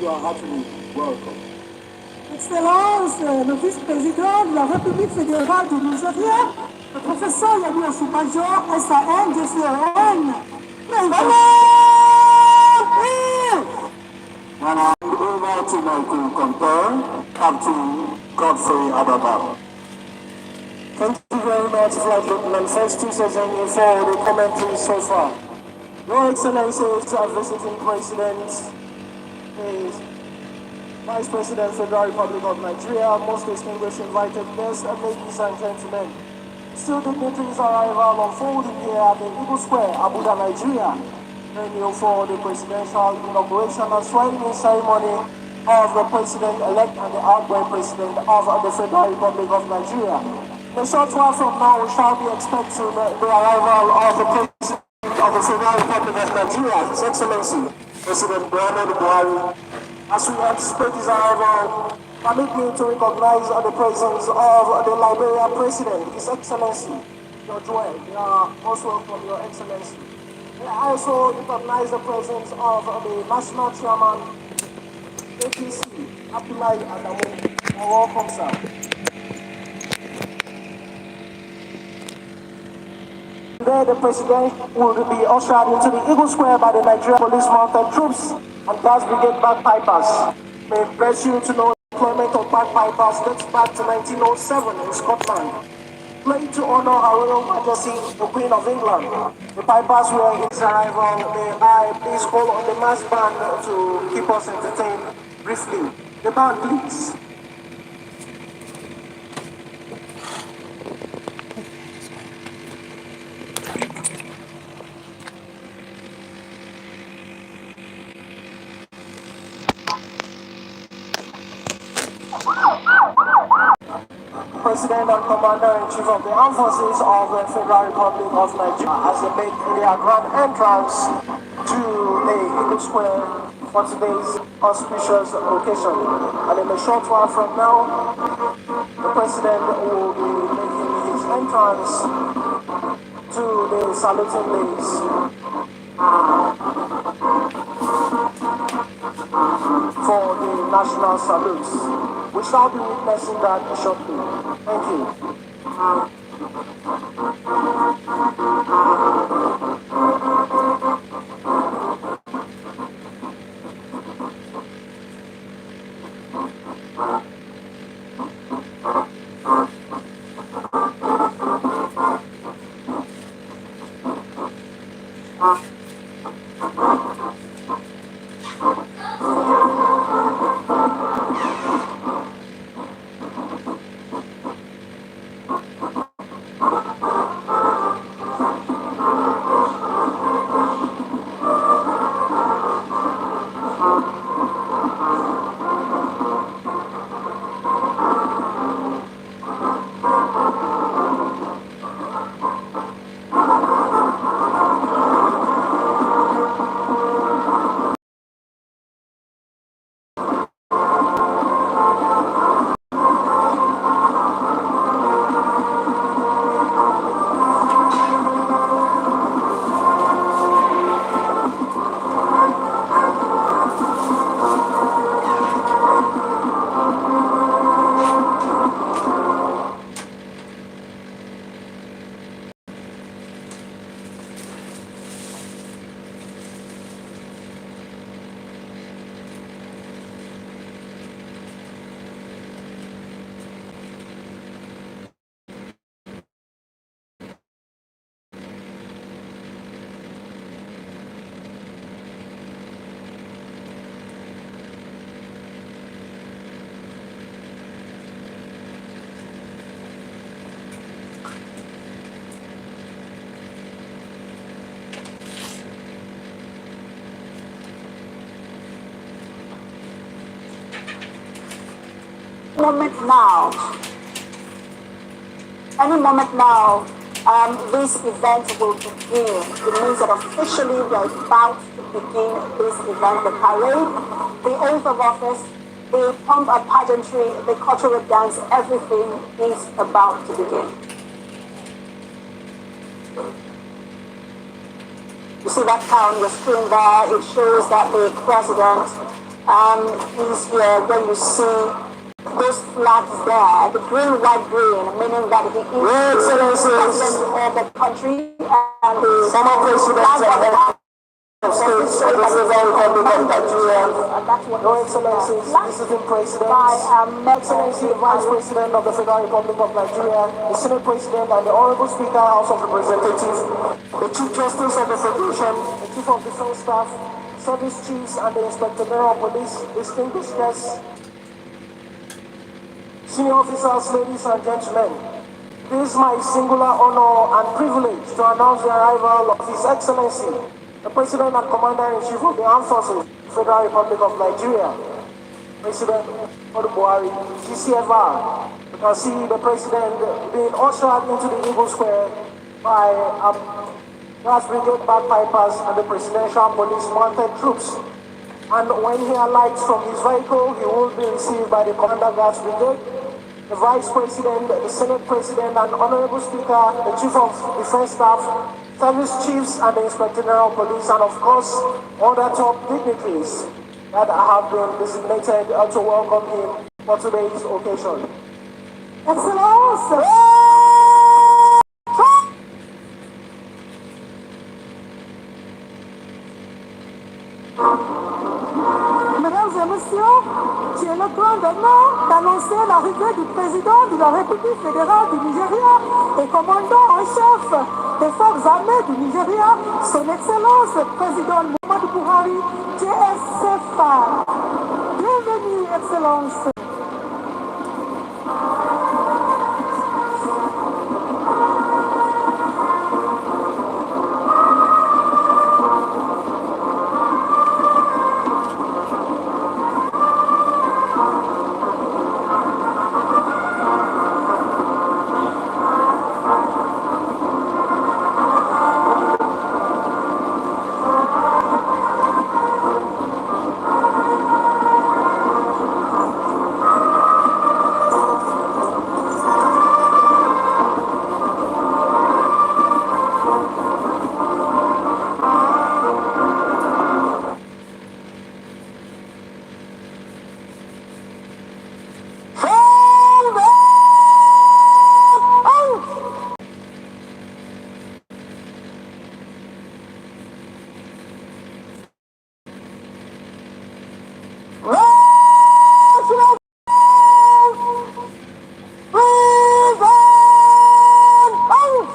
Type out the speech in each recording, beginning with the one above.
you are heartily welcome. Excellence, le vice-président de la République fédérale du Nigeria, le professeur Yami Osubajo, SAN, JCN. And I hand over to my co-compare, Captain Godfrey Ababa. Thank you very much, Flight Lieutenant First Tusazenye, for the commentary so far. Your Excellencies, our visiting President, the Vice President, Federal Republic of Nigeria, most distinguished invited guests, and ladies and gentlemen. Still dignitaries arrival unfolding here at the Eagle Square, Abuja, Nigeria, venue for the presidential inauguration and swearing-in ceremony of the President-elect and the outgoing President of the Federal Republic of Nigeria. A short while from now, we shall be expecting the arrival of the President of the Federal Republic of Nigeria, His Excellency, President Muhammadu Buhari. As we anticipate his arrival, permit me to recognize the presence of the Liberian President, His Excellency, George Weah. We are most welcome, Your Excellency. We also recognize the presence of the National Chairman, APC, Abdullahi Adamu. Welcome, sir. Today, the President will be ushered into the Eagle Square by the Nigerian Police Mounted Troops and Gas Brigade bagpipers. May it bless you to know the deployment of bagpipers dates back to 1907 in Scotland. Played to honor Her Royal Majesty, the Queen of England. The pipers were in his arrival. May I please call on the mass band to keep us entertained briefly. The band, please. President and Commander-in-Chief of the Armed Forces of the Federal Republic of Nigeria as they make their grand entrance to the Eagle Square for today's auspicious occasion. And in a short while from now, the President will be making his entrance to the saluting lays for the national salutes. We shall be witnessing that shortly. Thank you. Any moment now, this event will begin. It means that officially we are about to begin this event, the parade, the oath of office, the pomp and pageantry, the cultural dance, everything is about to begin. You see that car on your screen there? It shows that the president is here where you see those flags there, the green, white, green, meaning that he is president of the country and the former president States, the Republic of Nigeria, Your Excellencies, Visiting President, Excellency Vice President of the Federal Republic of Nigeria, the Senate President and the Honorable Speaker, House of Representatives, the Chief Justice of the Federation, the Chief of Defense Staff, Service Chiefs and the Inspector General of Police, distinguished guests, senior officers, ladies and gentlemen. It is my singular honor and privilege to announce the arrival of His Excellency, the President and Commander-in-Chief of the Armed Forces, Federal Republic of Nigeria, President Buhari, GCFR. You can see the President being ushered into the Eagle Square by Gas Brigade bagpipers and the Presidential Police mounted troops. And when he alights from his vehicle, he will be received by the Commander Gas Brigade, the Vice President, the Senate President and Honorable Speaker, the Chief of Defense Staff, Service Chiefs and the Inspector General of Police, and of course, other top dignitaries that have been designated to welcome him for today's occasion. Excellence! Mesdames et messieurs, j'ai le grand honneur d'annoncer l'arrivée du président de la République fédérale du Nigeria et commandant en chef des forces armées du Nigeria, son Excellence le président Muhammadu Buhari, JSFR. Bienvenue, Excellence.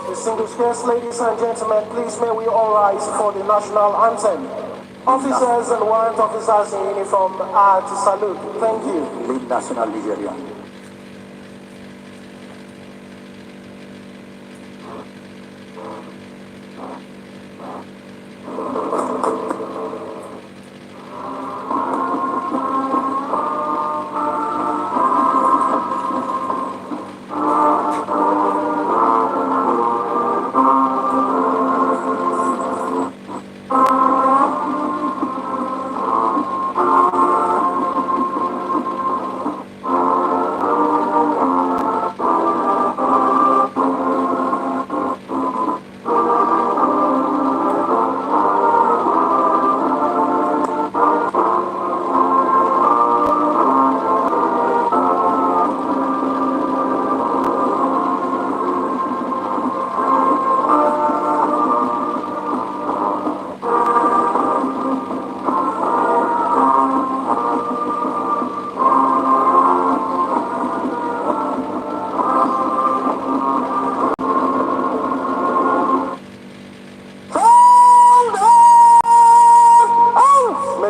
Distinguished guests, ladies and gentlemen, please may we all rise for the national anthem. Officers and warrant officers in uniform are to salute. Thank you. Lead National Nigeria.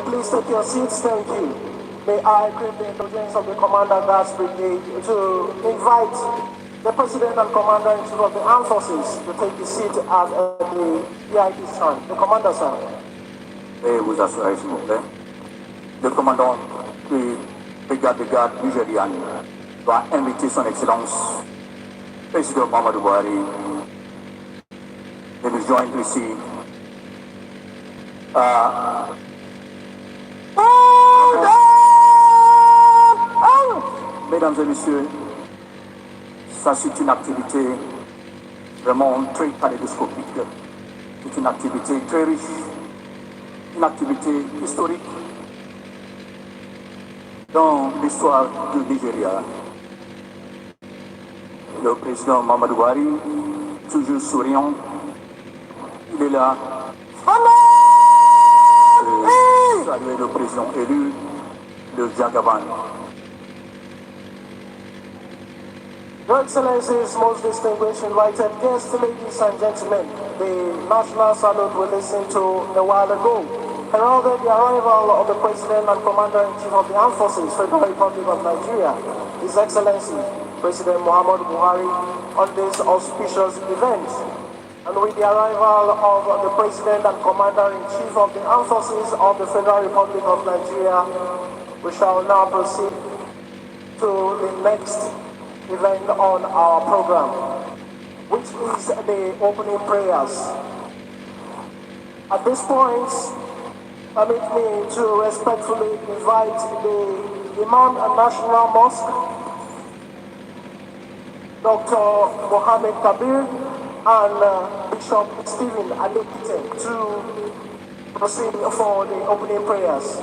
Please take your seats, thank you. May I crave the indulgence of the Commander Gas Brigade to invite the President and Commander-in-Chief of the Armed Forces to take his seat at the VIP stand. The Commander, sir. Veuillez vous asseoir, s'il vous plaît. Le commandant de brigade de garde nigériane doit inviter son Excellence, Président Muhammadu Buhari, de nous joindre ici. Mesdames et messieurs, ça c'est une activité vraiment très kaléidoscopique. C'est une activité très riche, une activité historique Dans l'histoire du Nigeria, le président Mamadou Buhari, toujours souriant, il est là. Saluer le président élu, le Jagaban. Your Excellencies, most distinguished invited guests, ladies and gentlemen, the national salute we listened to a while ago heralded the arrival of the President and Commander-in-Chief of the Armed Forces, Federal Republic of Nigeria, His Excellency, President Muhammadu Buhari, on this auspicious event. And with the arrival of the President and Commander-in-Chief of the Armed Forces of the Federal Republic of Nigeria, we shall now proceed to the next event on our program, which is the opening prayers. At this point, permit me to respectfully invite the Imam of National Mosque, Dr. Mohammed Kabir, and Bishop Stephen Adekite to proceed for the opening prayers.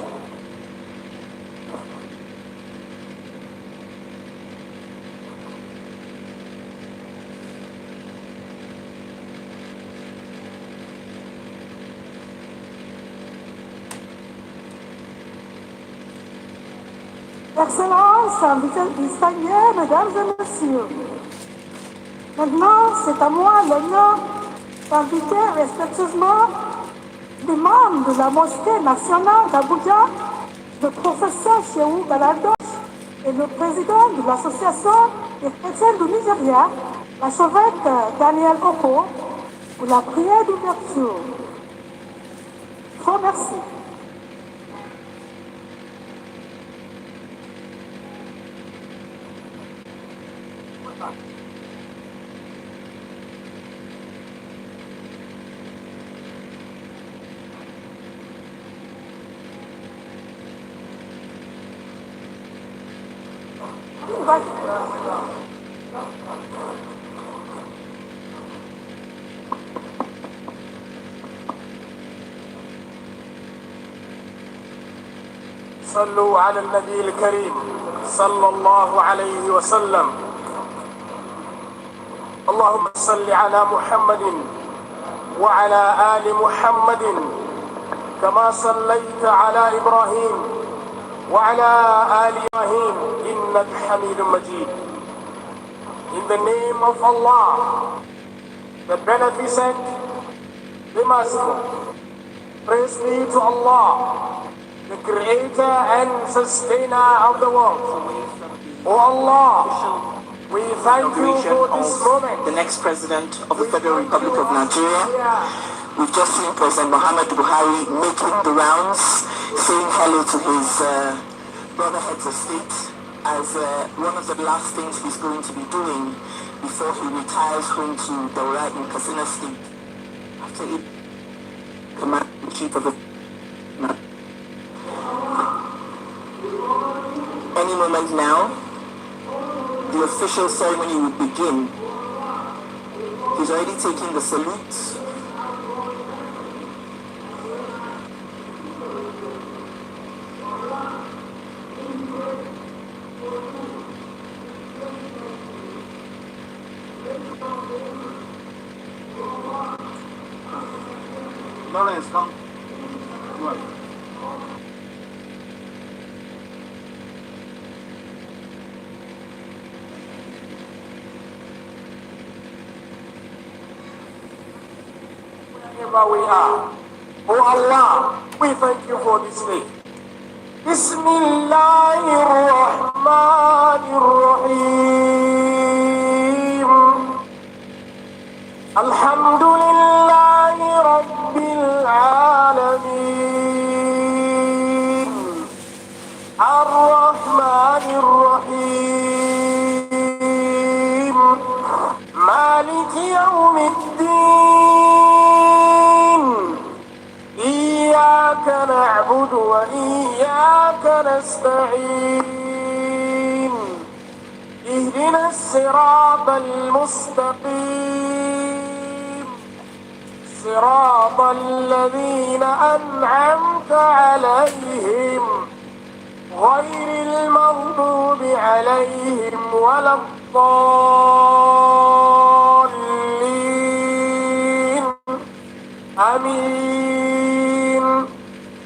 Excellences, invités distingués, mesdames et messieurs. Maintenant, c'est à moi l'honneur d'inviter respectueusement les membres de la mosquée nationale d'Abuja, le professeur Cheou Baladoche et le président de l'association des chrétiens du Nigeria, l'archevêque Daniel Oko, pour la prière d'ouverture. Je vous remercie. صلوا على النبي الكريم صلى الله عليه وسلم. اللهم صل على محمد وعلى آل محمد كما صليت على إبراهيم وعلى آل إبراهيم إنك حميد مجيد. In the name of Allah, the Beneficent, the Merciful, praise be to Allah, the Creator and Sustainer of the world. Oh Allah, we thank you for this moment. The next President of the Federal Republic of Nigeria. We've just seen President Muhammadu Buhari making the rounds, saying hello to his brother heads of state as one of the last things he's going to be doing before he retires home to Daura in Katsina State after he Commander-in-Chief of the any moment now, the official ceremony will begin. He's already taking the salute. Lawrence, come. Well. Wherever we are, oh Allah, we thank you for this day. Bismillahirrahmanirrahim. Alhamdulillahi Rabbil Alameen. Ar-Rahmanir-Rahim. Maliki Yawmiddin. إياك نعبد وإياك نستعين. اهدنا الصراط المستقيم صراط الذين أنعمت عليهم غير المغضوب عليهم ولا الضالين آمين.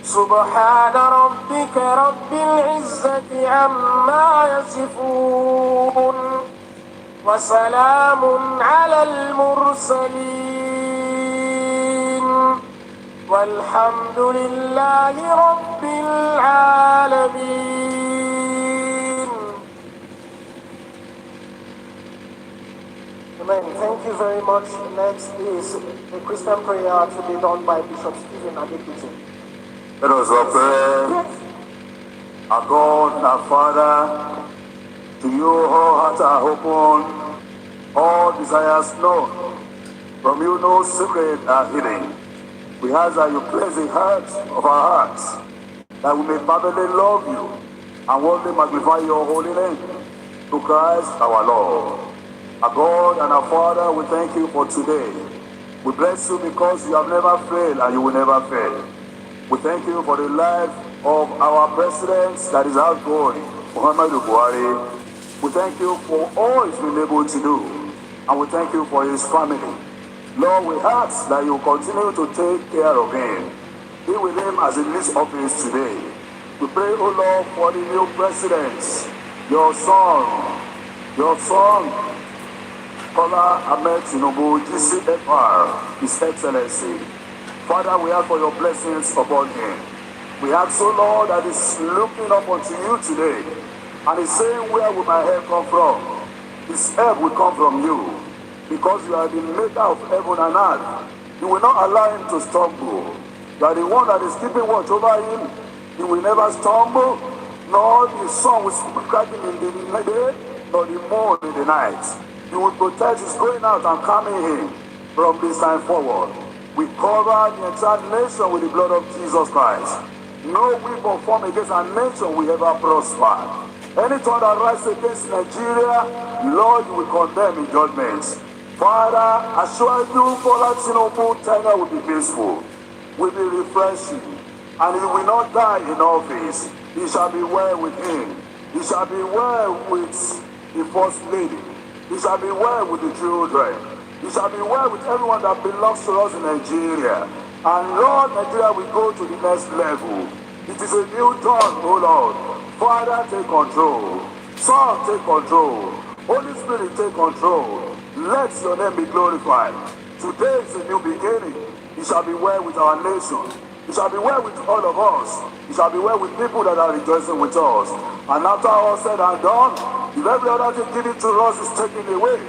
سبحان ربك رب العزة عما يصفون وسلام على المرسلين والحمد لله رب العالمين. Amen. Thank you very much. Next is a Christian prayer to be done by Bishop Stephen Adekite. Let us all pray. Our God, our Father, to you all hearts are open, all desires known. From you no secret are hidden. We ask that you place the hearts of our hearts, that we may perfectly love you and worthily magnify your holy name, to Christ our Lord. Our God and our Father, we thank you for today. We bless you because you have never failed and you will never fail. We thank you for the life of our president that is outgoing, Muhammadu Buhari. We thank you for all he's been able to do, and we thank you for his family. Lord, we ask that you continue to take care of him. Be with him as he leaves office today. We pray, O Lord, for the new presidents, your son, Bola Ahmed Tinubu, GCFR, His Excellency. Father, we ask for your blessings upon him. We ask, O Lord, that he's looking up unto you today, and he's saying, where will my help come from? His help will come from you, because you are the maker of heaven and earth. You will not allow him to stumble. You are the one that is keeping watch over him. He will never stumble, nor the sun will strike him in the day, nor the moon in the night. You will protect his going out and coming in from this time forward. We cover the entire nation with the blood of Jesus Christ. No weapon formed against our nation will ever prosper. Any tongue that rises against Nigeria, Lord, you will condemn in judgments. Father, assure you, Bola Tinubu tenure will be peaceful, will be refreshing, and he will not die in office. He shall be well with him. He shall be well with the first lady. He shall be well with the children. He shall be well with everyone that belongs to us in Nigeria. And Lord, Nigeria will go to the next level. It is a new dawn, oh Lord. Father, take control. Son, take control. Holy Spirit, take control. Let your name be glorified. Today is a new beginning. It shall be well with our nation. It shall be well with all of us. It shall be well with people that are rejoicing with us. And after all said and done, if every other thing given to us is taken away,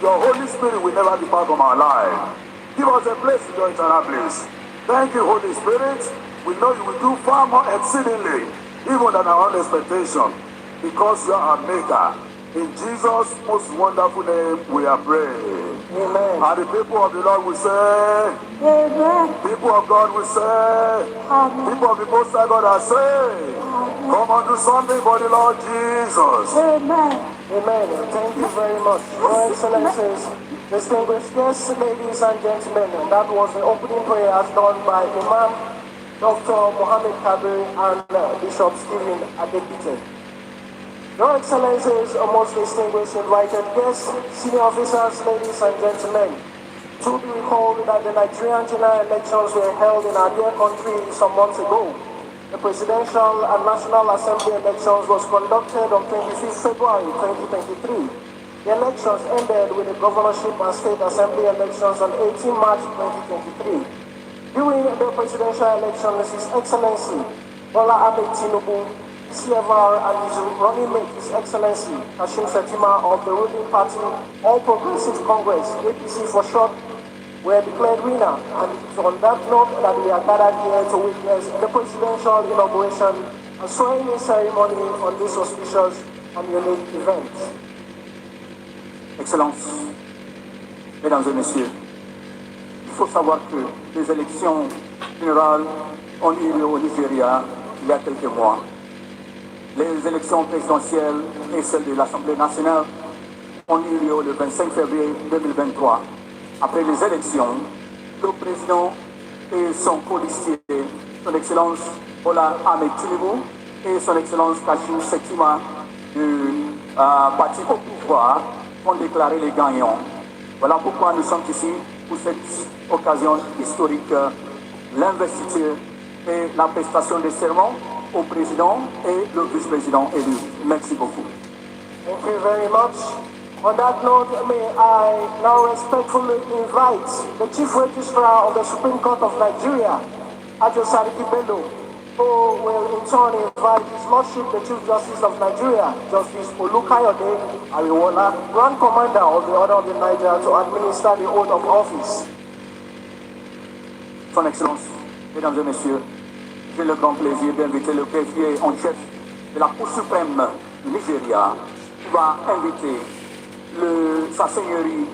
your Holy Spirit will never depart from our life. Give us a place in your eternal place. Thank you, Holy Spirit. We know you will do far more exceedingly, even than our own expectation, because you are our maker. In Jesus' most wonderful name, we are praying. Amen. And the people of the Lord will say, Amen. people of God will say, Amen. people of the Most High God are saying, come on, do something for the Lord Jesus. Amen. Amen. Thank you very much. Your Excellencies, distinguished guests, ladies and gentlemen, that was the opening prayers done by Imam Dr. Mohammed Kabir and Bishop Stephen Adekite. Your Excellencies, most distinguished invited guests, senior officers, ladies and gentlemen, to be recalled that the Nigerian general elections were held in our dear country some months ago. The presidential and national assembly elections was conducted on 25th February 2023. The elections ended with the governorship and state assembly elections on 18 March 2023. During the presidential elections, His Excellency Bola Ahmed Tinubu, CFR, and his running mate, His Excellency Kashim Shettima of the ruling party, All Progressive Congress, APC for short, were declared winner. And it's on that note that we are gathered here to witness the presidential inauguration and swearing-in ceremony on this auspicious and unique event. Excellences, Mesdames et Messieurs, il faut savoir que les élections générales ont eu lieu au Nigeria il y a quelques mois. Les élections présidentielles et celles de l'Assemblée nationale ont eu lieu le 25 février 2023. Après les élections, le président et son colistier, son Excellence Bola Ahmed Tinubu, et son Excellence Kashim Shettima du parti au pouvoir ont déclaré les gagnants. Voilà pourquoi nous sommes ici pour cette occasion historique, l'investiture et la prestation des serments au président et le vice-président élu. Merci beaucoup. Thank you very much. On that note, may I now respectfully invite the Chief Registrar of the Supreme Court of Nigeria, Ajo Sariki Bello, who will in turn invite His Lordship, the Chief Justice of Nigeria, Justice Olukayode Ariwola, Grand Commander of the Order of the Naija, to administer the oath of office. Son Excellence, Mesdames et Messieurs, j'ai le grand plaisir d'inviter le greffier en chef de la Cour suprême du Nigeria, qui va inviter sa Seigneurie,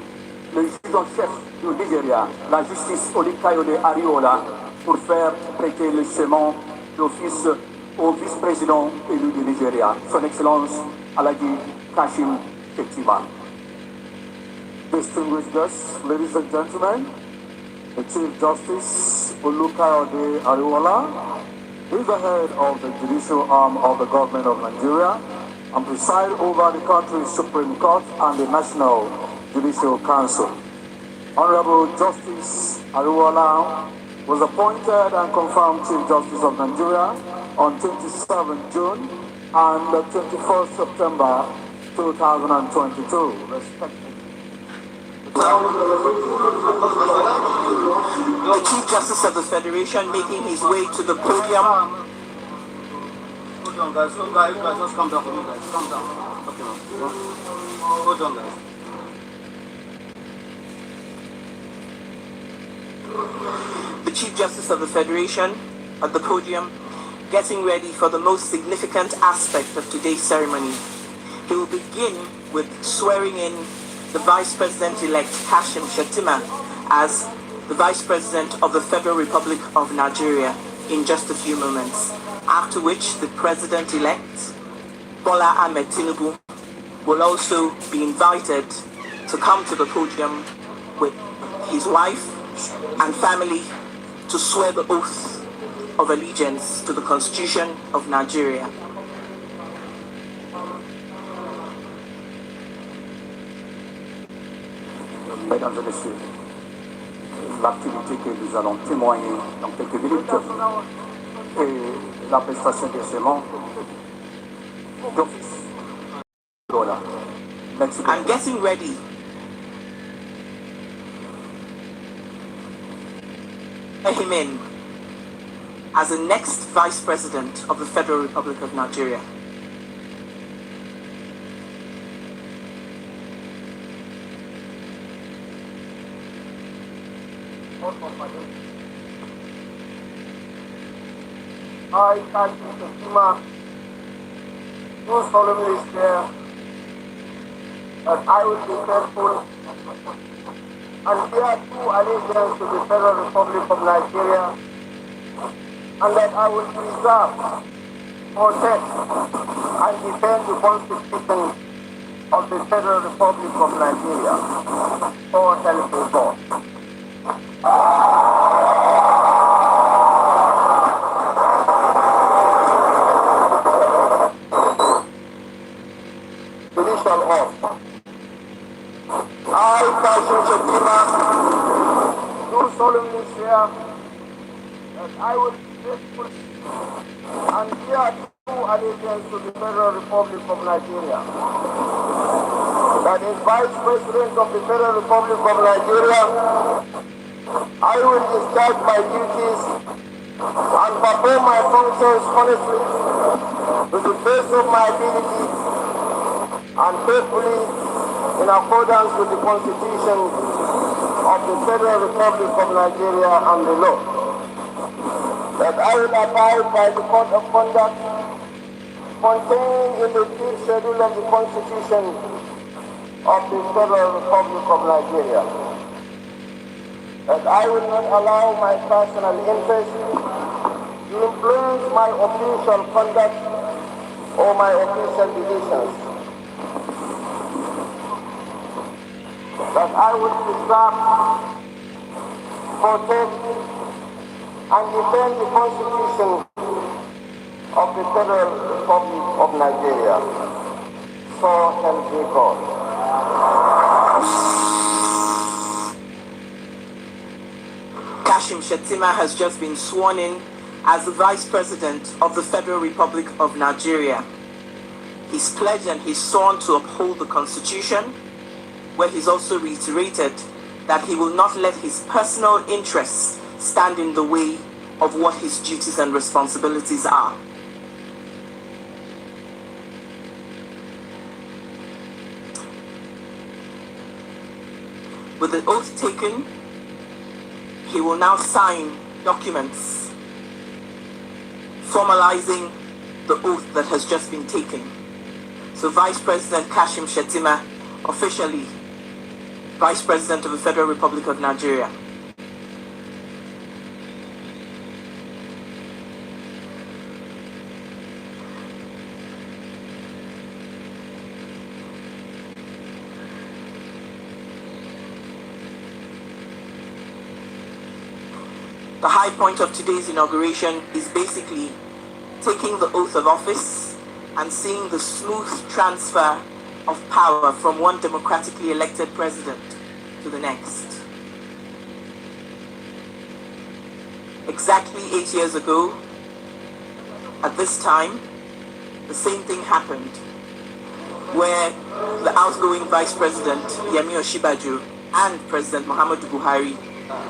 le juge en chef du Nigeria, la justice Olukayode Ariola, pour faire prêter le serment d'office au vice-président élu du Nigeria, Son Excellence Alhaji Kashim Shettima. Distinguished guests, ladies and gentlemen, the Chief Justice Olukayode Ariola is the head of the judicial arm of the government of Nigeria and preside over the country's Supreme Court and the National Judicial Council. Honorable Justice Ariola was appointed and confirmed Chief Justice of Nigeria on 27 June and 21st September 2022, respectively. The Chief Justice of the Federation making his way to the podium. Hold on, guys. Just calm down for me, guys. Calm down. Okay, hold on, guys. The Chief Justice of the Federation at the podium, getting ready for the most significant aspect of today's ceremony. He will begin with swearing in the Vice President-elect Kashim Shettima as the Vice President of the Federal Republic of Nigeria in just a few moments, after which the President-elect, Bola Ahmed Tinubu, will also be invited to come to the podium with his wife and family to swear the oath of allegiance to the Constitution of Nigeria. Mesdames et Messieurs, l'activité que nous allons témoigner dans quelques minutes est la prestation des serments d'office. Voilà. Merci beaucoup. I'm getting ready him in as the next Vice President of the Federal Republic of Nigeria. I, Kashim Shettima, do solemnly swear that I will be faithful and bear true allegiance to the Federal Republic of Nigeria, and that I will preserve, protect, and defend the Constitution of the Federal Republic of Nigeria. So help me God. Judicial oath. I, Kashim Shettima, do solemnly swear that I will be faithful and bear true allegiance to the Federal Republic of Nigeria, that as Vice President of the Federal Republic of Nigeria, I will discharge my duties and perform my functions honestly, to the best of my ability, and faithfully in accordance with the Constitution of the Federal Republic of Nigeria and the law. That I will abide by the code of conduct contained in the 5th schedule of the Constitution of the Federal Republic of Nigeria. That I will not allow my personal interest to influence my official conduct or my official decisions. That I will preserve, protect, and defend the Constitution of the Federal Republic of Nigeria, so help me God. Kashim Shettima has just been sworn in as the Vice President of the Federal Republic of Nigeria. He's pledged and he's sworn to uphold the Constitution, where he's also reiterated that he will not let his personal interests stand in the way of what his duties and responsibilities are. With the oath taken, he will now sign documents formalizing the oath that has just been taken. So Vice President Kashim Shettima, officially Vice President of the Federal Republic of Nigeria. The high point of today's inauguration is basically taking the oath of office and seeing the smooth transfer of power from one democratically elected president to the next. Exactly 8 years ago, at this time, the same thing happened, where the outgoing Vice President Yemi Osinbajo and President Muhammadu Buhari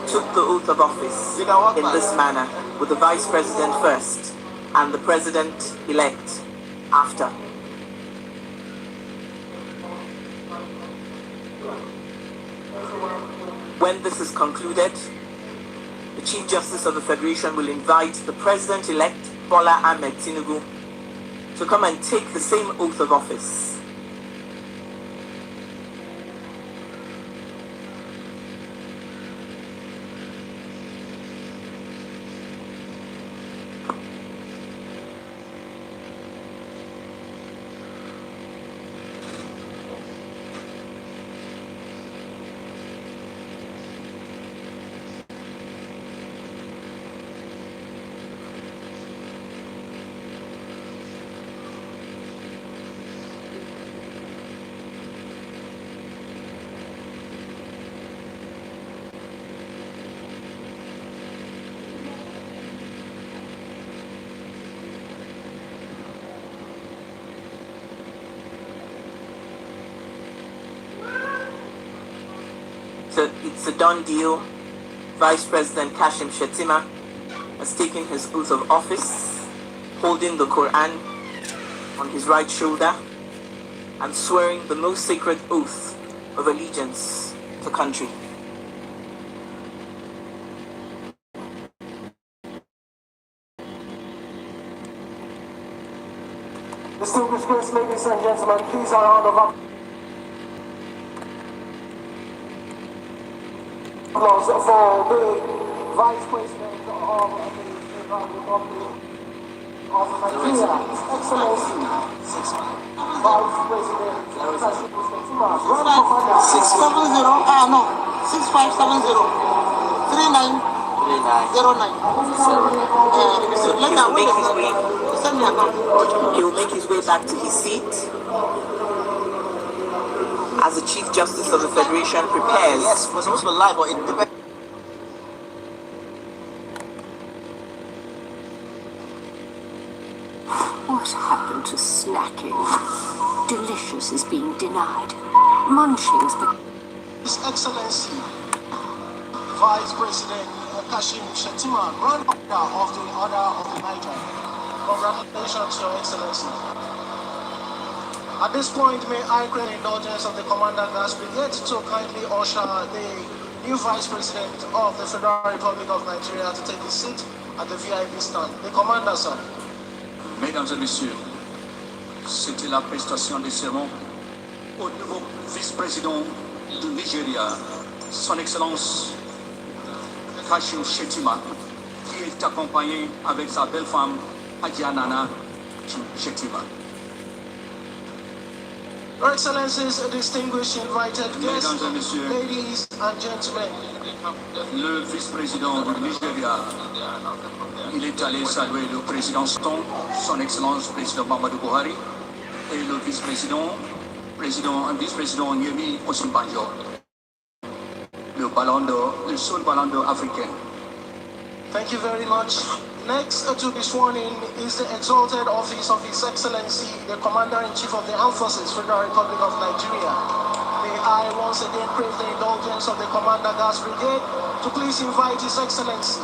took the oath of office in this manner, with the Vice President first and the President-elect after. When this is concluded, the Chief Justice of the Federation will invite the President-elect Bola Ahmed Tinubu to come and take the same oath of office. So it's a done deal. Vice President Kashim Shettima has taken his oath of office, holding the Quran on his right shoulder and swearing the most sacred oath of allegiance to country. Distinguished guests, ladies and gentlemen, please a round of applause for the Vice President of the Federal Republic of Nigeria, His Excellency, Vice President Kashim Shettima, Grand Commander. 6570, he will make his way back to his seat as the Chief Justice of the Federation prepares. Yes, we're supposed to be live, but it depends. What happened to snacking? Delicious is being denied. Munchings, but His Excellency, Vice President Kashim Shettima, Grand Commander of the Order of the Naija. Congratulations, Your Excellency. At this point, may I claim the indulgence of the Commander Gas Brigade to kindly usher the new Vice President of the Federal Republic of Nigeria to take his seat at the VIP stand. The Commander, sir. Mesdames et messieurs, c'était la prestation des sermons au nouveau vice-président du Nigeria, son Excellence Kashim Shettima, qui est accompagné avec sa belle-femme Adjanana Shettima. Your Excellencies, distinguished invited guests, Mesdames et messieurs, ladies and gentlemen. le vice-président du Nigeria, il est allé saluer le président son Excellence président Muhammadu Buhari et le vice-président, vice-président Yemi Osinbajo, le seul ballon d'or africain. Thank you very much. Next to be sworn in is the exalted office of His Excellency, the Commander-in-Chief of the Armed Forces, Federal Republic of Nigeria. May I once again crave the indulgence of the Commander Gas Brigade to please invite His Excellency,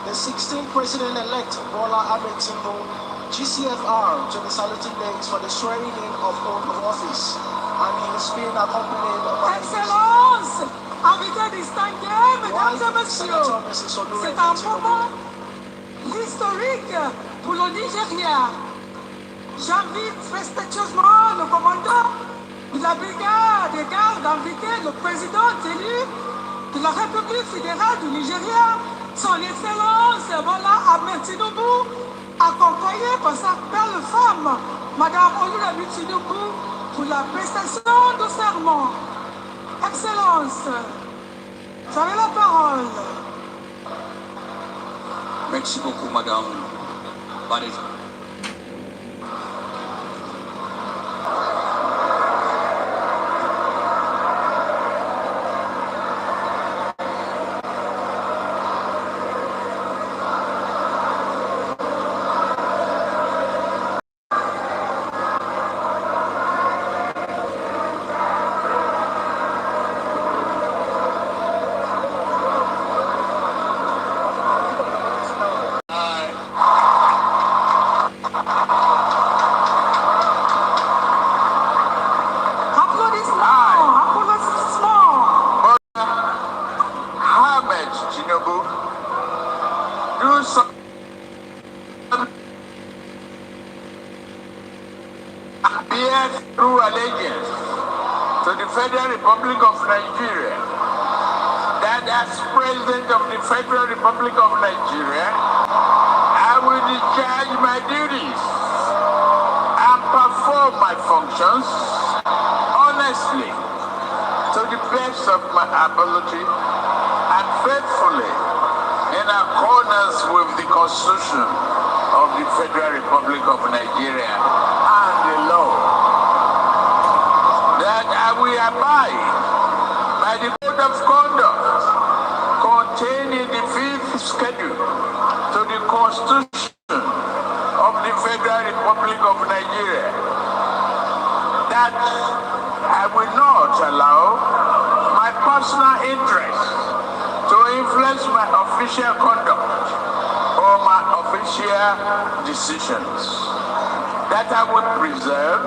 the 16th President-elect Bola Ahmed Tinubu, GCFR, to the saluting days for the swearing-in of oath of office. And he is being accompanied by Excellence, invité distingué, mesdames et messieurs, c'est un moment historique pour le Nigeria. J'invite respectueusement le commandant de la brigade des gardes d'inviter le président élu de la République fédérale du Nigeria, son Excellence Bola Ahmed Tinubu, accompagné par sa belle femme, Madame Oluremi Tinubu, pour la prestation de serment. Excellence, vous avez la parole. Merci beaucoup, Madame Valérie. Through allegiance to the Federal Republic of Nigeria, that as President of the Federal Republic of Nigeria, I will discharge my duties and perform my functions honestly, to the best of my ability, and faithfully, in accordance with the Constitution of the Federal Republic of Nigeria and the law. That I will abide by the code of conduct contained in the 5th schedule to the Constitution of the Federal Republic of Nigeria. That I will not allow my personal interests to influence my official conduct or my official decisions. That I will preserve,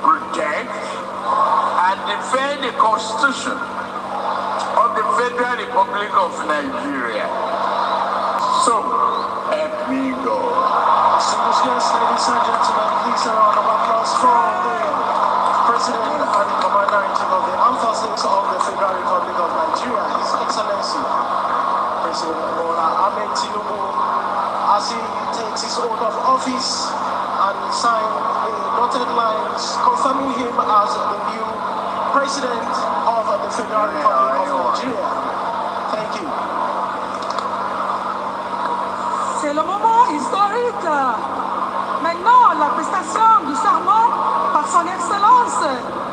protect, and defend the Constitution of the Federal Republic of Nigeria. So, help me God. Distinguished guests, ladies and gentlemen, please a round of applause for the President and Commander-in-Chief of the Armed Forces of the Federal Republic of Nigeria, His Excellency, President Bola Ahmed Tinubu, as he takes his oath of office and signs the dotted lines confirming him as the new President of the Federal Republic of Nigeria. Thank you. C'est le moment historique. Maintenant, la prestation du serment par son Excellence,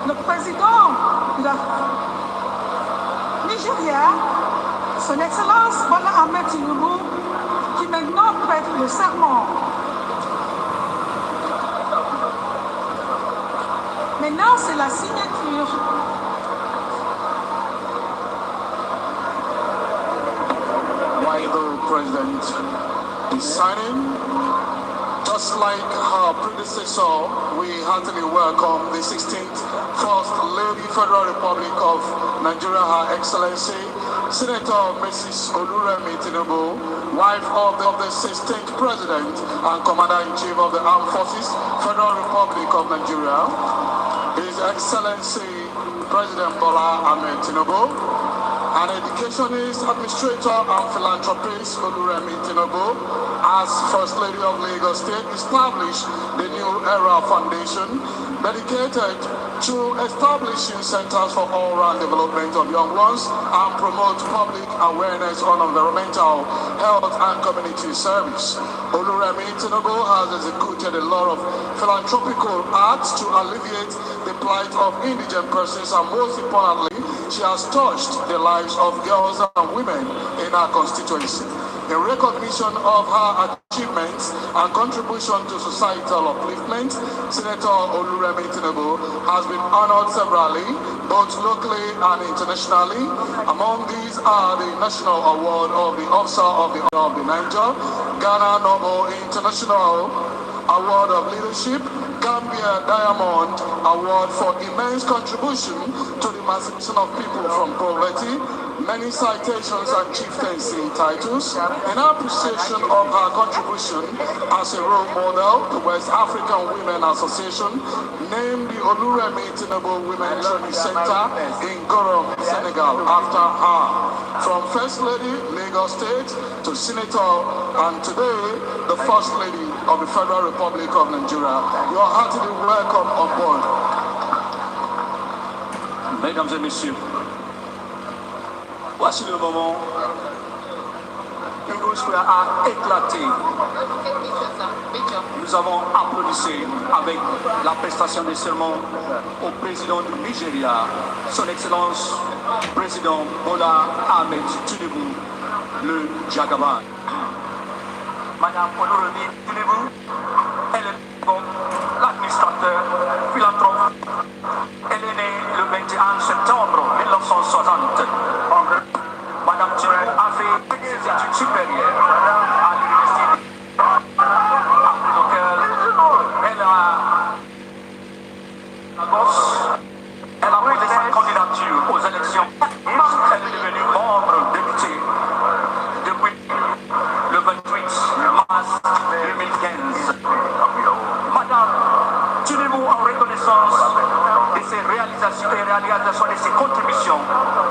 le président de la Nigeria, son Excellence Bola Ahmed Tinubu, qui maintenant prête le serment. Maintenant, c'est la signature. While the President is signing, just like her predecessor, we heartily welcome the 16th First Lady Federal Republic of Nigeria, Her Excellency, Senator Mrs. Oluremi Tinubu, wife of the 16th President and Commander-in-Chief of the Armed Forces, Federal Republic of Nigeria, His Excellency President Bola Ahmed Tinubu, an educationist, administrator, and philanthropist Oluremi Tinubu, as First Lady of Lagos State, established the New Era Foundation, dedicated to establishing centers for all-round development of young ones and promote public awareness on environmental, health, and community service. Oluremi Tinubu has executed a lot of philanthropical acts to alleviate the plight of indigent persons, and most importantly, she has touched the lives of girls and women in her constituency. In recognition of her achievements and contribution to societal upliftment, Senator Oluremi Tinubu has been honored severally, both locally and internationally. Among these are the National Award of the Officer of the Order of the Naija, Ghana Noble International Award of Leadership, Gambia Diamond Award for immense contribution to the emancipation of people from poverty, many citations and chieftaincy titles. In appreciation of her contribution as a role model, the West African Women Association named the Oluremi Tinubu Women Learning Center in Gorom, Senegal, after her. From First Lady, Lagos State, to Senator, and today, the First Lady of the Federal Republic of Nigeria. You are heartily welcome on board. Mesdames et messieurs, voici le moment où l'histoire a éclaté. Nous avons applaudi avec la prestation des serments au président du Nigeria, son Excellence, Président Bola Ahmed Tinubu, le Jagaban. Madame Oluremi Tinubu, elle est l'administrateur philanthrope. Elle est née le 21 septembre 1960. Madame Tinubu a fait ses études supérieures à l'université, après laquelle elle a posé sa candidature aux élections. Elle est devenue membre député depuis le 28 mars 2015. Madame Tinubu, en reconnaissance de ses réalisations et ses contributions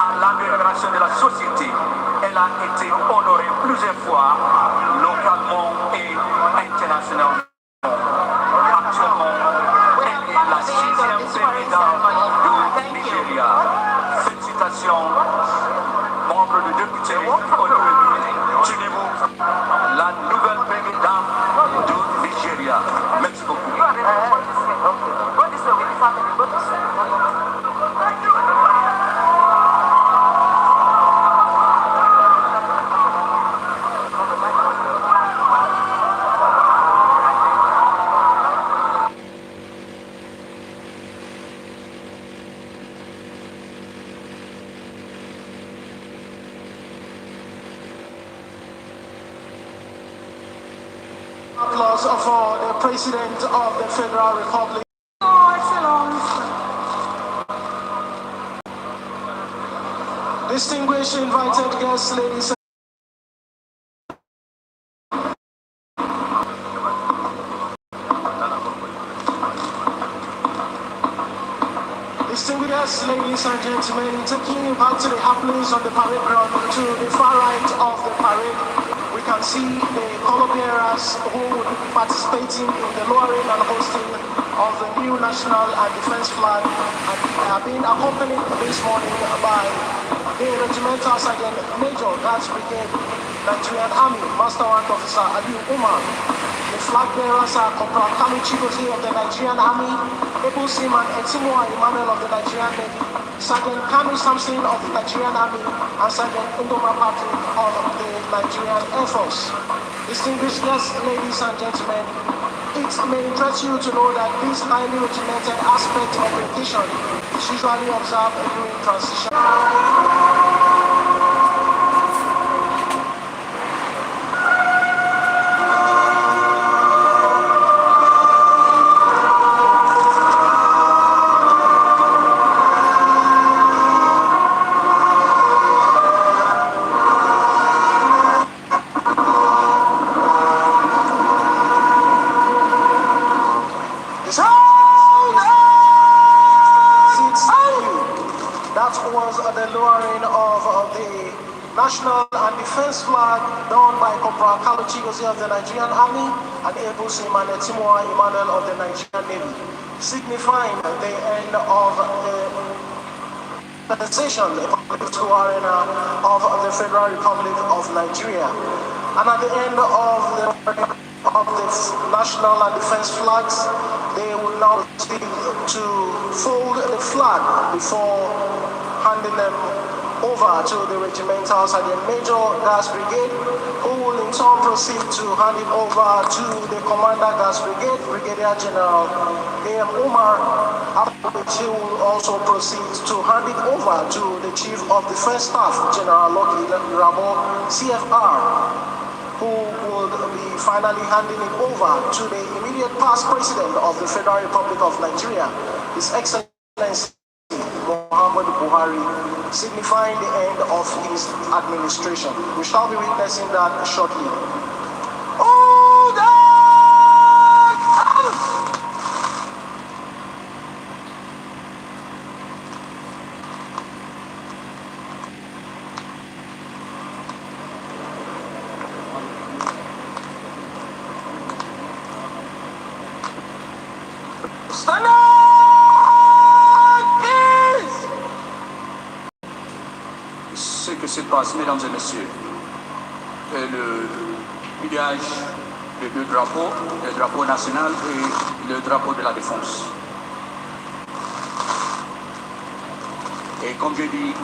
à l'amélioration de la société, elle a été honorée plusieurs fois, localement et internationalement. Actuellement, elle est la 6e présidente du Nigeria. Félicitations, membre du député Oluremi Tinubu, la nouvelle présidente du Nigeria. Merci beaucoup. Applause for the President of the Federal Republic. Distinguished invited guests, ladies and distinguished ladies and gentlemen, taking you back to the happenings on the parade ground, to the far right of the parade, we can see the color bearers who will be participating in the lowering and hosting of the new national and defense flag, and they are being accompanied this morning by the Regimental Sergeant Major Guards Brigade, Nigerian Army, Master Warrant Officer Ali Umar. The flag bearers are Corporal Kami Chigozie of the Nigerian Army, Able Seaman Etimua Emmanuel of the Nigerian Navy, Sergeant Kami Samson of the Nigerian Army, and Sergeant Indoma Patrick of the Nigerian Air Force. Distinguished guests, ladies and gentlemen, it may interest you to know that this highly regimented aspect of education is usually observed during transition. national and defense flag done by Corporal Kalu Chigozie of the Nigerian Army and Able Seaman Timur Emmanuel of the Nigerian Navy, signifying the end of the session, the political arena of the Federal Republic of Nigeria. And at the end of the national and defense flags, they will now proceed to fold the flag before handing them over to the regimental sergeant major gas brigade, who will in turn proceed to hand it over to the commander gas brigade, Brigadier General A.M. Umar, after which he will also proceed to hand it over to the chief of defense staff, General Lucky Rabo, CFR, who would be finally handing it over to the immediate past president of the Federal Republic of Nigeria, His Excellency Muhammadu Buhari, signifying the end of his administration. We shall be witnessing that shortly. Ce que se passe, mesdames et messieurs, est le pliage des deux drapeaux, le drapeau national et le drapeau de la défense. Et comme j'ai dit,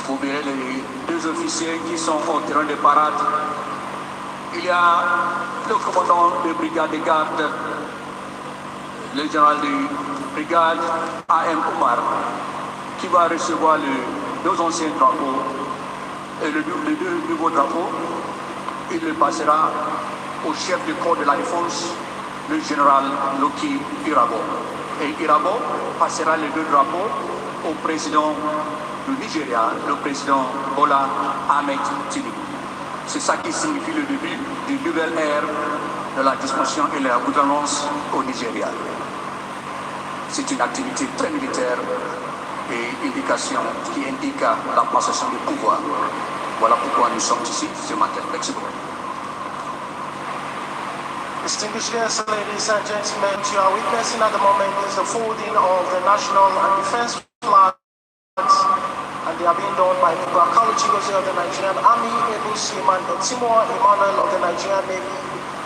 vous verrez les deux officiers qui sont au terrain de parade. Il y a le commandant de brigade de garde, le général de brigade A.M. Umar, qui va recevoir les deux anciens drapeaux et les deux nouveaux drapeaux. Il le passera au chef du corps de la défense, le général Loki Irabo. Et Irabo passera les deux drapeaux au président du Nigeria, le président Bola Ahmed Tinubu. C'est ça qui signifie le début d'une nouvelle ère de la discussion et de la gouvernance au Nigeria. C'est une activité très militaire et indication qui indique la passation du pouvoir. Voilà pourquoi nous sommes ici ce matin. Merci beaucoup. Distinguished guests, ladies and gentlemen, what you are witnessing at the moment is the folding of the national and defense flags, and they are being done by Corporal Kalu Chigozie of the Nigerian Army, Able Seaman Timur Emmanuel of the Nigerian Navy,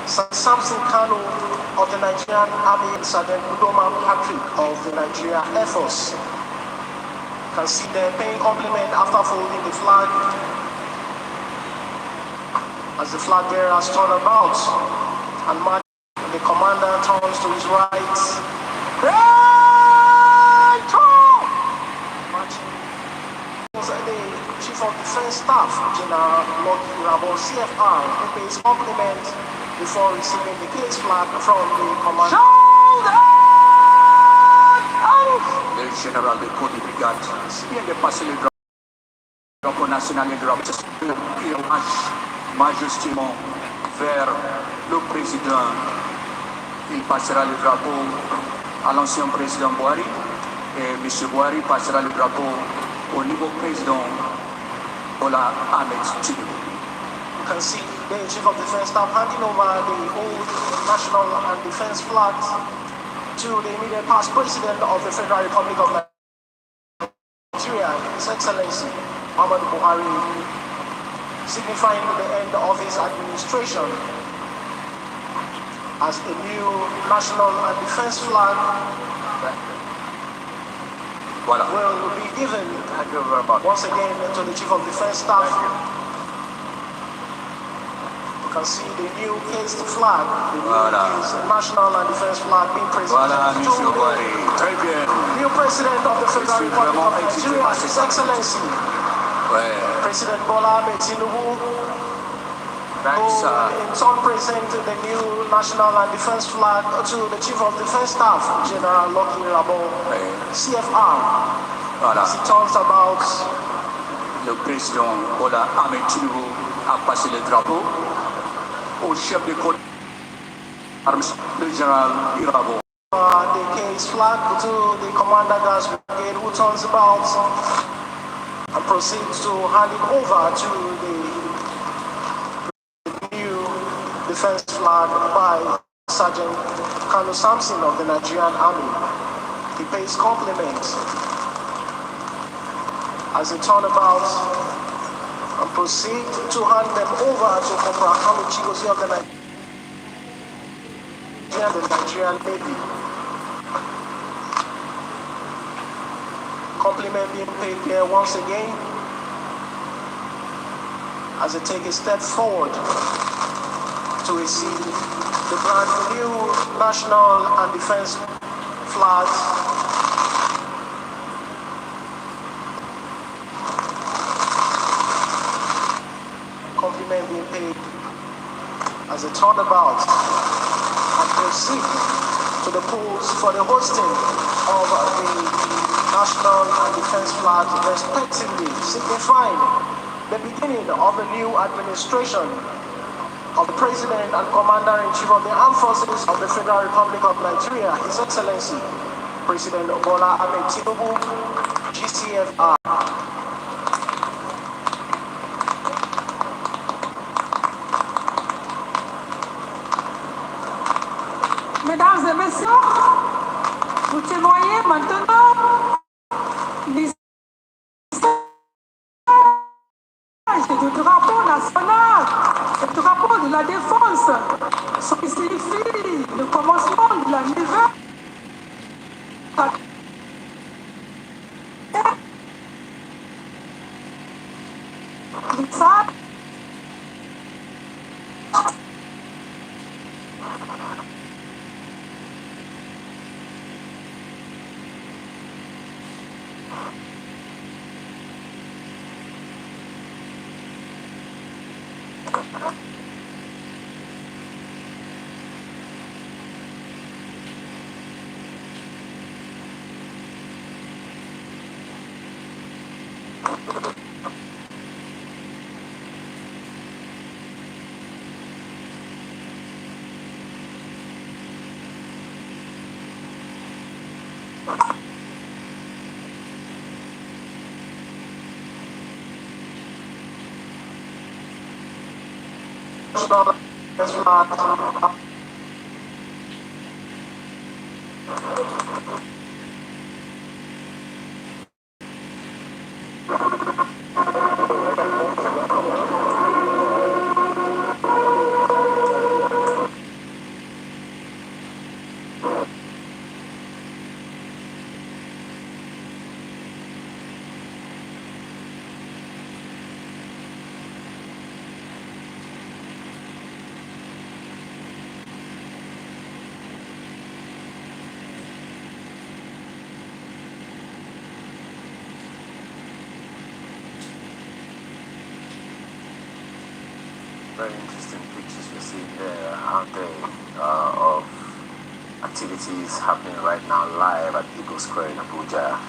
Samson Kanu of the Nigerian Army, and Sergeant Udoma Patrick of the Nigerian Air Force. You can see them paying compliment after folding the flag as the flag bearers turn about and the commander turns to his right. The Chief of Defense Staff, General Lucky Rabo, CFR, who pays compliment before receiving the case flag from the commander. Le général de corps de brigade vient de passer le drapeau national et le drapeau qui marche majestueusement vers le président. Il passera le drapeau à l'ancien président Buhari et M. Buhari passera le drapeau au nouveau président Bola Ahmed Tinubu. You can see the Chief of Defense Staff handing over the old national and defense flags to the immediate past president of the Federal Republic of Nigeria, His Excellency Muhammadu Buhari, signifying the end of his administration as a new national and defense flag will be given once again to the Chief of Defense Staff. You can see the new cased flag, the new national and defense flag being presented to the new president of the Federal Republic of Nigeria, His Excellency President Bola Ahmed Tinubu, who in turn presented the new national and defense flag to the Chief of Defense Staff, General Lucky Rabo, CFR, as he turns about. Le président Bola Ahmed Tinubu a passé le drapeau au chef de corps le général Irabo. The case flag to the commander gas brigade, who turns about and proceed to hand it over to the new defense flag by Sergeant Kanu Samson of the Nigerian Army. He pays compliments as they turn about and proceed to hand them over to Corporal Kanu Chigozie of the Nigerian Navy. Compliment being paid here once again as they take a step forward to receive the brand new national and defense flags. Compliment being paid as they turn about and proceed to the pools for the hosting of the national and defense flags respectively, signifying the beginning of a new administration of the President and Commander-in-Chief of the Armed Forces of the Federal Republic of Nigeria, His Excellency, President Bola Ahmed Tinubu, GCFR. Mesdames et messieurs, vous témoignez maintenant l'image du drapeau national, le drapeau de la défense, ce qui signifie le commencement de la nouvelle. Very interesting pictures we're seeing there, aren't they, of activities happening right now live at Eagle Square in Abuja.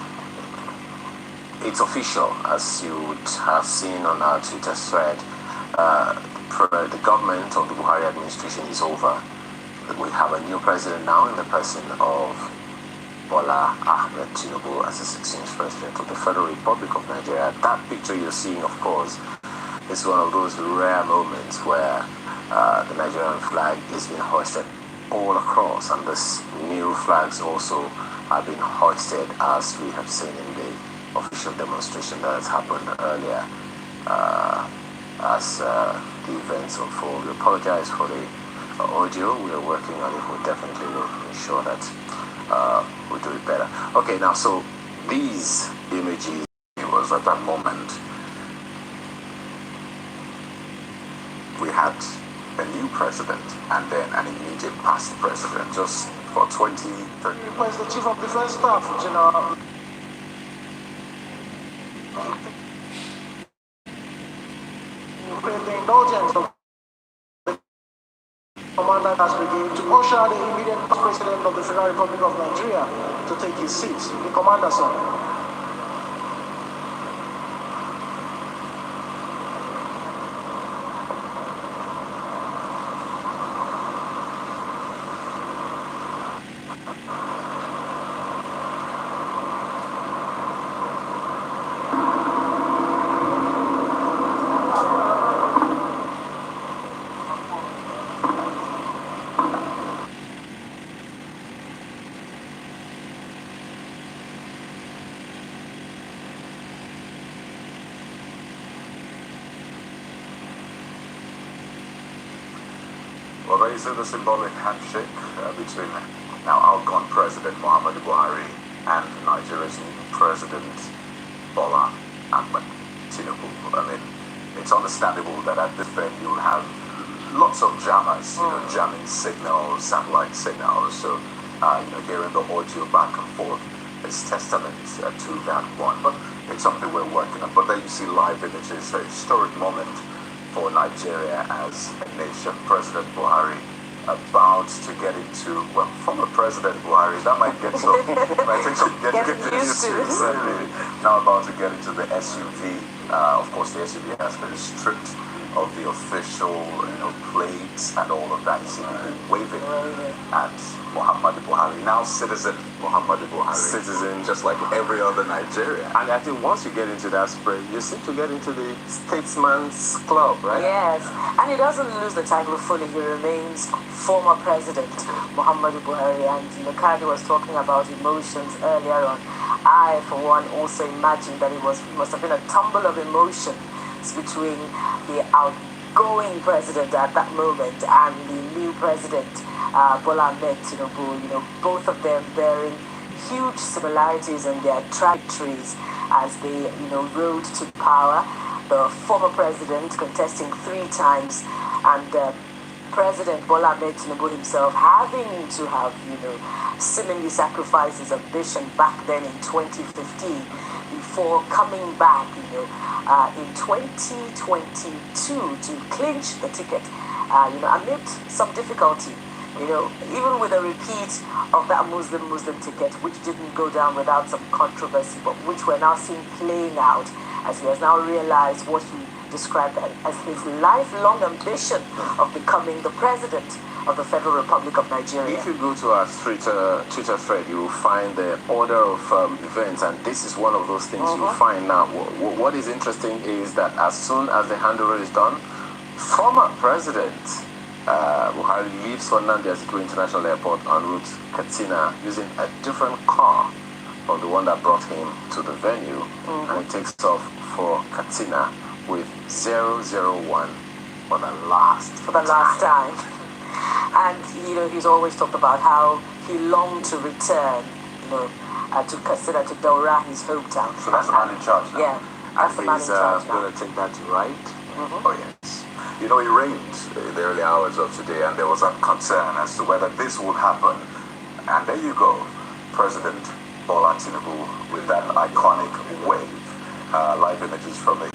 It's official, as you would have seen on our Twitter thread. The government of the Buhari administration is over. We have a new president now in the person of Bola Ahmed Tinubu as the 16th president of the Federal Republic of Nigeria. That picture you're seeing, of course, is one of those rare moments where the Nigerian flag is being hoisted all across, and these new flags also have been hoisted, as we have seen in the official demonstration that has happened earlier as the events unfold. We apologize for the audio. We are working on it. We definitely will ensure that we do it better. Okay, now, so these images, it was at that moment we had a new president and then an immediate past president, just for 20, 30 Request the Chief of Defense Staff, General. The indulgence of the Commander has Brigade to usher the immediate past president of the Federal Republic of Nigeria to take his seat. The Commander, sir. Well, there is a symbolic handshake between now outgone President Muhammadu Buhari and Nigeria's new President Bola Ahmed Tinubu. I mean, it's understandable that at this venue you'll have lots of jammers, jamming signals, satellite signals. So, hearing the audio back and forth is testament to that one. But it's something we're working on. But then you see live images, a historic moment for Nigeria as a nation. President Buhari about to get into, well, former President Buhari, that might get some, might take some getting used to. Certainly. Now about to get into the SUV. Of course, the SUV has been stripped of the official, plates and all of that. You see people waving at Muhammadu Buhari, now citizen Muhammadu Buhari. Citizen, just like every other Nigerian. And I think once you get into that spray, you seem to get into the statesman's club, right? Yes, and he doesn't lose the title fully. He remains former President Muhammadu Buhari. And Kadi was talking about emotions earlier on. I, for one, also imagine that it must have been a tumble of emotions between the outgoing president at that moment and the new president, Bola Ahmed Tinubu. Both of them bearing huge similarities in their trajectories as they, rode to power. The former president contesting 3 times, and President Bola Ahmed Tinubu himself having to have, seemingly sacrificed his ambition back then in 2015 before coming back, in 2022 to clinch the ticket, amid some difficulty. Even with a repeat of that Muslim ticket, which didn't go down without some controversy, but which we're now seeing playing out as he has now realized what he described as his lifelong ambition of becoming the president of the Federal Republic of Nigeria. If you go to our Twitter thread, you will find the order of events, and this is one of those things you will find now. What is interesting is that as soon as the handover is done, former President Buhari leaves for Nnamdi Azikiwe International Airport en route Katsina using a different car from the one that brought him to the venue, and he takes off for Katsina with 001 for the last time. And he's always talked about how he longed to return, to Katsina, to Daura, his hometown. So that's the man in charge now. Yeah, that's the man in charge now. Going to take that right. Oh yes. It rained in the early hours of today, and there was a concern as to whether this would happen. And there you go, President Bola Tinubu with that iconic wave. Live images from the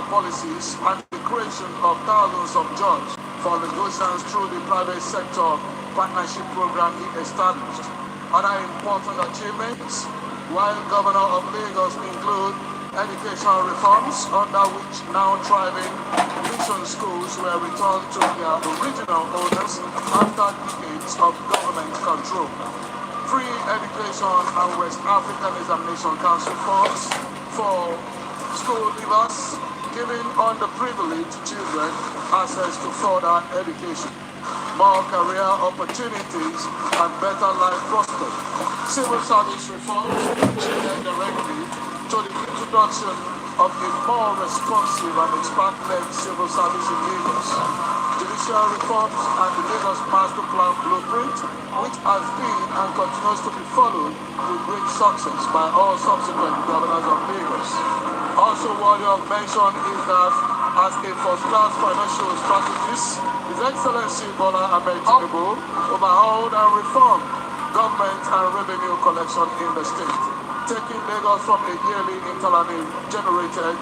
policies and the creation of thousands of jobs for negotiations through the private sector partnership program he established. Other important achievements, while Governor of Lagos, include educational reforms under which now thriving mission schools were returned to their original owners after decades of government control. Free education and West African Examination Council funds for school leavers, giving underprivileged children access to further education, more career opportunities, and better life prospects. Civil service reforms contributed directly to the introduction of a more responsive and expert-led civil service in Lagos. Judicial reforms and the Lagos Master Plan blueprint, which has been and continues to be followed with great success by all subsequent governors of Lagos. Also worthy of mention is that as a first-class financial strategist, His Excellency Bola Ahmed Tinubu overhauled and reformed government and revenue collection in the state, taking Lagos from a yearly internally generated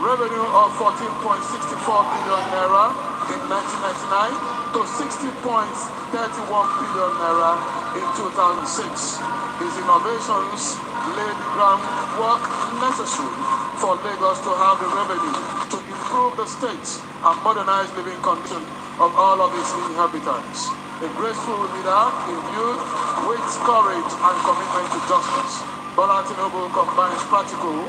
revenue of 14.64 billion naira in 1999 to 60.31 billion naira in 2006. His innovations laid the groundwork necessary for Lagos to have the revenue to improve the state and modernize living conditions of all of its inhabitants. A graceful leader imbued with courage and commitment to justice, Bola Tinubu combines practical,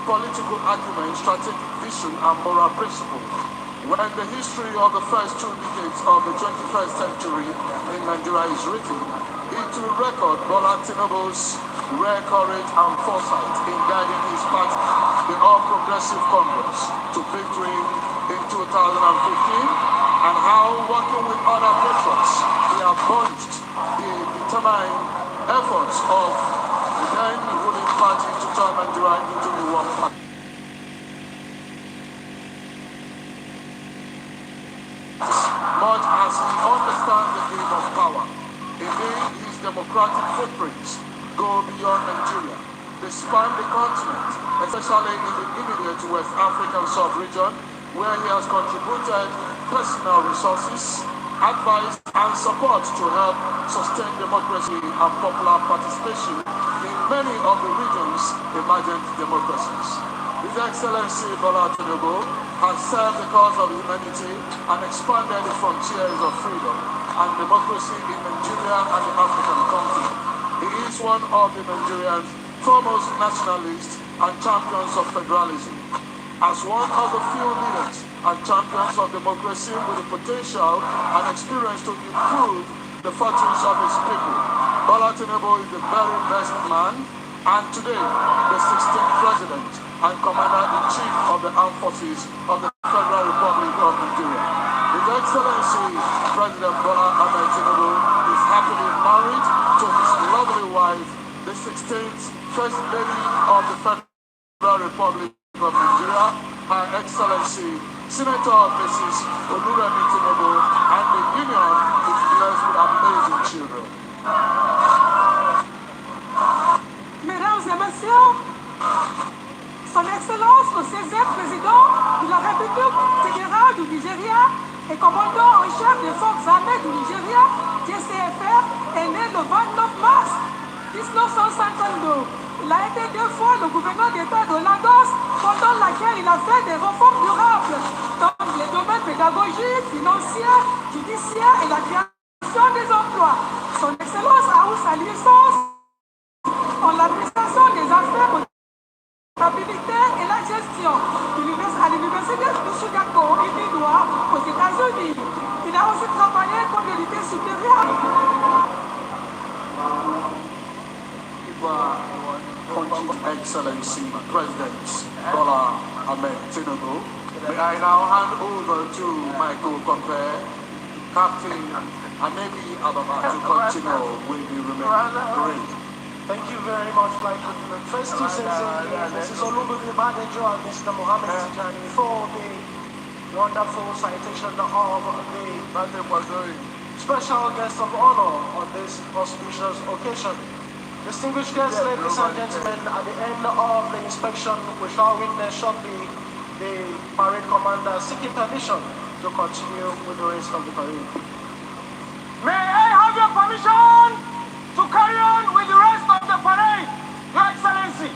political acumen, strategic vision, and moral principle. When the history of the first 2 decades of the 21st century in Nigeria is written, it will record Bola Tinubu's rare courage and foresight in guiding his party, the All Progressive Congress, to victory in 2015, and how, working with other patrons, he advanced the determined efforts of the then ruling party to turn Nigeria into a one party. Much as he understands the game of power, indeed his democratic footprints go beyond Nigeria. They span the continent, especially in the immediate West African sub-region, where he has contributed personal resources, advice, and support to help sustain democracy and popular participation in many of the region's emergent democracies. His Excellency Bola Tinubu has served the cause of humanity and expanded the frontiers of freedom and democracy in Nigeria and the African continent. He is one of the Nigerians' foremost nationalists and champions of federalism. As one of the few leaders and champions of democracy with the potential and experience to improve the fortunes of his people, Bola Tinubu is the very best man, and today the 16th President and Commander-in-Chief of the Armed Forces of the Federal Republic of Nigeria. His Excellency President Bola Ahmed Tinubu is happily married to his lovely wife, the 16th First Lady of the Federal Republic of Nigeria, Her Excellency Senator Mrs. Oluremi Tinubu, and the union is blessed with amazing children. Mesdames et messieurs, Son Excellence le 16e président de la République fédérale du Nigeria et commandant en chef des forces armées du Nigeria, DCFR, est né le 29 mars 1952. Il a été 2 fois le gouverneur d'État de Lagos, pendant laquelle il a fait des réformes durables dans les domaines pédagogiques, financiers, judiciaires et la création des emplois. Son Excellence a eu sa licence en l'administration des affaires, comptabilité et la gestion à l'université de Chicago, Illinois, aux États-Unis. Il a aussi travaillé comme militaire supérieur. Excellency President Bola Ahmed Tinubu. May I now hand over to my co-compare, Captain Anebi Ababa, to continue with the remaining parade. Thank you very much, Flight Lieutenant. First two citizens, Mrs. Olubumi Badejo and Mr. Mohammed Tijani, for the wonderful citation of the special guest of honor on this auspicious occasion. Distinguished guests, ladies and gentlemen, at the end of the inspection, we shall witness shortly the parade commander seeking permission to continue with the rest of the parade. May I have your permission to carry on with the rest of the parade, Your Excellency?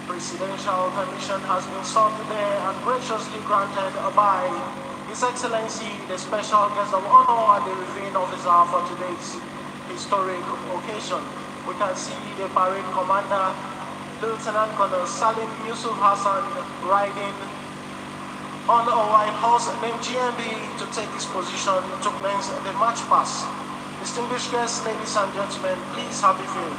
Presidential permission has been sought today and graciously granted by His Excellency, the special guest of honor and the reviewing officer for today's historic occasion. We can see the parade commander, Lieutenant Colonel Salim Yusuf Hassan, riding on a white horse named GMB to take his position to commence the march pass. Distinguished guests, ladies and gentlemen, please have a field.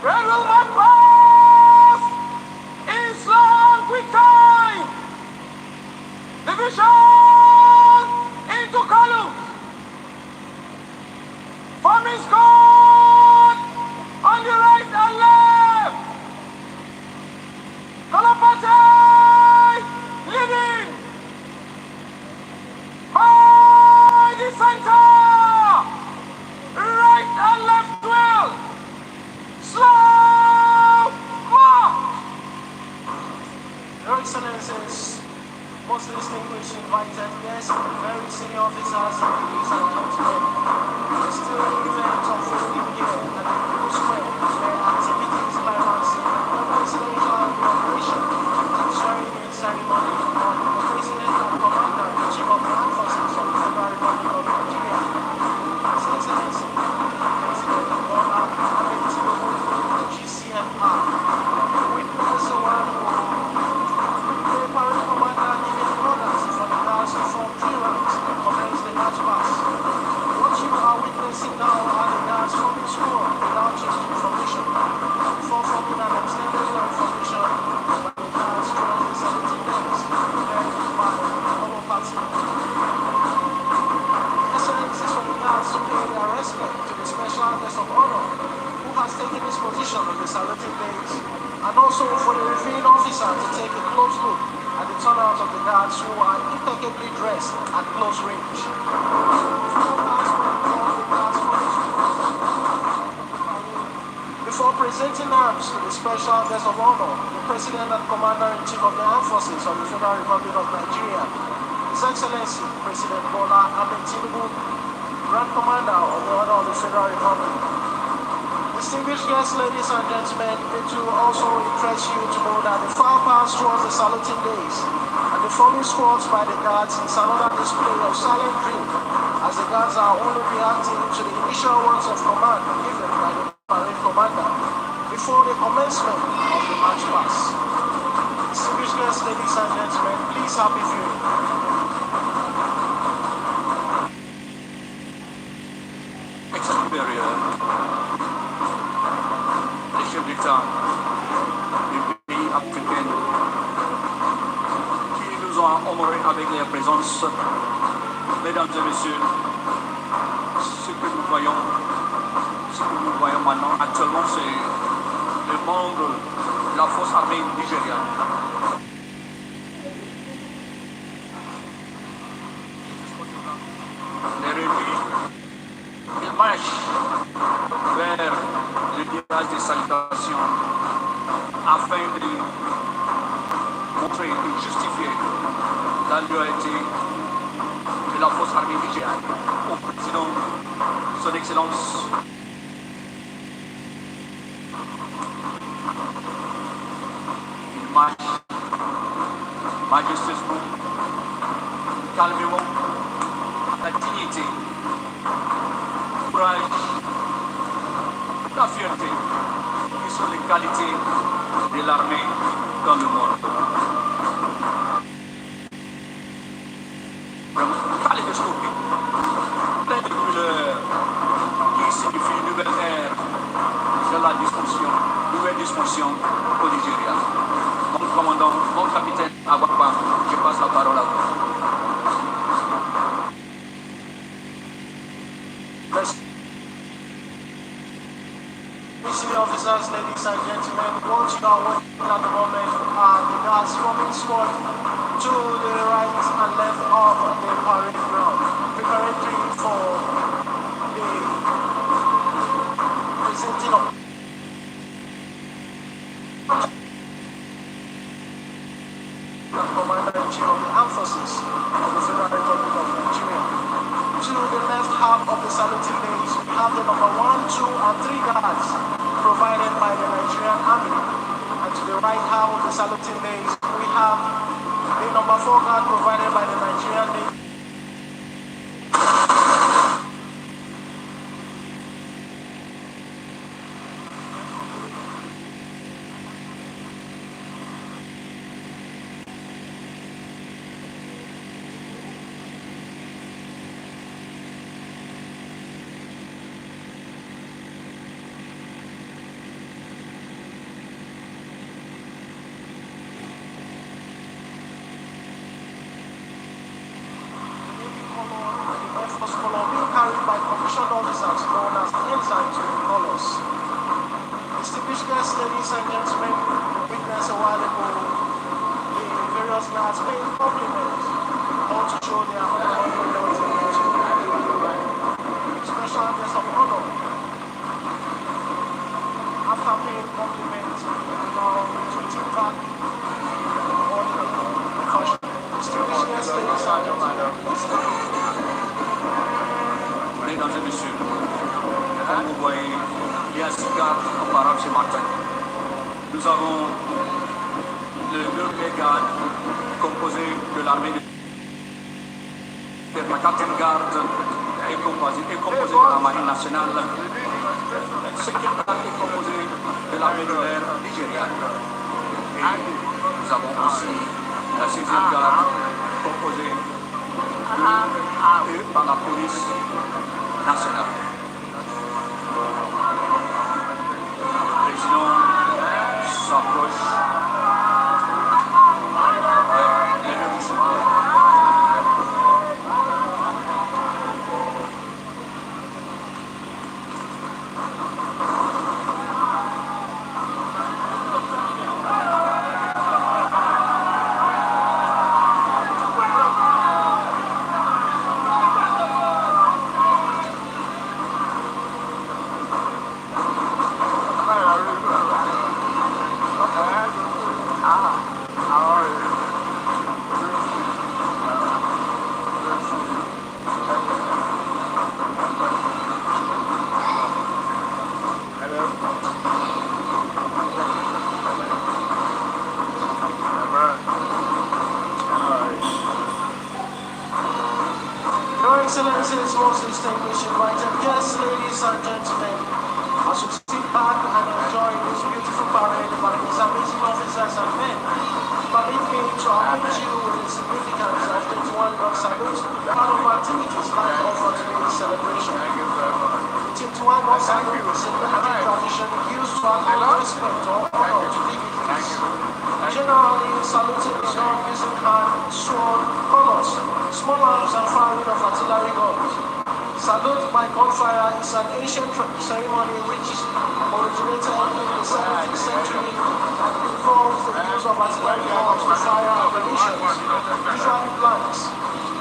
Red will not pass! Islam quick time! Division into columns! Forming squad on the right and left! Kalapate leading by the center! Right and left well! Slow march! Your Excellencies, most distinguished invited guests, very senior officers, ladies and gentlemen, this is still an event unfolding here at the Blue Square, where activities balancing the presidential inauguration and swearing-in ceremony of the President and Commander-in-Chief of the Armed Forces of the Federal Republic of Nigeria, His Excellency, President Bola Ahmed Tinubu, GCFR, witness the one who the parade commander giving orders for the guards to form 3 ranks and commence the march past. What you are witnessing now are the guards forming squad without changing formation, before forming an extended line formation when the guards join the 17 days, led by our party. Excellencies from the guards to pay their respect to the special guest of honor who has taken his position on the saluting days, and also for the reviewing officer to take a close look at the turnout of the guards who are impeccably dressed at close range. Before presenting arms to the special guest of honor, the President and Commander-in-Chief of the Armed Forces of the Federal Republic of Nigeria, His Excellency President Bola Ahmed Tinubu, Grand Commander of the Order of the Federal Republic. Distinguished guests, ladies and gentlemen, it will also interest you to know that the far past towards the saluting days and the forming squads by the guards is another display of silent drill, as the guards are only reacting to the initial words of command given by the parade commander before the commencement of the march past. Distinguished guests, ladies and gentlemen, please happy viewing. Supérieur, les chefs d'État des pays africains qui nous ont honorés avec leur présence, mesdames et messieurs, ce que nous voyons maintenant actuellement, c'est le membre de la force armée nigériane. Les réunis, ils marchent vers le village des salutations afin de montrer et justifier la loyauté de la force armée nigériane au président, son Excellence. Il marche majestueusement, calmement, la dignité, le courage, la fierté, qui sont les qualités de l'armée dans le monde. Kaléidoscopique, plein de couleurs qui signifient une nouvelle ère de la discussion, nouvelle discussion au Nigeria. Mon commandant, mon capitaine Ababa, je passe la parole à vous. Senior officers, ladies and gentlemen, what you are watching at the moment are the guards forming squad to the right and left of the parade ground, preparatory for the presenting of the Commander-in-Chief of the Armed Forces of the Federal Republic of Nigeria. To the left half of the saluting days, we have the number 1, 2, and 3 guards provided by the Nigerian Army. And to the right half of the saluting days, we have the number 4 guard provided by the Nigerian Navy. colors. Distinguished guests, ladies and gentlemen, witness a while ago the various lads paying compliments, all to show their honor special guest of honor. After paying compliments, now tweeting back on the caution. Distinguished guests, ladies and gentlemen, Mesdames et messieurs, comme vous voyez, il y a 6 gardes comparables ce matin. Nous avons le premier garde composé de l'armée de la 4e garde est composé de la marine nationale. Le 5e garde est composé de l'armée de l'air nigériane. Et nous avons aussi la 6e garde composée par la police nationale. Le président s'approche. Excellencies, most distinguished invited guests, ladies and gentlemen, as you sit back and enjoy this beautiful parade by these amazing officers and men, permit me to acquaint you with the significance of the 21 gun salute, part of activities lined up for today's celebration. The 21 gun salute is a military tradition used to accord respect or honor to dignitaries. Generally, saluting is done using hand, sword, colors, small arms and firing of artillery guns. Salute by gunfire is an ancient ceremony which originated in the 17th century and involves the use of artillery guns to fire ammunition, usually blanks,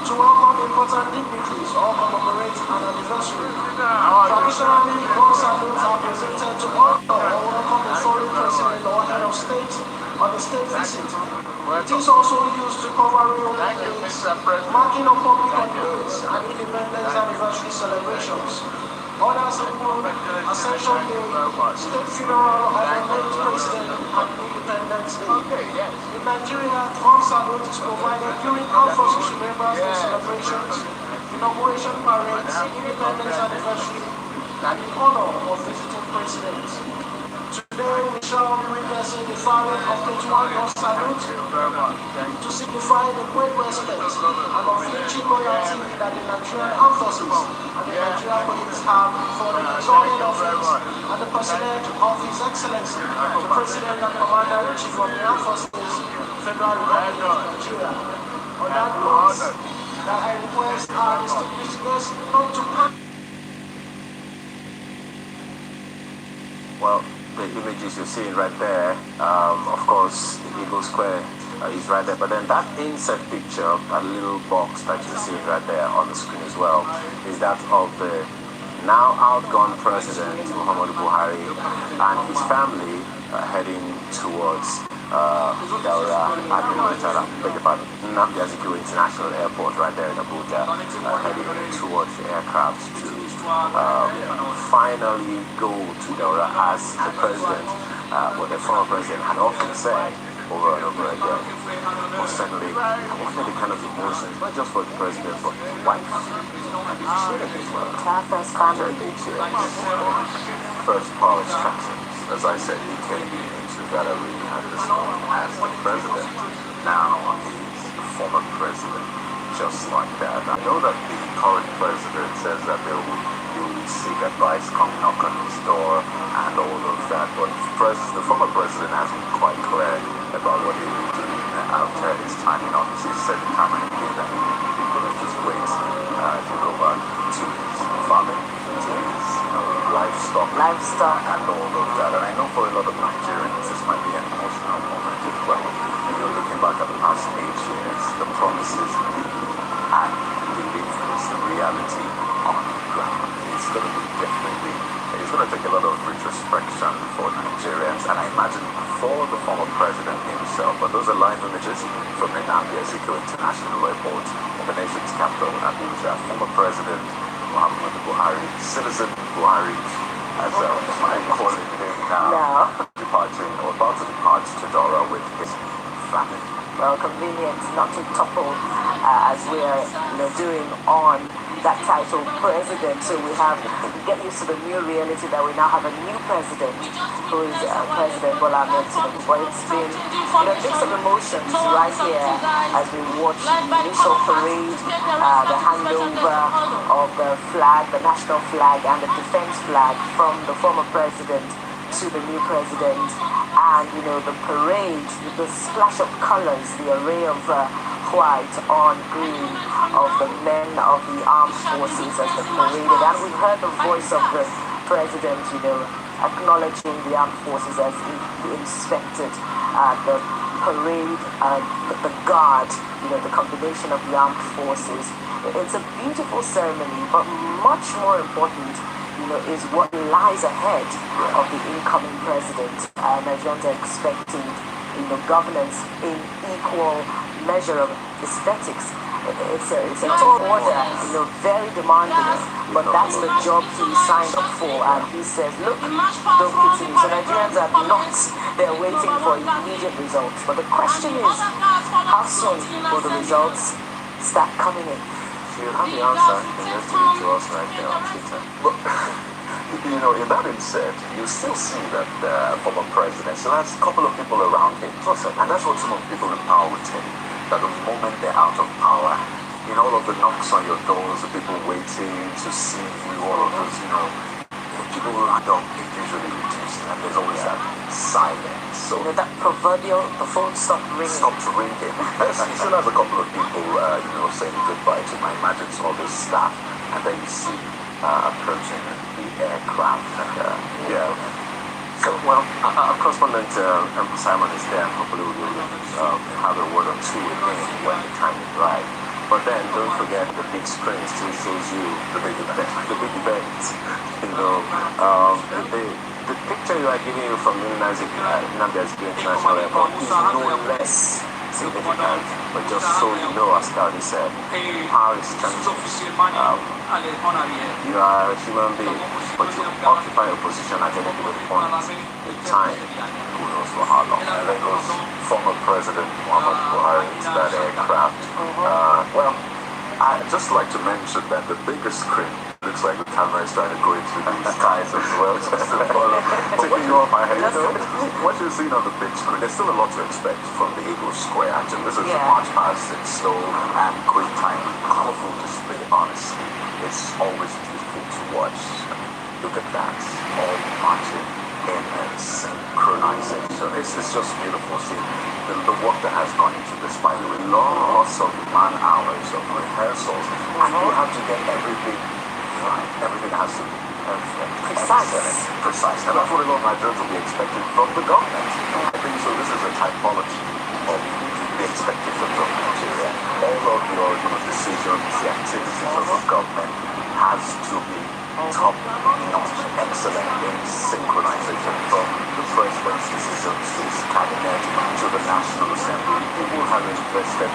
to welcome important dignitaries or commemorate an anniversary. Traditionally, gun salutes are presented to honor or welcome a foreign president or head of state on a state visit. It is also used to cover real days, marking of public holidays and independence anniversary celebrations. Others include Ascension Day, State Funeral of the late President, and Independence Day. In Nigeria, drum salute is provided during Armed Forces Remembrance Day celebrations, Inauguration parades, Independence anniversary, and in honor of visiting presidents. Today we shall be witnessing the firing of the 21 gun salute to signify the great respect and unflinching loyalty that the Nigerian Armed Forces and the Nigerian police have for the exalted office and the President of His Excellency, the President and Commander-in-Chief of the Armed Forces, Federal Republic of Nigeria. On that note, that I request our distinguished guests not to pass. Well, the images you're seeing right there, of course, the Eagle Square is right there. But then that insert picture, that little box that you're seeing right there on the screen as well, is that of the now outgone President Muhammadu Buhari and his family heading towards Daura Nnamdi Azikiwe International Airport right there in Abuja, heading towards the aircraft to finally go to Daura as the president, what the former president had often said over and over again. Most certainly, what are the kind of emotions, not just for the president, but his wife and his children as well. First family. First power extraction. As I said, he came into gallery and this as the president. Now he's the former president, just like that. I know that the current president says that they will seek advice, come knock on his door and all of that, but the former president has been quite clear about what he will do after his time in office. He said the time and again that he will just wait to go back to his family, to his livestock, and all of that. And I know for a lot of Nigerians, this might be an emotional moment as well. And you're looking back at the past 8 years, the promises and deliveries, the reality on the ground. It's going to be definitely, it's going to take a lot of retrospection for Nigerians, and I imagine for the former president himself. But those are live images from the Naija International Airport in the nation's capital, Abuja. Former President Muhammadu Buhari, Citizen Buhari, as I'm calling him now, departing or about to depart to Dora with his family. Well, convenient not to topple as we're doing on that title, president. So we get used to the new reality that we now have a new president, who is President Bola Ahmed Tinubu. But it's been mix of emotions right here as we watch the initial parade, the handover of the flag, the national flag and the defense flag from the former president to the new president. And the parade, the splash of colors, the array of white on green of the men of the armed forces as they paraded. And we've heard the voice of the president, acknowledging the armed forces as he inspected the parade, the guard, the combination of the armed forces. It's a beautiful ceremony, but much more important is what lies ahead of the incoming president. Nigerians are expecting, governance in equal measure of aesthetics. It's a tall order, very demanding, but that's the job he signed up for. And he says, look, don't pity me. So Nigerians are not, they're waiting for immediate results. But the question is, how soon will the results start coming in? So you have the answer in this to us right there on Twitter. But, in that instead, you still see that the former president still has a couple of people around him. And that's what some of the people in power would tell you. That the moment they're out of power, all of the knocks on your doors, the people waiting to see you, all of those, people who are done, it usually reduces. And there's always that silence. So that proverbial, the phone stopped ringing. Yes, he still has a couple of people, saying goodbye to him. I imagine some of his staff, and then you see approaching the aircraft. And, So, well, our correspondent Simon is there, and hopefully we'll have a word or two with him when the time is right. But then, don't forget, the big screen still shows you the big event. The picture you are giving you from Nnamdi International Airport is no less significant, but just so you know, as Cardi said, power is changing. You are a human being, but you occupy a position at any given point in time. Who knows for how long? And then goes former President Muhammadu Buhari into that aircraft. Well, I'd just like to mention that the biggest screen looks like the camera is trying to go into these skies as well, just to follow. Taking you off my head, what you're seeing on the big screen, there's still a lot to expect from the Eagle Square. And this is a march past in slow and quick time, powerful display, honestly. It's always beautiful to watch. Look at that, all marching in and synchronization. It's just beautiful seeing the work that has gone into this, by the way, lots of man hours of rehearsals, and you have to get everything right. Everything has to be perfect, precise, and that's what a lot of Nigerians will be expecting from the government. I think so. This is a typology of the expectations of Nigeria. All of your decisions, the activities of the government has to be top-notch, excellent in synchronization from the president's decisions to his cabinet to the National Assembly. People have invested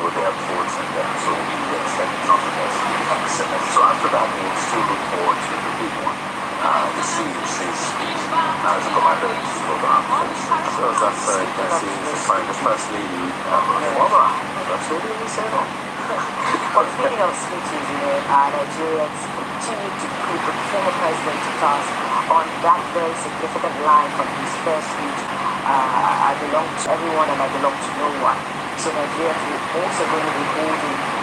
with their votes in them, so we expect nothing else excellent. So after that, we'll still look forward to the big one. The CUC's speech as a commander-in-chief of the armed forces. So that's you can see the first lady, that's what we said. Well, speaking of speeches, Nigerians continue to put the former president to task on that very significant line from his first speech. I belong to everyone and I belong to no one. So Nigerians will also going to be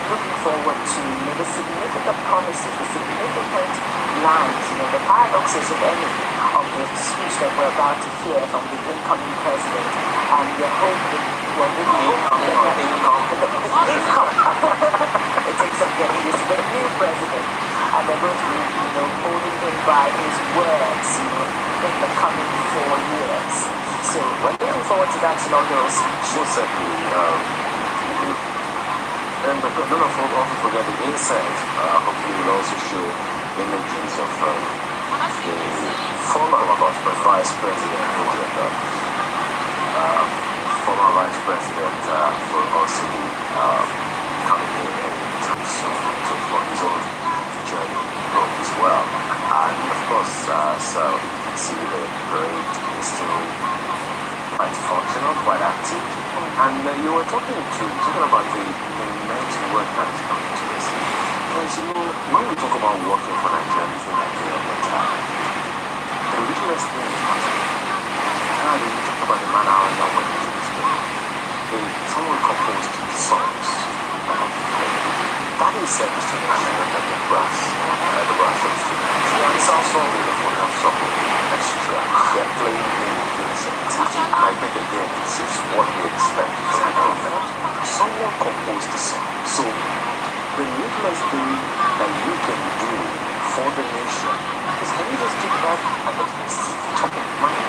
looking forward to the significant promises, the significant lines, the paradoxes of any of the speech that we're about to hear from the incoming president. And we're hoping, it takes some getting used to the new president. and they're going to be, holding him by his words, in the coming 4 years. So we're looking forward to that inauguration. Most certainly. And don't also forget the inside. Hopefully, will also show images of the former vice president, former vice president will also be coming in anytime soon to for his own journey as well. And of course, so you can see the parade is still quite functional, quite active. And you were talking about the immense work that is coming to this. Because when we talk about working for Nigerians in Nigeria all the time, the richest thing is happening. Now you talk about the man hours that went into this thing. Someone composed songs. That is service to the brass instruments. It sounds so beautiful and so extra. They're playing in unison. And I think again, this is what we expect from a government. Someone composed the song. So the littlest thing that you can do for the nation is, can you just keep that at the top of mind?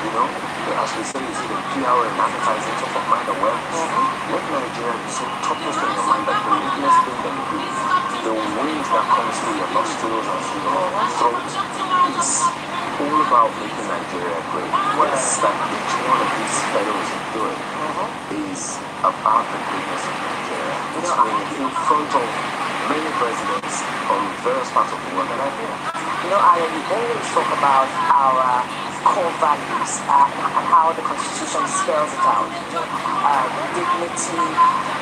As we say, is it a PR and advertising top of mind or well? Let Nigeria be so topmost in your mind that the littlest thing that you do, the wind that comes through your nostrils and through your throat, is all about making Nigeria great. What is that each one of these fellows are doing is about the greatness of Nigeria. It's in front of many presidents from various parts of the world that are here. I always talk about our core values and how the Constitution spells it out. Dignity,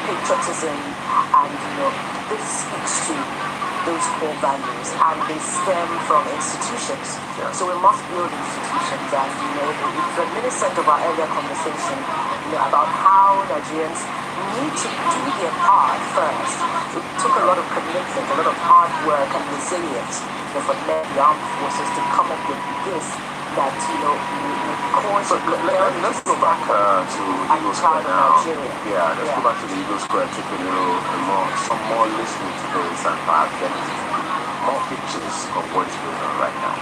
patriotism, and this speaks to those core values, and they stem from institutions. So we must build institutions, and it's reminiscent of our earlier conversation about how Nigerians need to do their part first. It took a lot of commitment, a lot of hard work and resilience for the armed forces to come up with this. That so let's go back to Eagle Square now. Yeah, let's go back to the Eagle Square, take some more listening to this, and perhaps get more pictures of what's going on right now.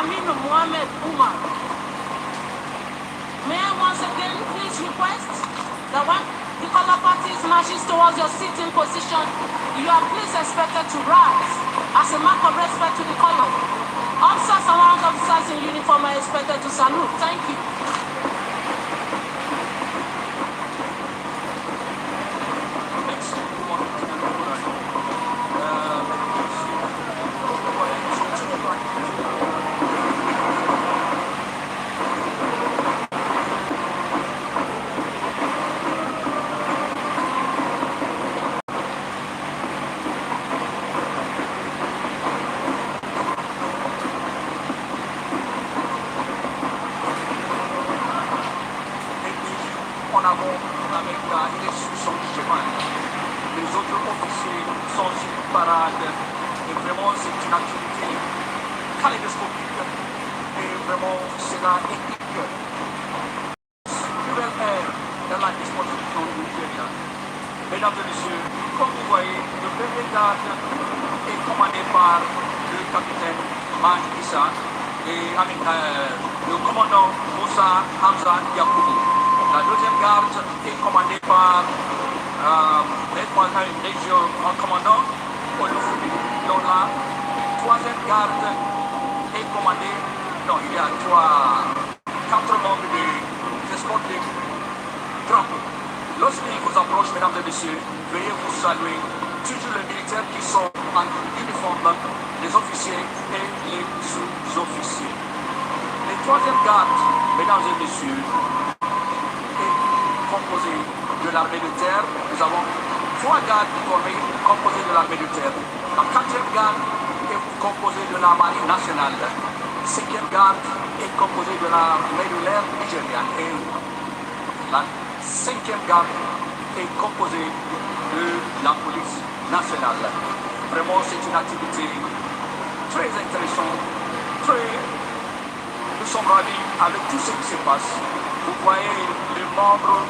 Aminu Mohamed Umar. May I once again please request that when the color parties marches towards your sitting position, you are please expected to rise as a mark of respect to the color. Officers and armed officers in uniform are expected to salute. Thank you. En avant avec la instruction du chemin. Les autres officiers sont sur une parade et vraiment c'est une activité kaléidoscopique et vraiment c'est la épique. Nouvelle ère dans la disposition du Nigeria. Mesdames et messieurs, comme vous voyez, le premier garde est commandé par le capitaine Issa et avec le commandant Moussa Hamza Yakoubou. La deuxième garde est commandée par un commandant Olofoumi Lola. Troisième garde est commandée, non, il y a 4 membres des escortes des drapeaux. Lorsqu'ils vous approchent, mesdames et messieurs, veuillez vous saluer toujours les militaires qui sont en uniforme, les officiers et les sous-officiers. Les troisième garde, mesdames et messieurs, composé de l'armée de terre. Nous avons 3 gardes formés composés de l'armée de terre. La 4e garde est composée de la marine nationale. La 5e garde est composée de l'armée de l'air nigériane. Et la 5e garde est composée de la police nationale. Vraiment, c'est une activité très intéressante. Nous sommes ravis avec tout ce qui se passe. Vous voyez les membres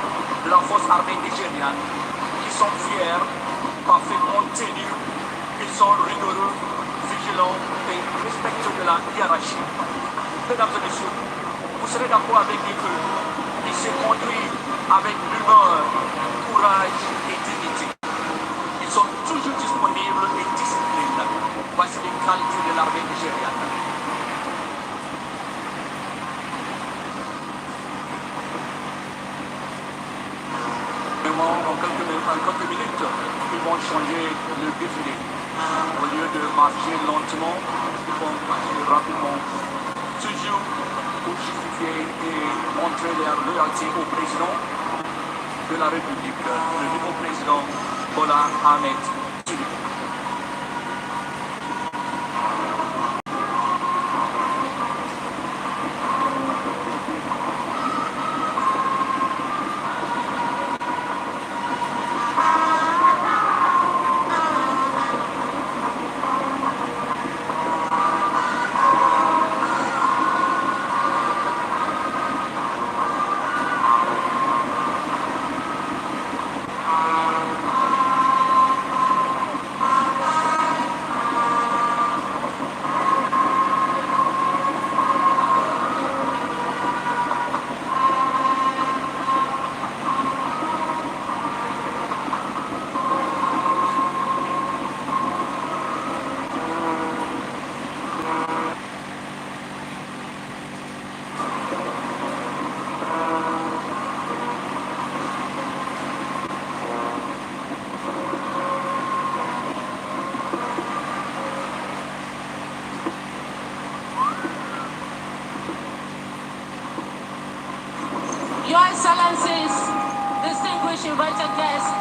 de la force armée nigériane qui sont fiers, parfaitement tenus, ils sont rigoureux, vigilants et respectueux de la hiérarchie. Mesdames et messieurs, vous serez d'accord avec nous qu'ils se conduisent avec humeur, courage et dignité. Ils sont toujours disponibles et disciplinés. Voici les qualités de l'armée nigériane. En quelques minutes, ils vont changer le défilé. Au lieu de marcher lentement, ils vont marcher rapidement, toujours pour justifier et montrer leur loyauté au président de la République, le nouveau président Bola Ahmed Tinubu. Your Excellencies, distinguished invited guests,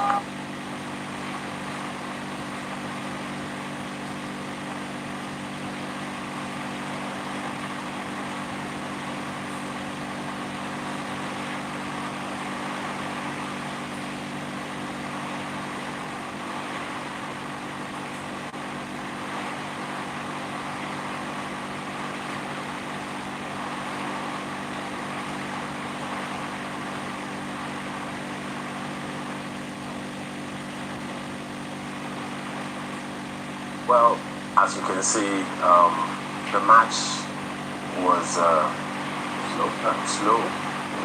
Well, as you can see, the match slow.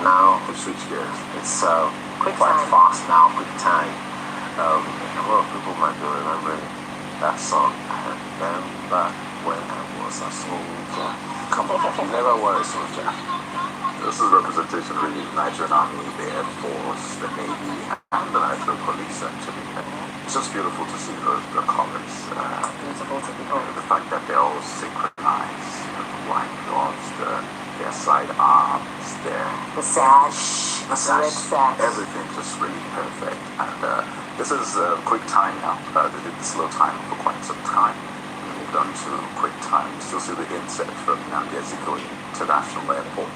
Now To switch gears. it's Quick quite time. fast now, quick time. A lot of people might be remembering that song. I remember when I was a soldier. Come on, you never were a soldier. This is representation really of the Nigerian Army, the Air Force, the Navy, and the Nigerian Police actually. It's just beautiful to see the colors. Beautiful to behold. The fact that they're all synchronized, the white gloves, their side arms, The sash, the the red sash. everything just really perfect. And this is quick time now. They did slow time for quite some time. We moved on to quick time. You still see the inset from Naija International Airport.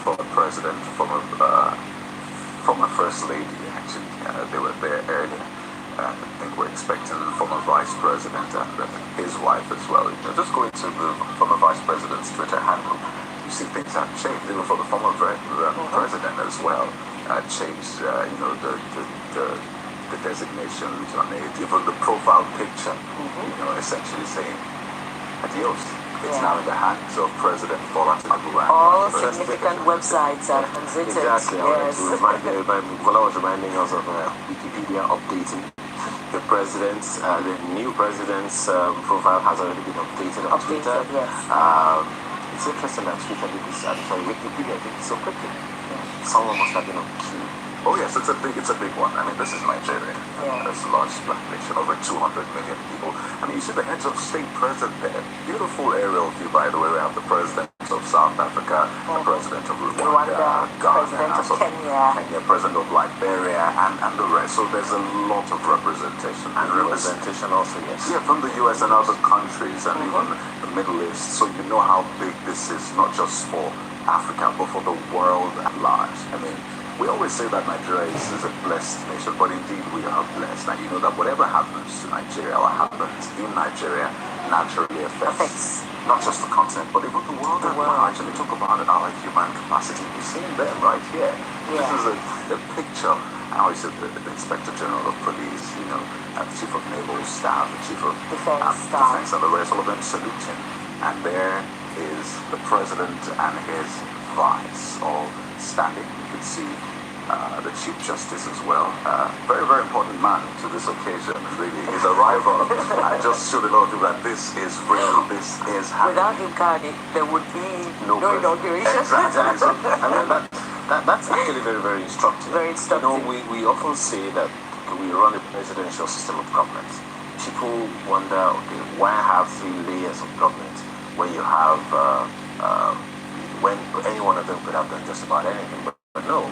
Former president, former first lady, actually, they were there earlier. I think we're expecting former vice president and his wife as well. Just going to the former vice president's Twitter handle, you see things have changed. Even for the former president as well, changed. The designations on it, even the profile picture. Essentially saying adios. It's now in the hands of President Bola Tinubu. All significant websites are transited. Exactly. Yes. Bola was reminding us of Wikipedia updating. The president's, the new president's profile has already been updated on Twitter. Yes. It's interesting that Twitter did this. Wikipedia did it so quickly. Someone must have been on key. Oh yes, it's a big one. I mean, this is Nigeria. There's a large population, over 200 million people. I mean, you see the heads of state present there. Beautiful aerial view, by the way. We have the president of South Africa, the president of Rwanda, president of Kenya, president of Liberia, and the rest. So there's a lot of representation. And representation also, yes. Yeah, from the US and other countries, and even the Middle East. So you know how big this is, not just for Africa, but for the world at large. I mean, we always say that Nigeria is a blessed nation, but indeed we are blessed. And you know that whatever happens to Nigeria or happens in Nigeria naturally affects not just the continent, but even the world at large. And we talk about our human capacity. We've seen them right here. This is a picture. Now it's the Inspector General of Police, the Chief of Naval Staff, the Chief of Defense, and the rest, all of them saluting. And there is the President and his vice all standing. You can see the Chief Justice as well. Very, very important man to this occasion, really. His arrival just showed a lot of you that this is real, this is happening. Without him, Cardi, there would be no inauguration. Exactly. So, I mean, that's actually very, very instructive. Very instructive. We often say that we run a presidential system of government. People wonder, okay, why have 3 layers of government when you have when any one of them could have done just about anything? But no,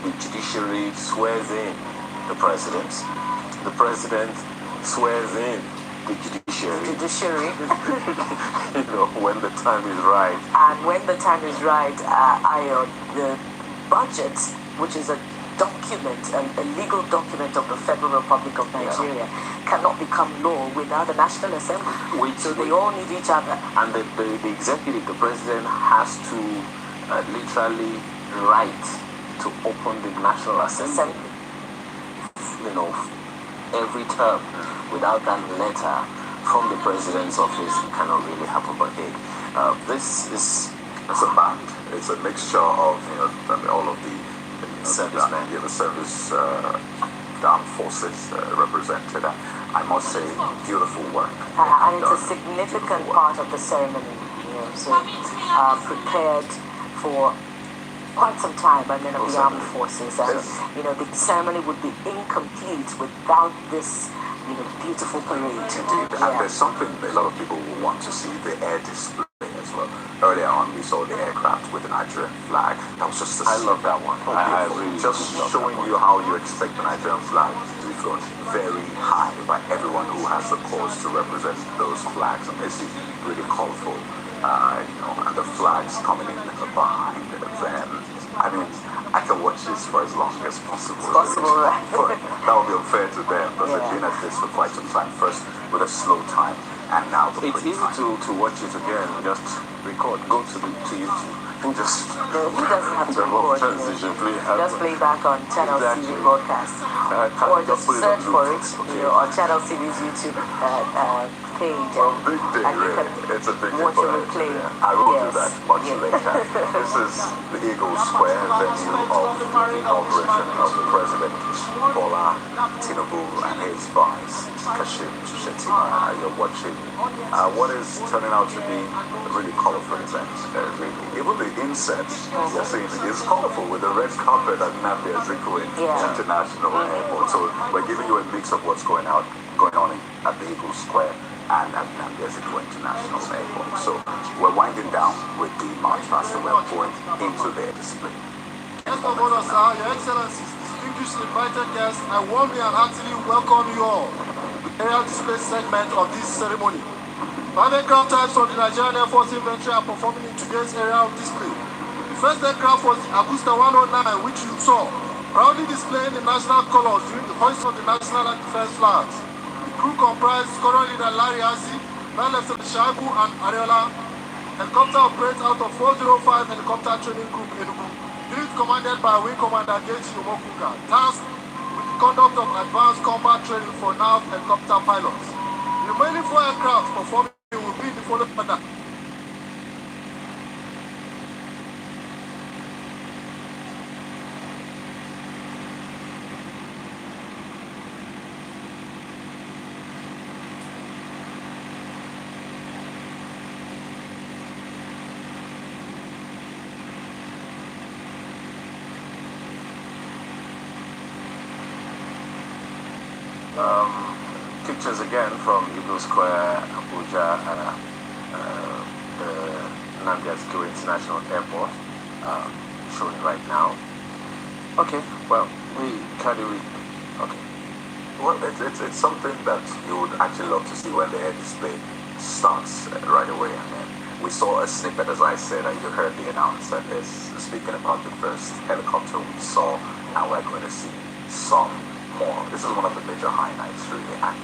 the judiciary swears in the president swears in the judiciary. When the time is right. And when the time is right, the budget, which is a document, a legal document of the Federal Republic of Nigeria, cannot become law without the National Assembly. So they all need each other. And the executive, the president, has to literally write to open the National Assembly. Every term. Without that letter from the president's office, it cannot really happen. But hey, this is a band. It's a mixture of all of the servicemen, the service armed forces represented. I must say, beautiful work. And it's a significant part of the ceremony. So prepared for quite some by men of the armed forces, and the ceremony would be incomplete without this beautiful parade. Indeed, and there's something a lot of people will want to see, the air display as well. Earlier on, we saw the aircraft with the Nigerian flag. That was just I love that one. I really just showing you how you expect the Nigerian flag to be flown very high by everyone who has the cause to represent those flags, and this is really colorful. And the flags coming in behind them. I mean, I can watch this for as long as possible. Right? But that would be unfair to them, because they've been at this for quite some time. First with a slow time, and now the it's easy to watch it again. Just record, go to YouTube, and just. No, he doesn't have to record. Just play back on Channel TV broadcast, or just search for it, on Channel TV's YouTube page big day, and look really. at It's a big day what for you will us. play. I will do that much later. This is the Eagle Square venue of the inauguration of President Bola Tinubu and his vice, Kashim Shettima. You're watching what is turning out to be a really colorful event. Really. Even the inset you're seeing is colorful with the red carpet at Nnamdi Azikiwe International Airport. So we're giving you a mix of what's going on at the Eagle Square and at Nnamdi Azikiwe International Airport. So we're winding down with the march past and we're going into their display. First of all, sir, Your Excellencies, distinguished invited guests, I warmly and heartily welcome you all to the aerial display segment of this ceremony. 5 aircraft types from the Nigerian Air Force inventory are performing in today's aerial display. The first aircraft was the Agusta 109, which you saw, proudly displaying the national colors during the hoist of the national and defense flags. The crew comprised Squadron Leader Larry Asi, Man Lieutenant Shaibu and Ariola. Helicopter operates out of 405 Helicopter Training Group Enugu. Unit commanded by Wing Commander Geji Umokunga, tasked with the conduct of advanced combat training for NAV helicopter pilots. The remaining 4 aircraft performing will be in the following order. Pictures again from Eagle Square, Abuja, the Nnamdi Azikiwe International Airport, showing right now. Okay, well, okay. Well, it's something that you would actually love to see when the air display starts right away. I mean, we saw a snippet, as I said, and you heard the announcer is speaking about the first helicopter we saw, and we're going to see some more. This is one of the major highlights, really, and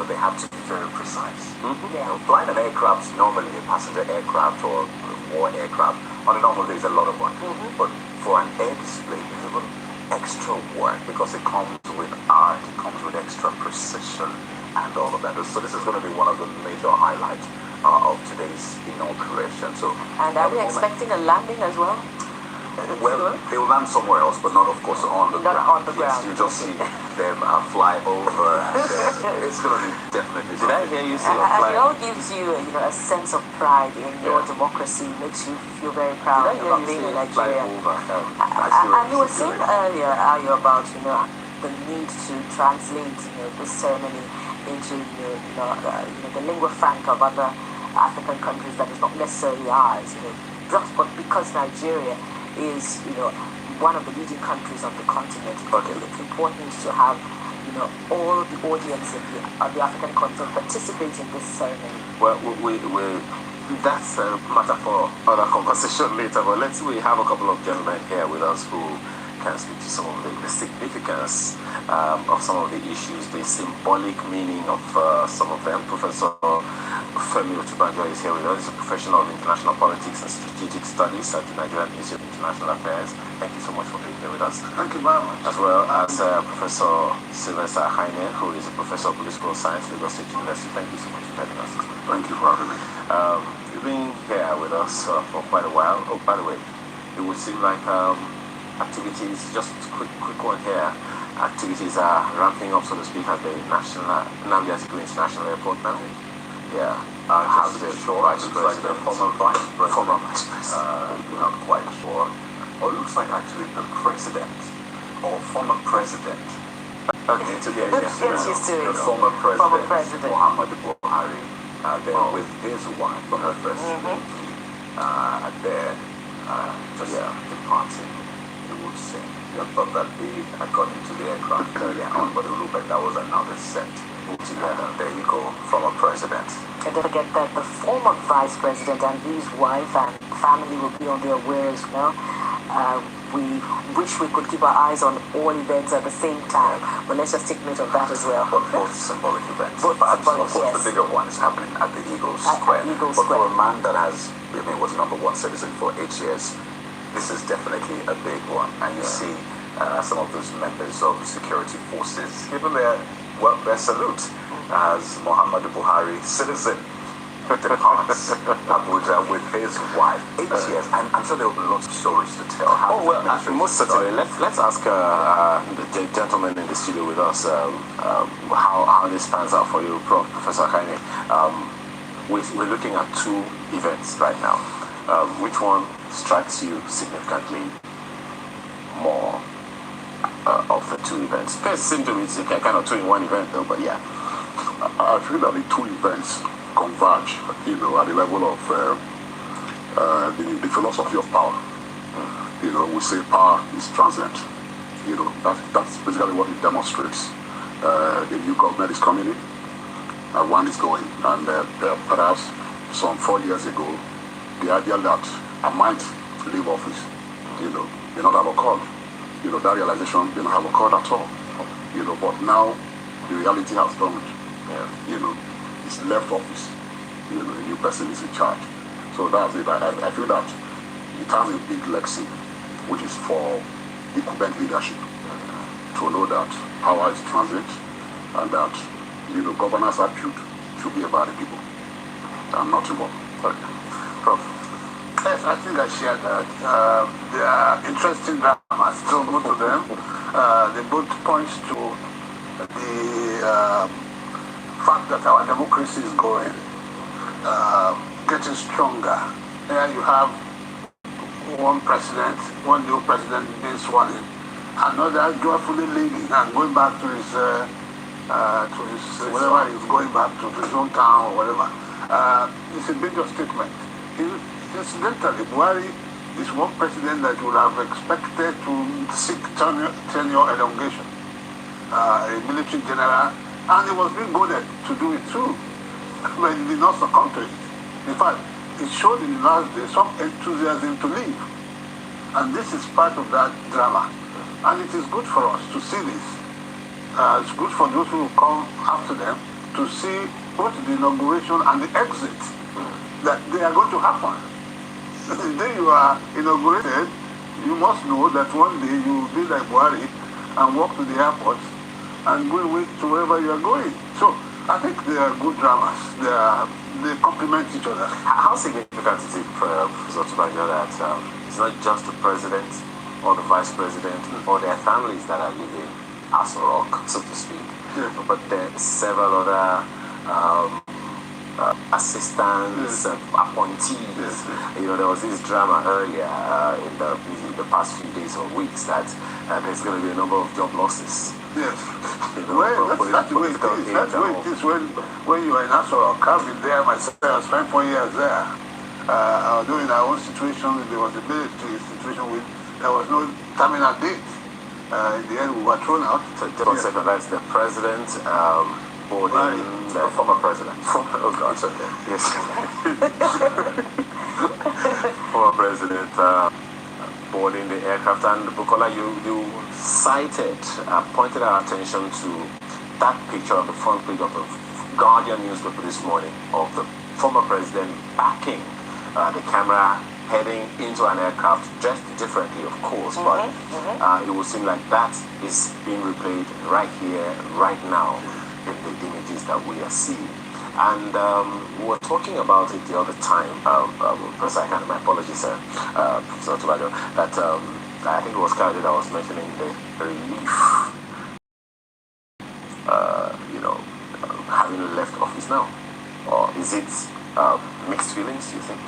they have to be very precise. Flying an aircraft, normally a passenger aircraft or war aircraft, on a normal day is a lot of work. But for an air display, it's even extra work because it comes with art, it comes with extra precision and all of that. So this is going to be one of the major highlights of today's inauguration. And are we expecting a landing as well? Well, they will land somewhere else, but not, of course, on the ground. On the ground. Yes, you just see them fly over, and it's going to be definitely. Did I hear you say fly? It all gives you, a sense of pride in your democracy. Makes you feel very proud about being a Nigerian. And you were saying earlier, Ayo, about the need to translate this ceremony into the lingua franca of other African countries that is not necessarily ours. Just but because Nigeria is, one of the leading countries on the continent. It's important to have, all the audience of the African continent participate in this ceremony. Well, that's a matter for other conversation later, but we have a couple of gentlemen here with us who can speak to some of the significance of some of the issues, the symbolic meaning of some of them. Professor Femi Otubanjo is here with us. He's a professional of international politics and strategic studies at the Nigerian Institute of International Affairs. Thank you so much for being here with us. Thank you very much. As well as Professor Sylvester Haine, who is a professor of political science at Lagos State University. Thank you so much for having us. Thank you for having me. You've been here with us for quite a while. Oh, by the way, it would seem like activities, just quick one here, activities are ramping up, so to speak, at the Nnamdi Azikiwe International Airport now. Yeah. How's it sure? It looks like the former vice president. Not quite sure. Or it looks like actually the president or former president. Okay, to the the former president Muhammadu Buhari, there with his wife from the first there, departing. I thought that they had gone into the aircraft earlier on, but it looked like that was another set together. There you go, former president. And don't forget that the former vice president and his wife and family will be on their way as well. We wish we could keep our eyes on all events at the same time, but let's just take note of that as well. But both symbolic events. Both symbolic, yes. The bigger one is happening at the Eagle Square. But for a man that was #1 citizen for 8 years, this is definitely a big one. And you see some of those members of security forces giving their salute as Muhammadu Buhari, citizen, departs Abuja with his wife. 8 years, and I'm sure there will be lots of stories to tell. Most certainly. Let's ask the gentleman in the studio with us how this pans out for you, Professor Kaine. We're looking at two events right now. Which one strikes you significantly more of the two events? It seems to be it's kind of two in one event, though. But yeah, I feel that the two events converge, at the level of the philosophy of power. We say power is transient. That's basically what it demonstrates. The new government is coming in, and one is going. And perhaps some 4 years ago, the idea that I might leave office, may not have occurred. That realization may not have occurred at all. But now the reality has dawned. It's left office. A new person is in charge. So that's it. I feel that it has a big legacy, which is for incumbent leadership, to know that power is transit and that governance attitude should be about the people and nothing more. Prof. Yes, I think I shared that. They are interesting dramas, so both of them. They both point to the fact that our democracy is getting stronger. There you have one new president being sworn in, another joyfully leaving and going back to his whatever he's going back to his own town or whatever. It's a major statement. Incidentally, Buhari is one president that you would have expected to seek tenure elongation, a military general, and he was being goaded to do it too, but he did not succumb to it. In fact, it showed in the last day some enthusiasm to leave, and this is part of that drama, and it is good for us to see this. It's good for those who will come after them to see both the inauguration and the exit that they are going to happen. The day you are inaugurated, you must know that one day you will be like Buhari and walk to the airport and go away to wherever you are going. So I think they are good dramas. They complement each other. How significant is it, Professor Tubajo, that it's not just the president or the vice president or their families that are living as a rock, so to speak, but there are several other assistants, appointees. There was this drama earlier in the past few days or weeks that there's going to be a number of job losses. Yes. That's the way it is. That's the way it is when you are in Asoro. I've been there myself. I spent 4 years there. Although in our own situation, there was a military situation with there was no terminal date. In the end, we were thrown out. So just 1 second, that's the president. The former president. Oh God, okay. Yes. Former president boarding the aircraft. And Bukola, you cited, pointed our attention to that picture on the front page of the Guardian newspaper this morning of the former president backing the camera, heading into an aircraft, dressed differently, of course, but it would seem like that is being replayed right here, right now, in the images that we are seeing. And we were talking about it the other time, Professor, my apologies, Professor Tubajo, that I think it was Khalid that was mentioning the relief, having left office now. Or is it mixed feelings, do you think?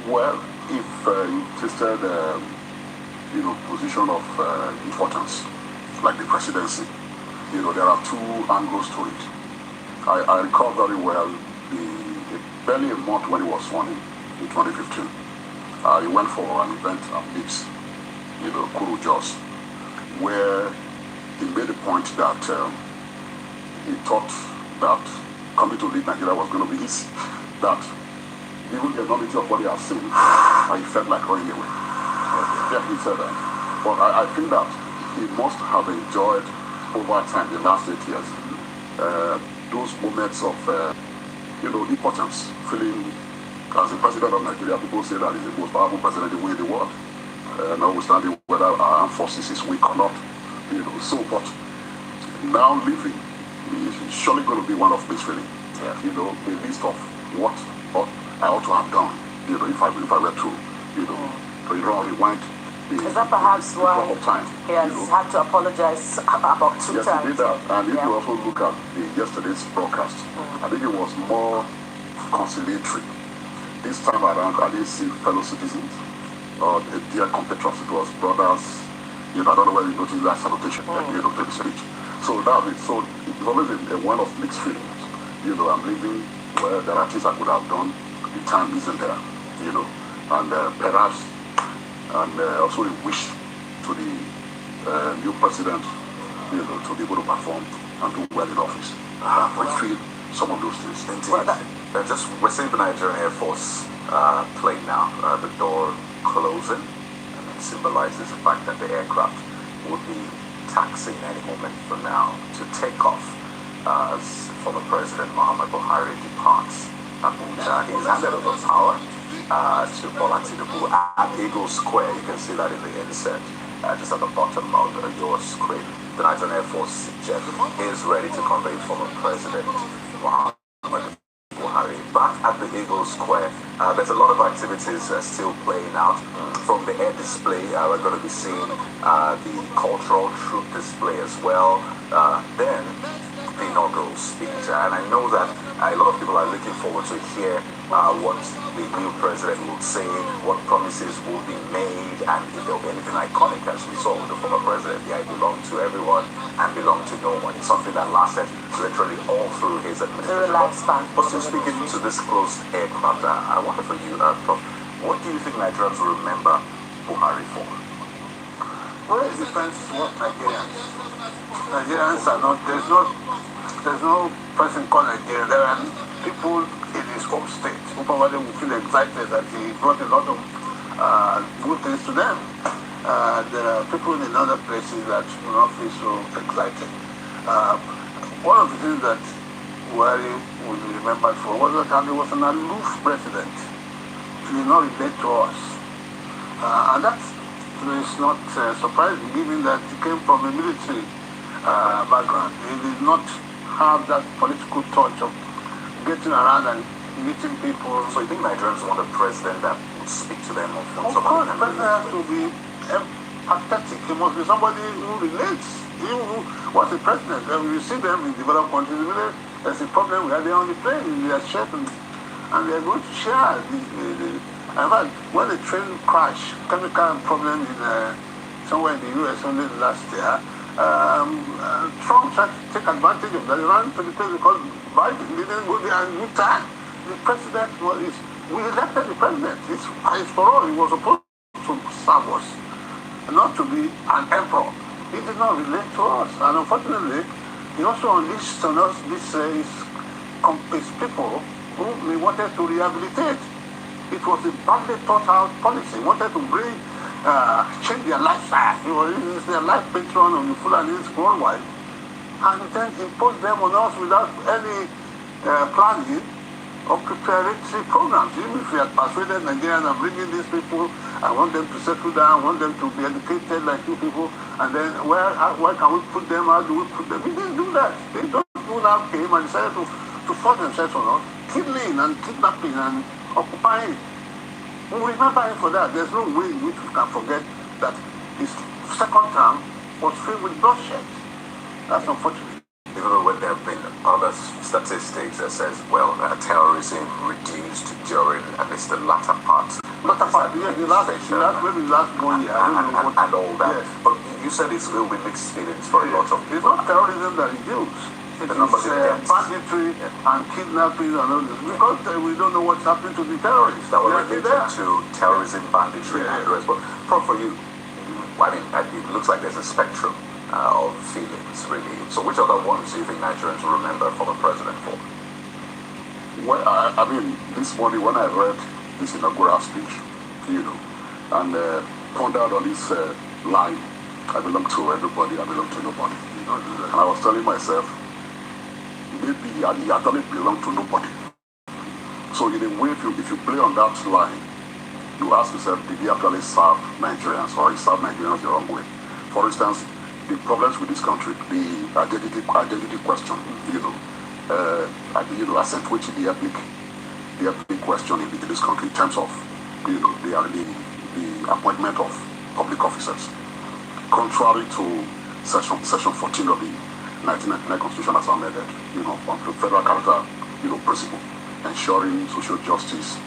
Well, if you tested, position of importance, like the presidency, there are two angles to it. I recall very well barely a month when he was sworn in 2015. He went for an event at Leeds, Kuru Jos, where he made a point that he thought that coming to lead Nigeria was going to be easy. That even the enormity of what he has seen, he felt like running away. Yeah, he said that. But I think that he must have enjoyed over time, the last 8 years, those moments of, importance, feeling as the president of Nigeria. People say that he's the most powerful president in the world, notwithstanding whether our armed forces is weak or not. But now leaving, it's surely going to be one of mixed feelings. Yeah. You know, a list of what I ought to have done. You know, if I were to, you know, rewind. Is that perhaps why he has had to apologize about two times? Yes, he did that. And if you also look at yesterday's broadcast, I think it was more conciliatory. This time around, I didn't see fellow citizens or dear compatriots. It was brothers. You know, I don't know whether you noticed that salutation, you know, to the speech. So that is so. It's always a one of mixed feelings. You know, I'm living where there are things I could have done. The time isn't there. You know, and perhaps. And also a wish to the new president, you know, to be able to perform and do well in office. We feel some of those things. Indeed. We're seeing the Nigerian Air Force plane now, the door closing, and it symbolizes the fact that the aircraft will be taxiing any moment from now to take off as former President Muhammad Buhari departs Abuja. He's handed over power to Bola Tinubu at Eagle Square. You can see that in the insert, just at the bottom of your screen. The Nigerian Air Force jet is ready to convey former President Muhammad Buhari back at the Eagle Square. There's a lot of activities still playing out. From the air display, we're going to be seeing the cultural troop display as well. Then the inaugural speech, and I know that a lot of people are looking forward to hear what the new president will say, what promises will be made, and if there will be anything iconic as we saw with the former president. I belong to everyone and belong to no one. It's something that lasted literally all through his administration. But still speaking to this closed aircraft, I wonder for you, Prof, what do you think Nigerians will remember Buhari for? Well, it depends what Nigerians are not. There's no person called Nigeria. There are people in his home state who probably will feel excited that he brought a lot of good things to them. There are people in other places that will not feel so excited. One of the things that Buhari will be remembered for was that he was an aloof president. He did not relate to us. And that is not surprising, given that he came from a military background. He did not have that political touch of getting around and meeting people. So you think Nigerians want a president that would speak to them? Of course, the president has to be empathetic. He must be somebody who relates. He who was a president. When you see them in developed countries, there's a problem where they are on the plane, they are sharing, and they are going to share. In fact, when the train crashed, chemical problem in somewhere in the US only last year, Trump tried to take advantage of that. He ran to the place because Biden didn't go there and good time. The president we elected the president. It's for all. He was supposed to serve us, not to be an emperor. He did not relate to us, and unfortunately, he also unleashed on us his people who he wanted to rehabilitate. It was a badly thought out policy. He wanted to change their lifestyle. He was their life patron of the Fulanis worldwide, and then imposed them on us without any planning or preparatory programs. Even if we had persuaded Nigerians of bringing these people, I want them to settle down, I want them to be educated like you people, and then where can we put them? How do we put them? We didn't do that. They just now came and decided to force themselves on us, killing and kidnapping and occupying. We remember him for that. There's no way in which we can forget that his second term was filled with bloodshed. That's unfortunate. Even though when there have been other statistics that says, well, terrorism reduced during at least the latter part. Yes, the last 1 year. And all that. Yes. But you said it will be mixed feelings for a lot of people. It's not terrorism that reduced. It's banditry and kidnapping and all this. Because we don't know what's happening to the terrorists. That were related to terrorism, banditry, and the rest. But for you, I mean, it looks like there's a spectrum of feelings, really. So which other ones do you think Nigerians will remember former president for? Well, I mean, this morning when I read this inaugural speech, you know, and pondered on this line, I belong to everybody, I belong to nobody. And I was telling myself, maybe I actually belong to nobody. So in a way, if you play on that line, you ask yourself, did he actually serve Nigerians or he served Nigerians the wrong way? For instance, the problems with this country, the identity question, accentuating the ethnic question in this country in terms of, the appointment of public officers, contrary to section 14 of the 1999 Constitution as amended, on the federal character, principle, ensuring social justice,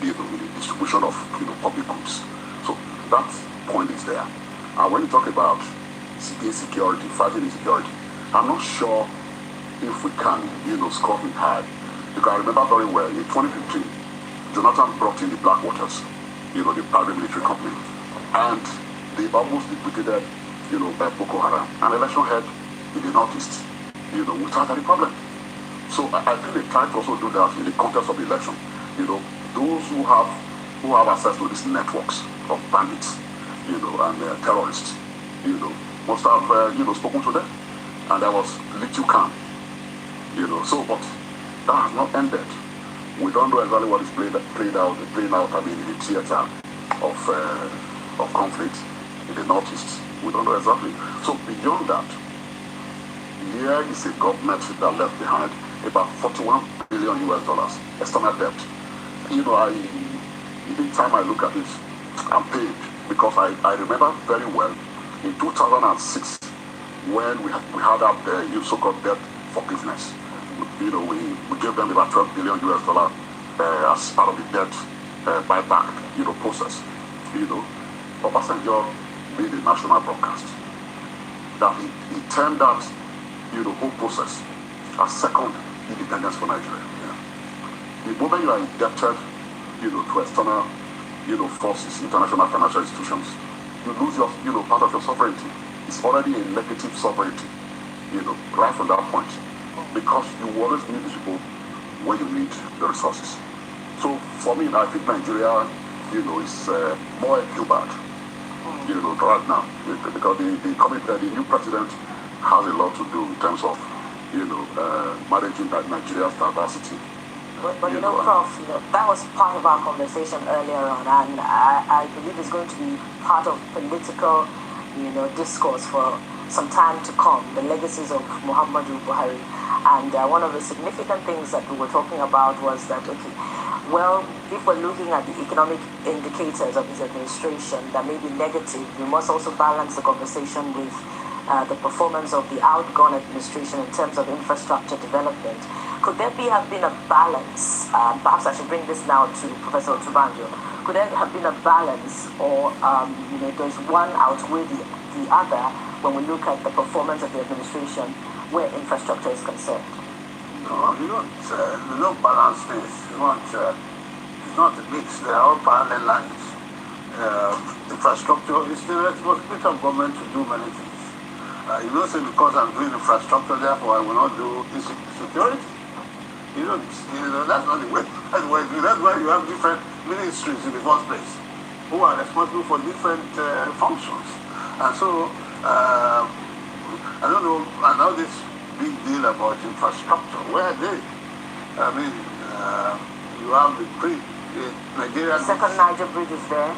in the distribution of, public goods. So that point is there. And when you talk about insecurity, fighting insecurity, I'm not sure if we can, score it high. You can remember very well, in 2015, Jonathan brought in the Blackwaters, the private military company, and they almost liquidated, Boko Haram, an election held in the Northeast, without any problem. So I think they try to also do that in the context of the election. Those who have access to these networks of bandits, and terrorists, must have, spoken to them. And there was little calm, so, but that has not ended. We don't know exactly what is playing out, in the theater of conflict in the Northeast. We don't know exactly. So beyond that, here is a government that left behind about $41 billion external debt. Every time I look at it, I'm paid because I remember very well in 2006 when we had that so-called debt forgiveness. We gave them about $12 billion as part of the debt buyback process. Obasanjo made a national broadcast that he termed that whole process as second independence for Nigeria. The moment you are indebted to external forces, international financial institutions, you lose your part of your sovereignty. It's already a negative sovereignty, right from that point, because you always need these people when you need the resources. So for me, I think Nigeria, is more equipped, right now, because the new president has a lot to do in terms of, managing Nigeria's diversity. But Prof, that was part of our conversation earlier on, and I believe it's going to be part of political, discourse for some time to come, the legacies of Muhammadu Buhari. And one of the significant things that we were talking about was that, if we're looking at the economic indicators of his administration that may be negative, we must also balance the conversation with the performance of the outgone administration in terms of infrastructure development. Could there have been a balance? Perhaps I should bring this now to Professor Otubanjo. Could there have been a balance, or does one outweigh the other when we look at the performance of the administration where infrastructure is concerned? No, you don't balance this. It's not a mix. They are all parallel lines. Infrastructure is the responsibility of government to do many things. You don't say because I'm doing infrastructure, therefore I will not do security. That's not the way. That's why you have different ministries in the first place who are responsible for different functions. And so, I don't know, and now this big deal about infrastructure, where are they? You have the Nigeria. The second Niger bridge is there.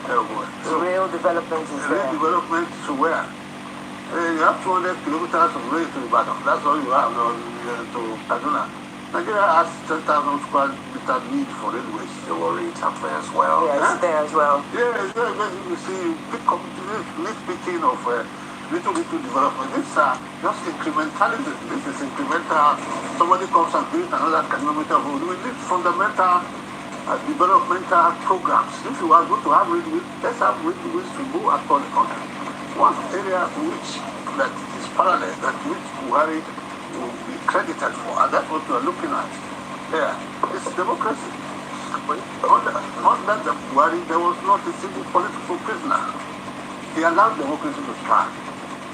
The rail development is there. Rail development to where? You have 200 kilometers of rail to Ibadan. That's all you have to Kaduna. Nigeria has 10,000 square meter need for railways. They worry it up there as well. Yeah, it's there as well. Yeah, you see, nitpicking of little development. These are just incrementalism. This is incremental. Somebody comes and builds another kilometer of road. We need fundamental developmental programs. If you are going to have railways, let's have railways to go across the country. One area which that is parallel, that which Buhari will be credited for, and that's what we are looking at. Yeah, it's democracy. But under the Buhari, there was not a single political prisoner. He allowed democracy to strive.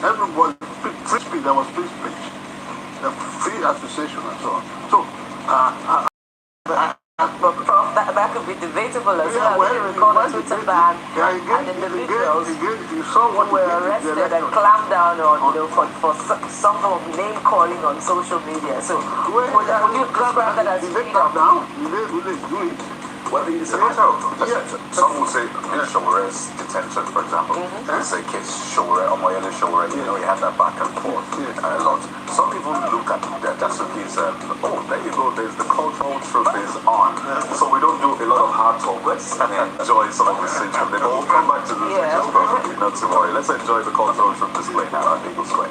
Everybody, free speech, there was free speech, the free association and so on. So, but Prof, that could be debatable as well. When you recall the Twitter ban and individuals who were arrested and clamped down on, for some of name calling on social media. So, would you describe that as freedom? Now, will they do it? Well, it's a matter of perception. Some will say, in Showere's detention, for example, they say case Showere, Omoyele Showere, you know, he had that back and forth a lot. Some people look at that as oh, there you go, there's the cultural truth is on. So we don't do a lot of hard talk. Let's enjoy some of the situation. Then we'll come back to this not tomorrow. Let's enjoy the cultural truth display now at Eagle Square.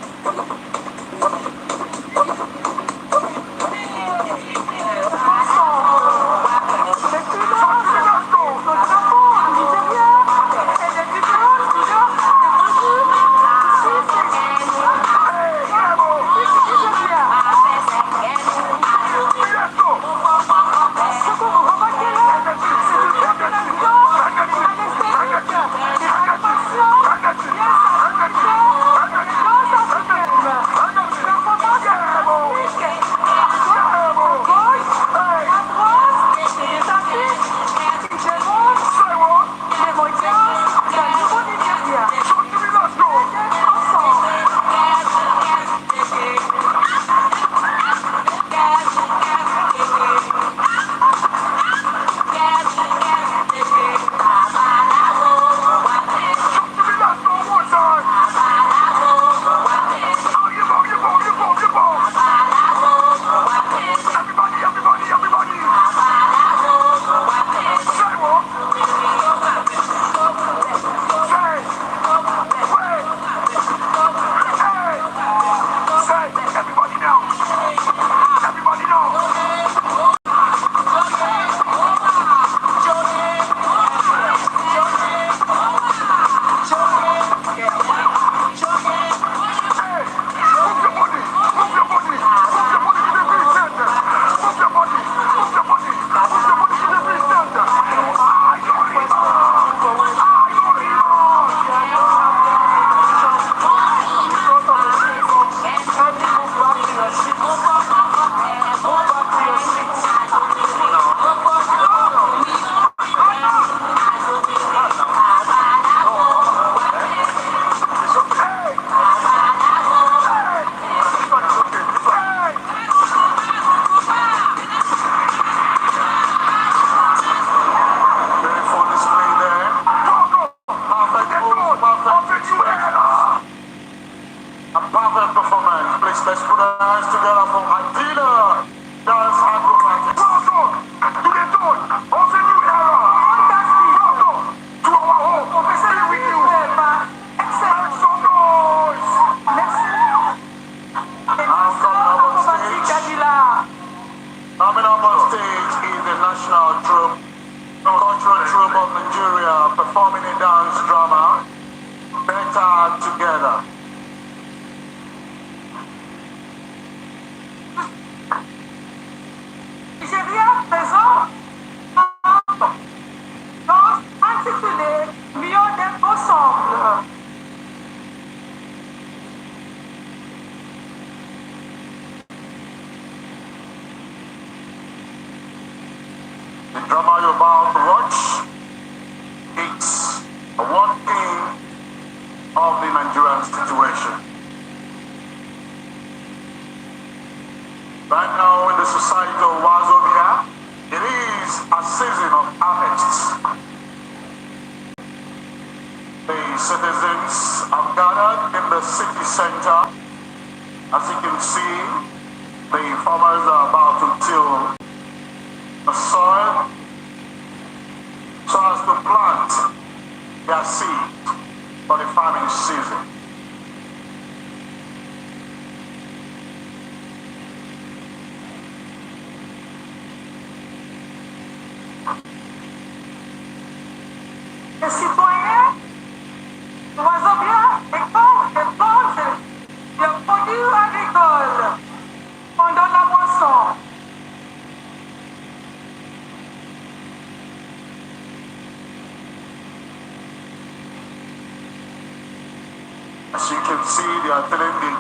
As you can see, they are tilling the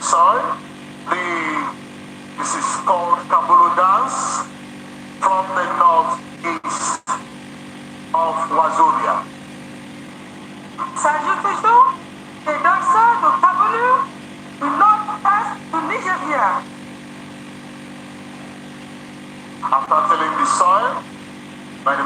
soil. This is called Kabulu dance from the northeast of Wazobia. S'ajoute toujours les danseurs de Kabulu du nord-est du Nigeria. After tilling the soil by the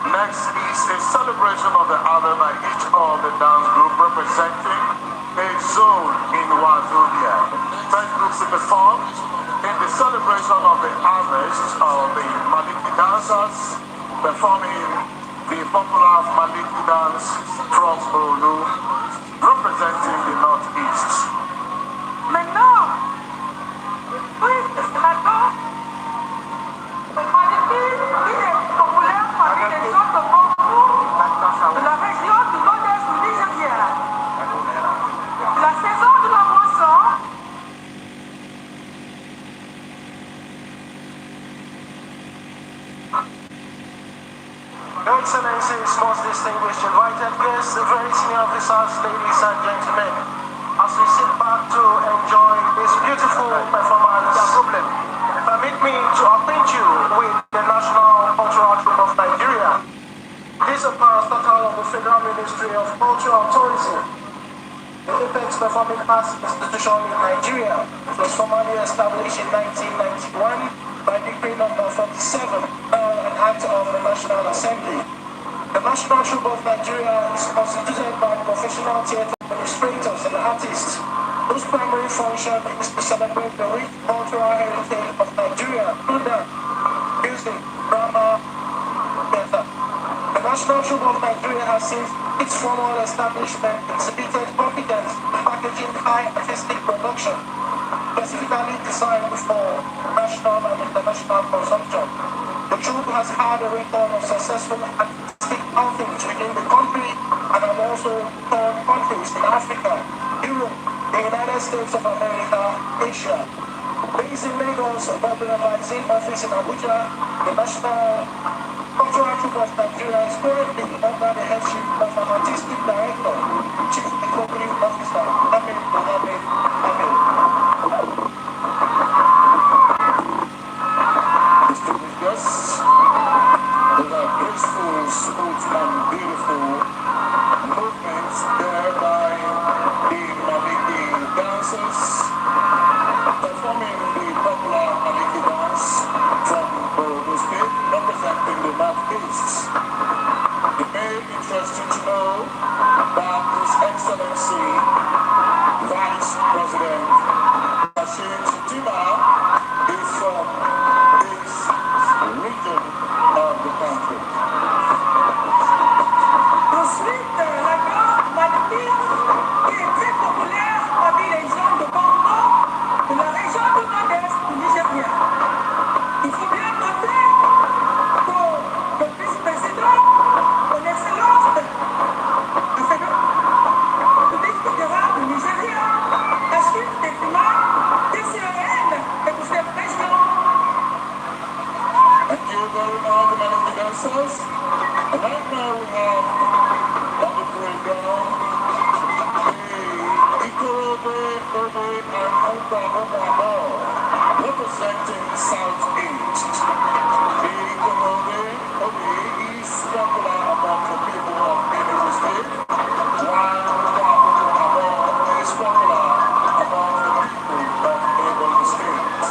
Next is a celebration of the other by each of the dance group representing a zone in Wazobia. First group to perform in the celebration of the harvest of the Maliki dancers performing the popular Maliki dance from Borno representing the Northeast. Maintenant, oui, maintenant, Maliki, qui est populaire parmi les gens de Borno, de la région du nord-est du Nigeria. La saison de la moisson. Your Excellencies, most distinguished invited guests, very senior officers, ladies and gentlemen, as we sit back to enjoy this beautiful performance, permit me to acquaint you with the National Cultural Troupe of Nigeria. This is a parastatal of the Federal Ministry of Culture and Tourism. The apex performing arts institution in Nigeria was formally established in 1991 by Decree number 47, an act of the National Assembly. The National Troupe of Nigeria is constituted by professional theatre administrators and artists whose primary function is to celebrate the rich cultural heritage of Nigeria through dance, music, drama, theatre. The National Troupe of Nigeria has since its formal establishment exhibited competence in packaging high artistic production, specifically designed for national and international consumption. The troupe has had a record of successful artistic outings within the country and have also toured countries in Africa, Europe, the United States of America, Asia. Based in Lagos, but with a vaccine office in Abuja, the National Cultural Troupe of Nigeria is currently under the headship of an artistic director, Chief Executive Officer, Amin Mohammed Amin. Distinguished guests, with a graceful, smooth and beautiful movements there by the Maliki dancers performing the popular Maliki dance from Borno State representing the Northeast. It may interest you to know that His Excellency Vice President Rashid Sutima is from this region of the country. Ensuite, la grande Maliki, qui est très populaire parmi les gens de Borno, de la région du nord-est du Nigeria. Il faut bien noter que le vice-président, son excellence, le vice-fédéral du Nigeria, assure des clients décisionnels et pour cette région. Thank you very much, Maliki dancers. And right now we have on the program the Ikorobe, Obe, and Oba Oba representing Southeast. The Ikorobe, Obe is popular among the people of Enugu State, while Oba Oba is popular among the people of Enugu State.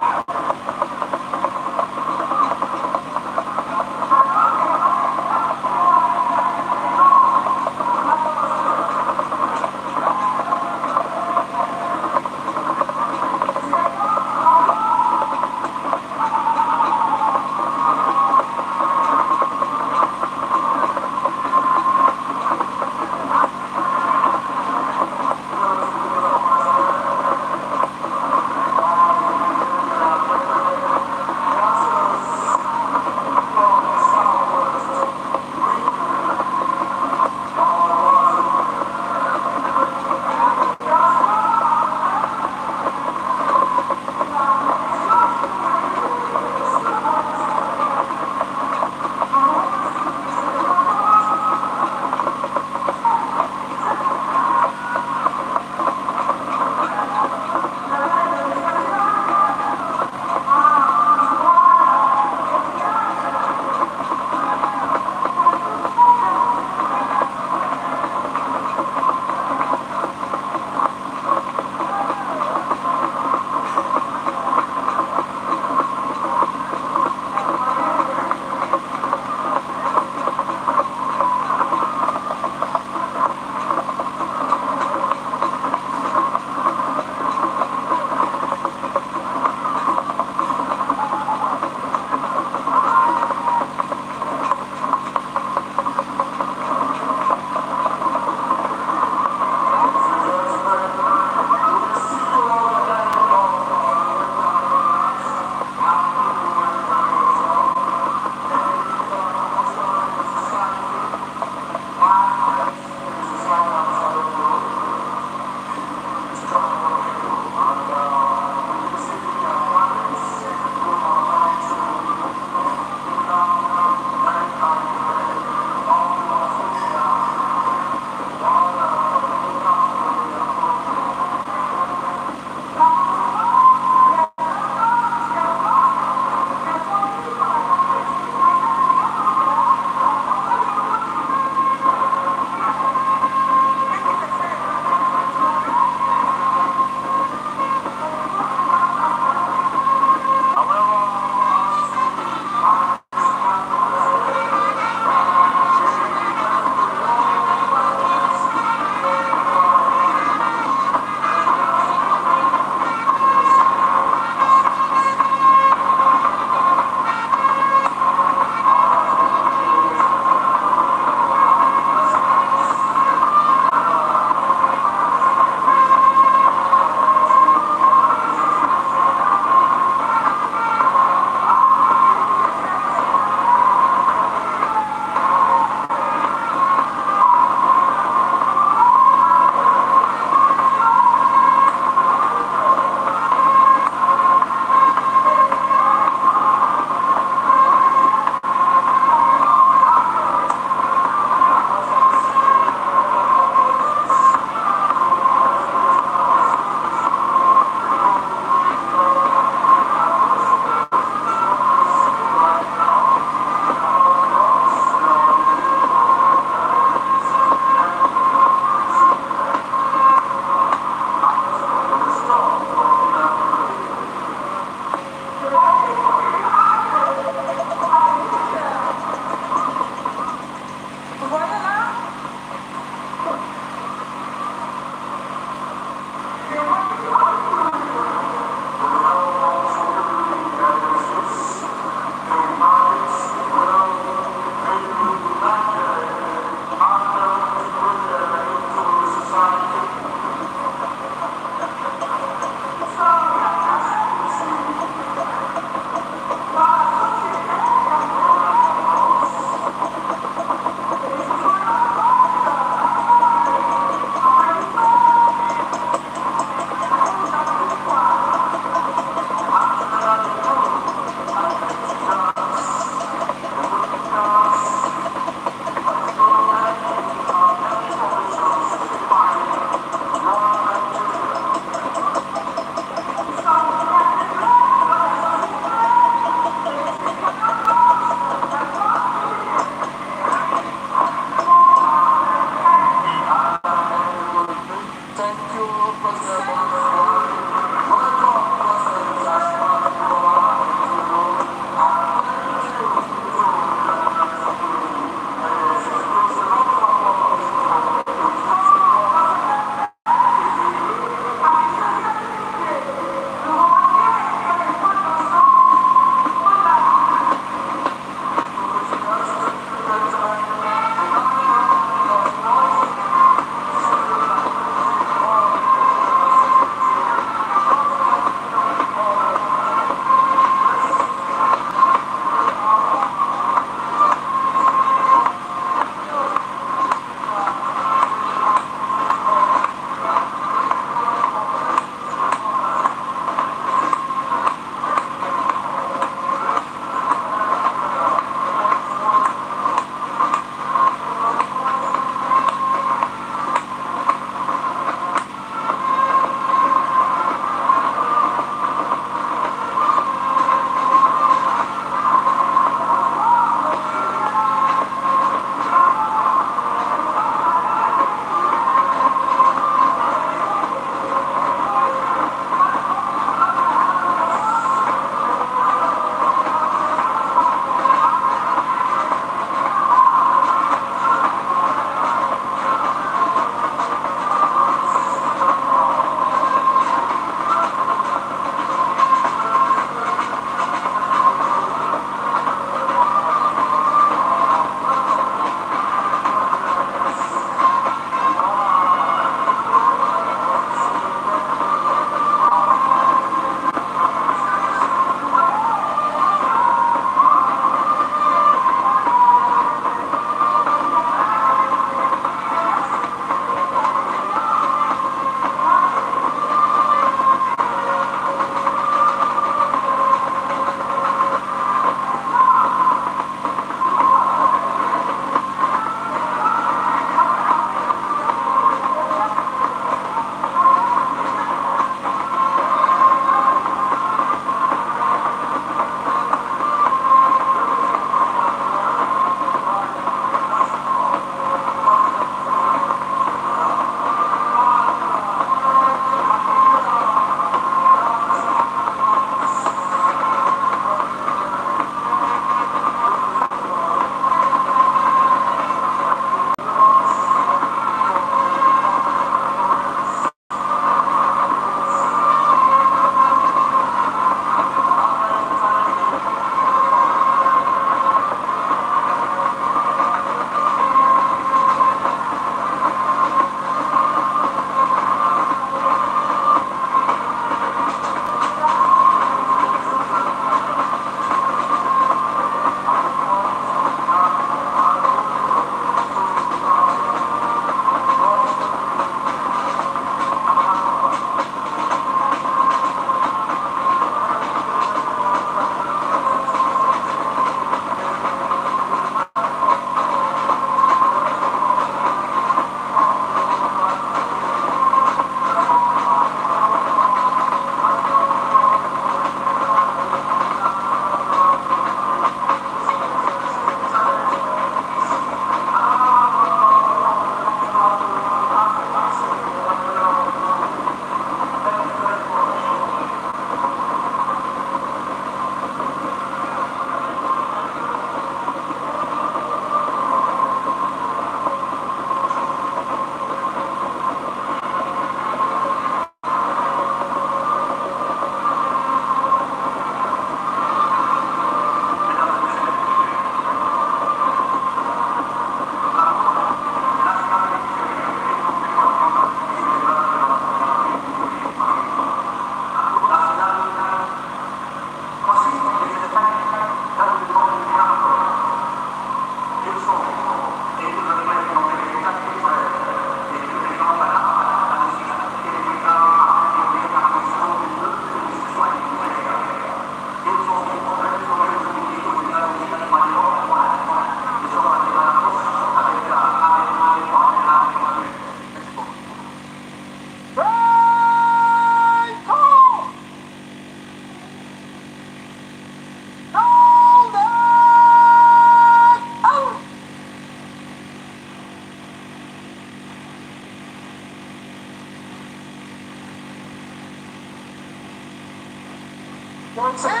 Your Excellency.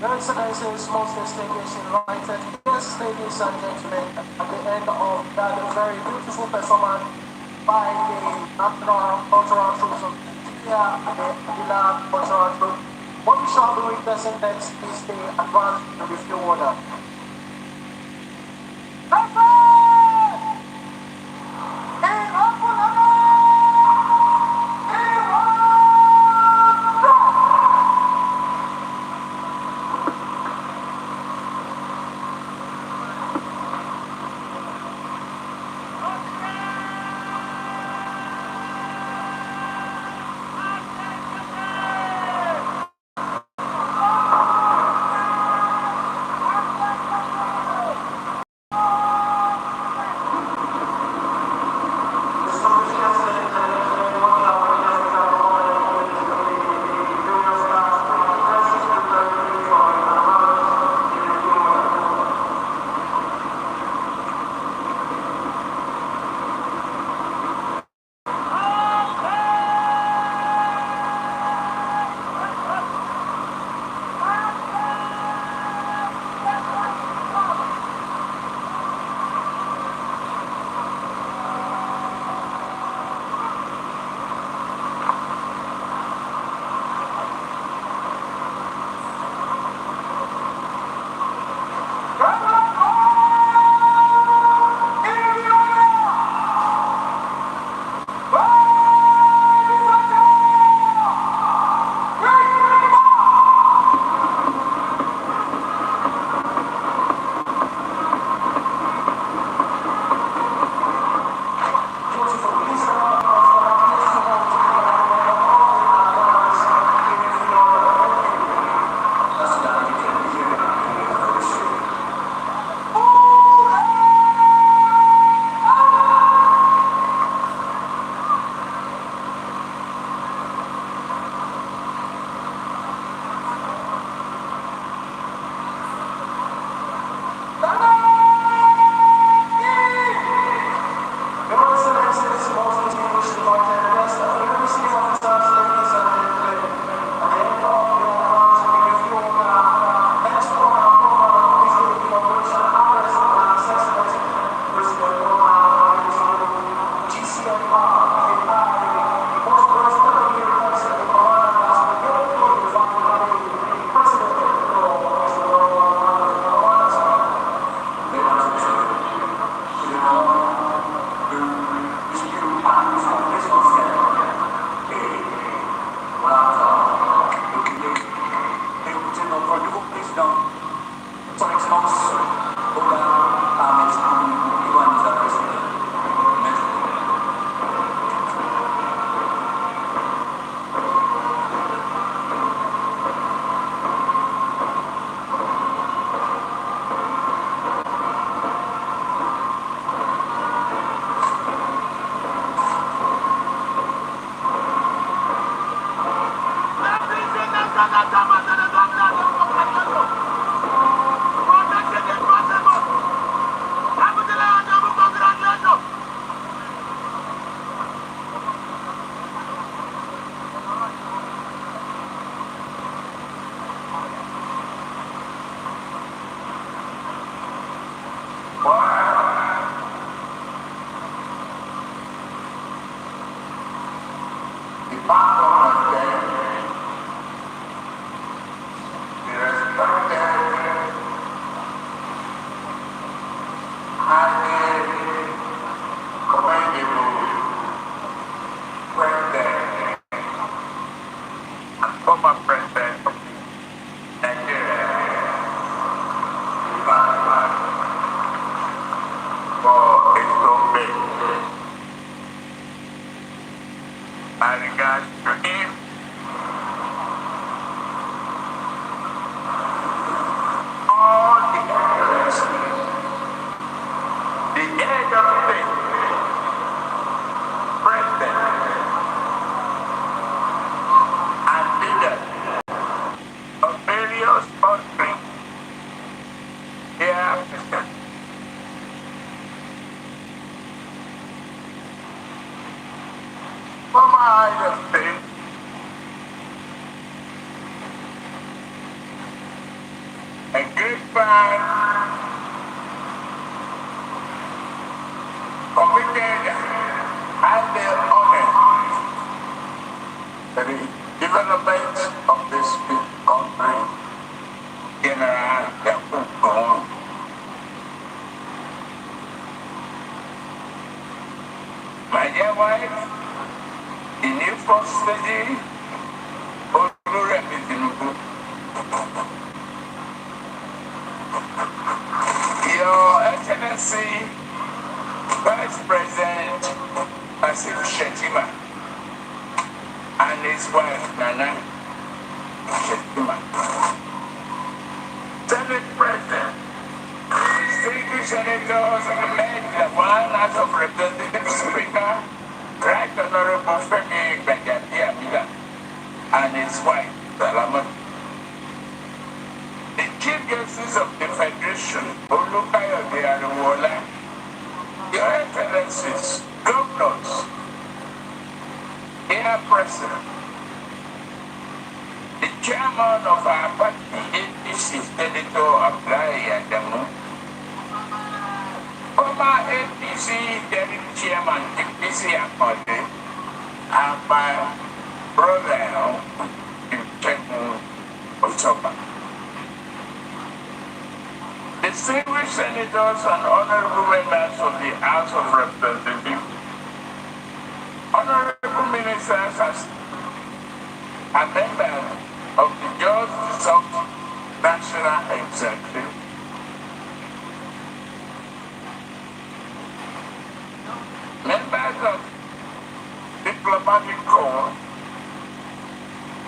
Your Excellencies, most distinguished invited guests, ladies and gentlemen, at the end of that very beautiful performance by the National Cultural Troops of Nigeria and the Adila Cultural Troop, what we shall be witnessing next is the advance and review order. Niger State, a great man committed highly honored the development of this country, General Yakubu. My dear wife, the new first lady, Oluremi Tinubu, Your Excellency, Vice President Basil Shetima, and his wife Nana Shetima, Senate President, distinguished senators, men, the one House of Representatives Speaker, Right Honorable Femi Gbagadiamila, and his wife Salama, the Chief Justice of the Federation, Olukayode Ariwola, Your Excellencies, Governors, Dear President, the Chairman of our party, APC, Senator Abdullahi Adamu, former APC Deputy Chairman, APC Akode, and my brother, Icheku Otoba. Distinguished senators and honorable members of the House of Representatives, honorable ministers and members of the Justice of National Executive, members of diplomatic corps,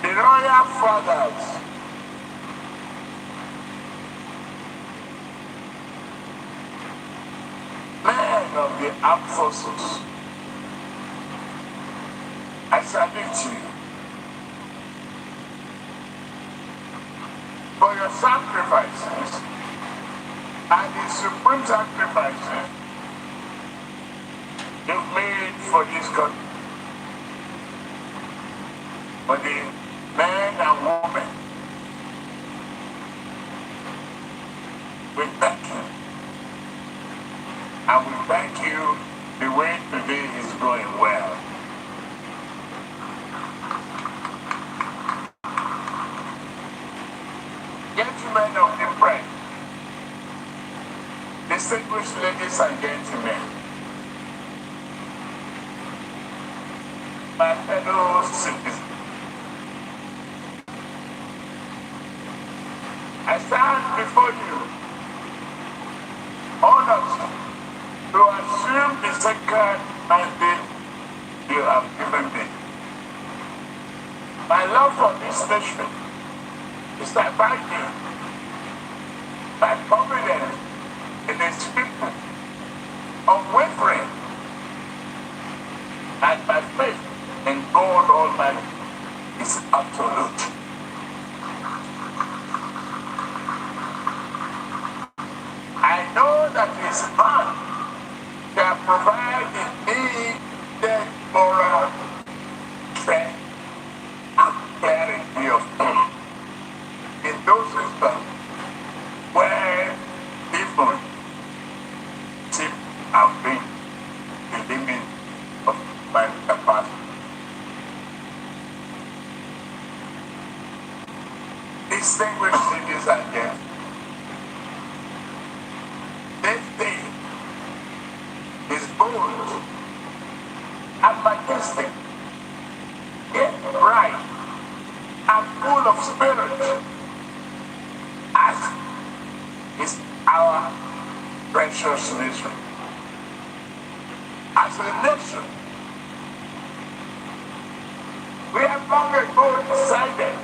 the royal fathers, men of the armed forces, I salute you for your sacrifices and the supreme sacrifices you've made for this country, for the men and women. We thank you. And we thank you the way today is going well. Gentlemen of the press, distinguished ladies and gentlemen, my fellow citizens, I stand before you, honored to assume the sacred mandate you have given me. My love for this nation is abiding, my confidence in its people, unwavering, and my faith in God Almighty is absolute. I know that His hand can provide the needed moral strength and clarity of thought in those instances where people seem to have been the limit of my capacity. Distinguished ladies and gentlemen, this day is bold and majestic, yet bright and full of spirit, as is our precious nation. As a nation, we have long ago decided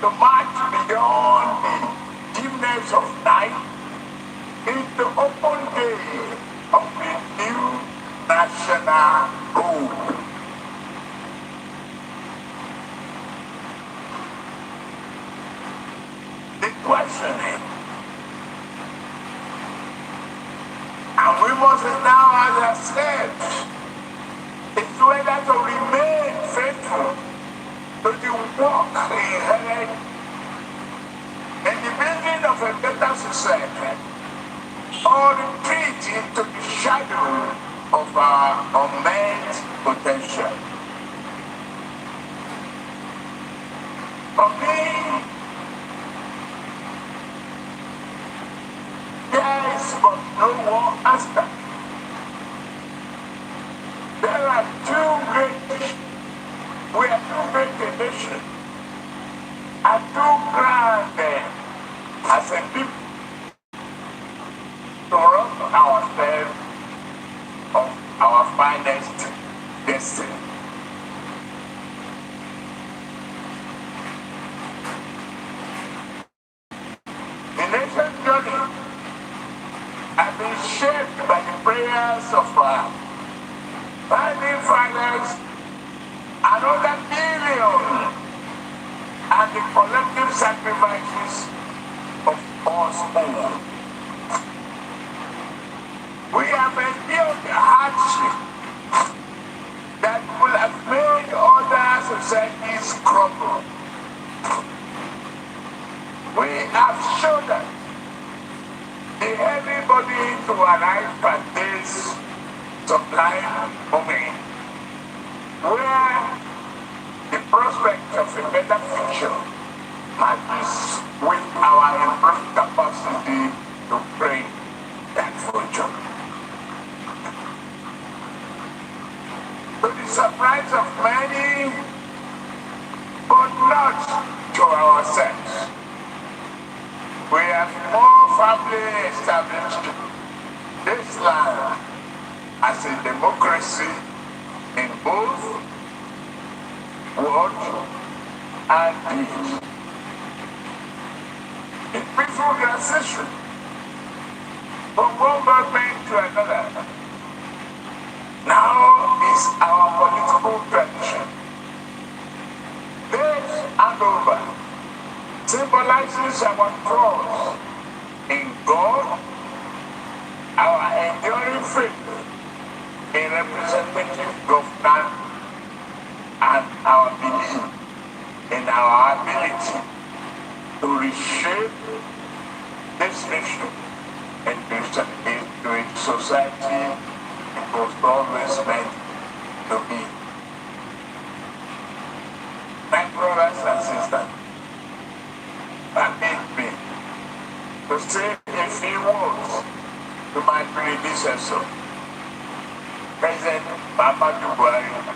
to march beyond the dimness of night into open day of a new national goal. The question is, and we must now ask ourselves, is whether to remain to the work inherent in the building of a better society, or retreat into the shadow of our unmet potential. For me, there is but no one answer. There are we are too great a nation, and too grand as a people to rob ourselves of our finest destiny. The nation's journey has been shaped by the prayers of our founding fathers and other millions, and the collective sacrifices of us all. We have endured the hardship that will have made other societies crumble. We have shouldered the heavy burden to arrive at this sublime moment, where the prospect of a better future matches with our improved capacity to bring that future. To the surprise of many, but not to ourselves, we have more firmly established this land as a democracy in both word and deed. In peaceful transition from one government to another now is our political tradition. This handover symbolizes our trust in God, our enduring faith in representative governance, and our belief in our ability to reshape this nation into a society it was always meant to be. My brothers and sisters, permit me to say a few words to my predecessor, President Muhammadu Buhari.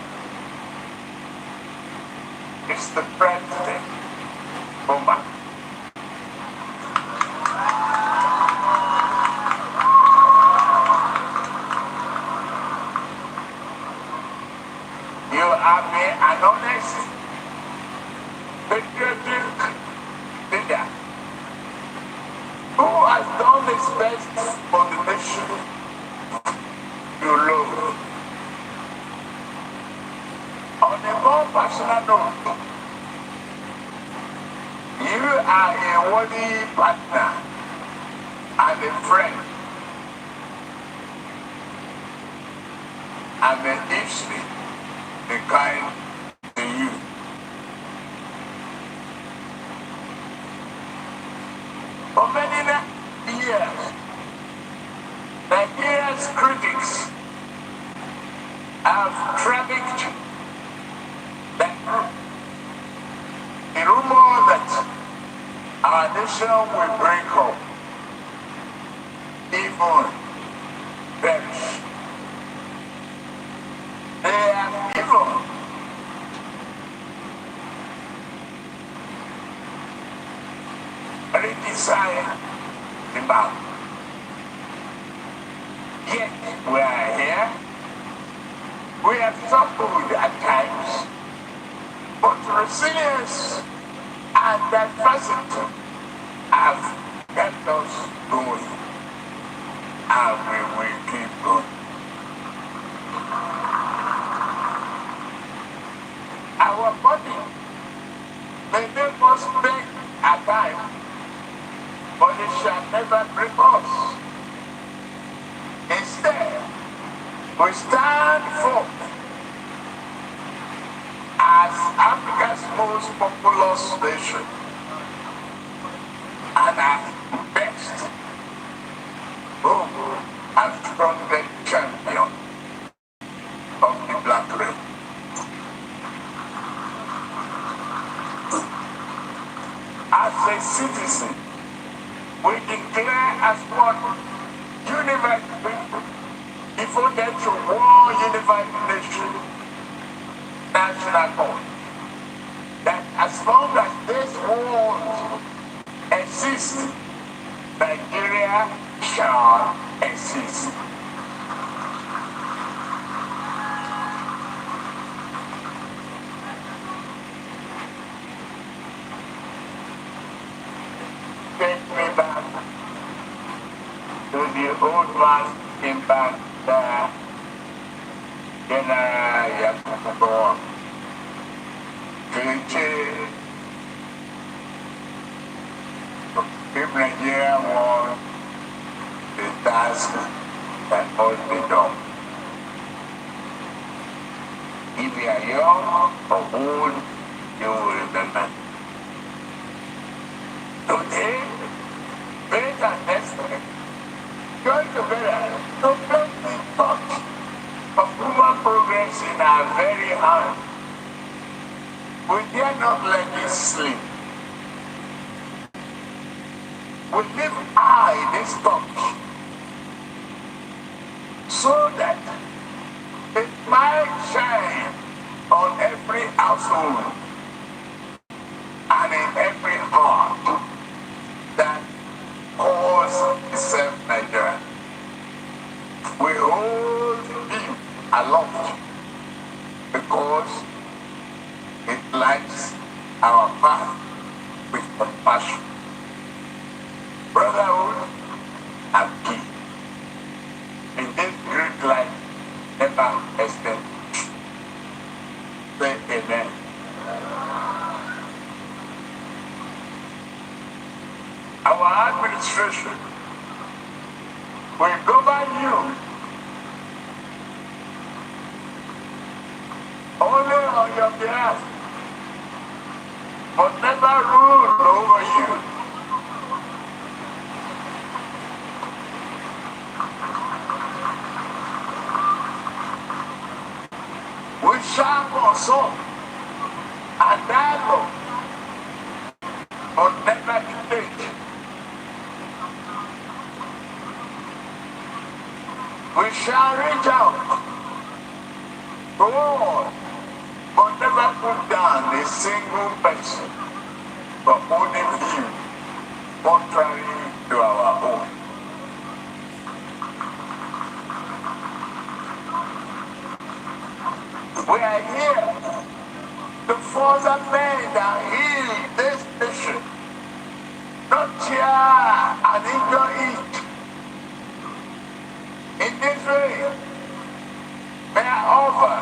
Mr. President, Boma. You have been an honest, patriotic leader who has done his best for the nation you love. On a more personal note, you are a worthy partner and a friend, and a history the kind to you. For many years, Nigeria's critics have trafficked the rumor that our nation will break up, even perish. They have even redesigned the map. Yet we are here. We have suffered at times, but resilience and diversity have kept us going, and we will keep going. Our body may make us beg at times, but it shall never break us. Instead, we stand forth as Africa's Africa's most populous nation and our best, home and strongest champion of the black race. As a citizen, we declare as one unified people devoted to one unified nation, national cause, that as long as this world exists, Nigeria shall exist. Take me back to the old man in back there, General Yakubu. If Nigeria won the task that must be done. If you are young or old, you will remember. Today, faith and destiny join together to place the touch of human progress in our very hand. We dare not let it slip. We live high this touch so that it might shine on every household and in every heart that calls itself Nigeria. We hold him aloft because it lights our path with compassion, brotherhood, and peace. In this great light, never extinguished. Say amen. Our administration will govern you only on your behalf, but never rule over you. We shall consult and dialogue, but never dictate. We shall reach out to all, but never put down a single person, but only him, contrary to our own. We are here to further mend and heal this nation, not tear and injure it. In this way, may I offer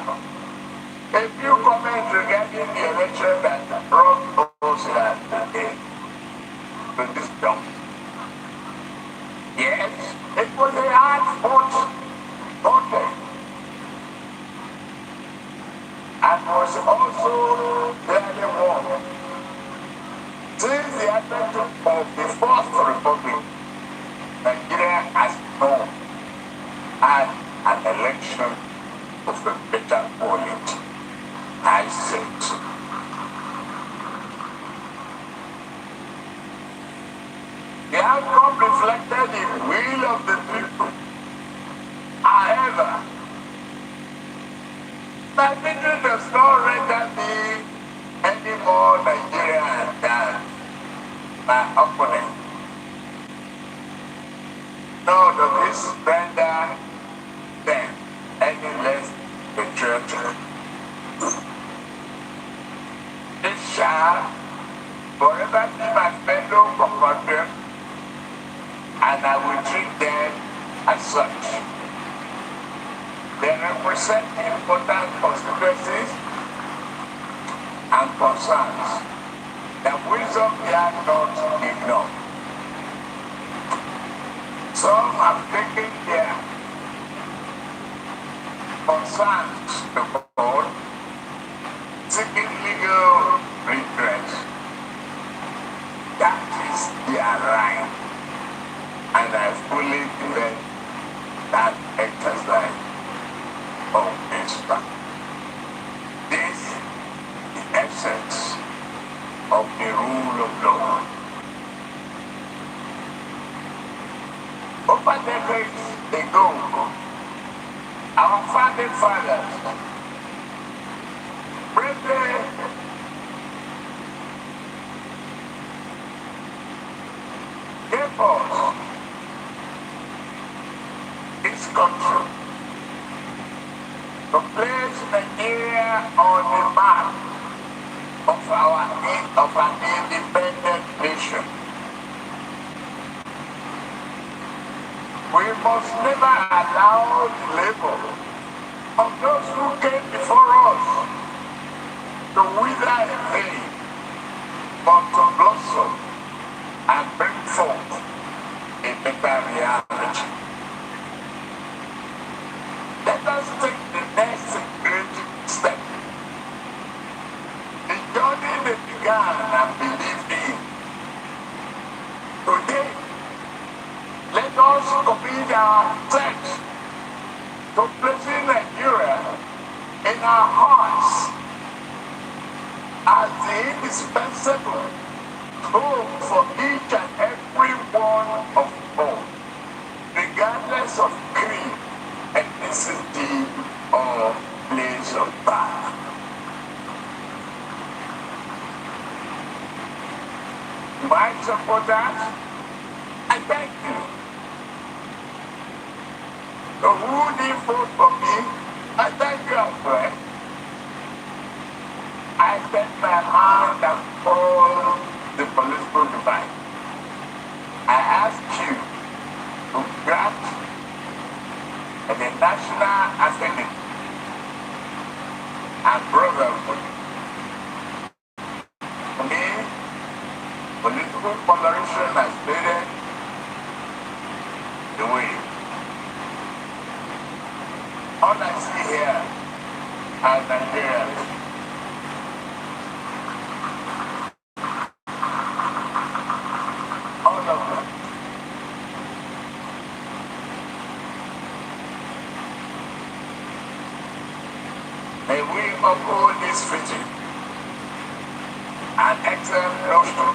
a few comments regarding the election that brought us here today to this jump. Yes, it was a hard-fought contest and was also clearly won. Since the advent of the First Republic, Nigeria has known an election of a better quality. I said, the outcome reflected the will of the people. However, my victory does not render me any more Nigerian than my opponent. Nor does this render them any less patriotic. This shall forever be my fellow compatriot, and I will treat them as such. They represent important constituencies and concerns that wisdom dare not ignore. Some have taken their concerns to court, seeking legal and I fully defend that exercise of instruction. This is the essence of the rule of law. Over decades ago, our founding fathers bravely gave us this country to place Nigeria on the map of an independent nation. We must never allow the labor of those who came before us to wither in vain, but to blossom and bring forth a better reality. Let us take the next great step. The journey they began and believed in. Today, let us commit ourselves to placing Nigeria in our hearts as the indispensable home for each and every one of us, regardless of creed, ethnicity, or place of birth. My supporters, I thank you. So who did vote for me? I thank you as well. I set my hand and call the political divide. I ask you to grant the National Assembly and brotherhood. For me, political polarization has faded the way. All I see here are Nigerians. All of them. May we uphold this vision and excellent notion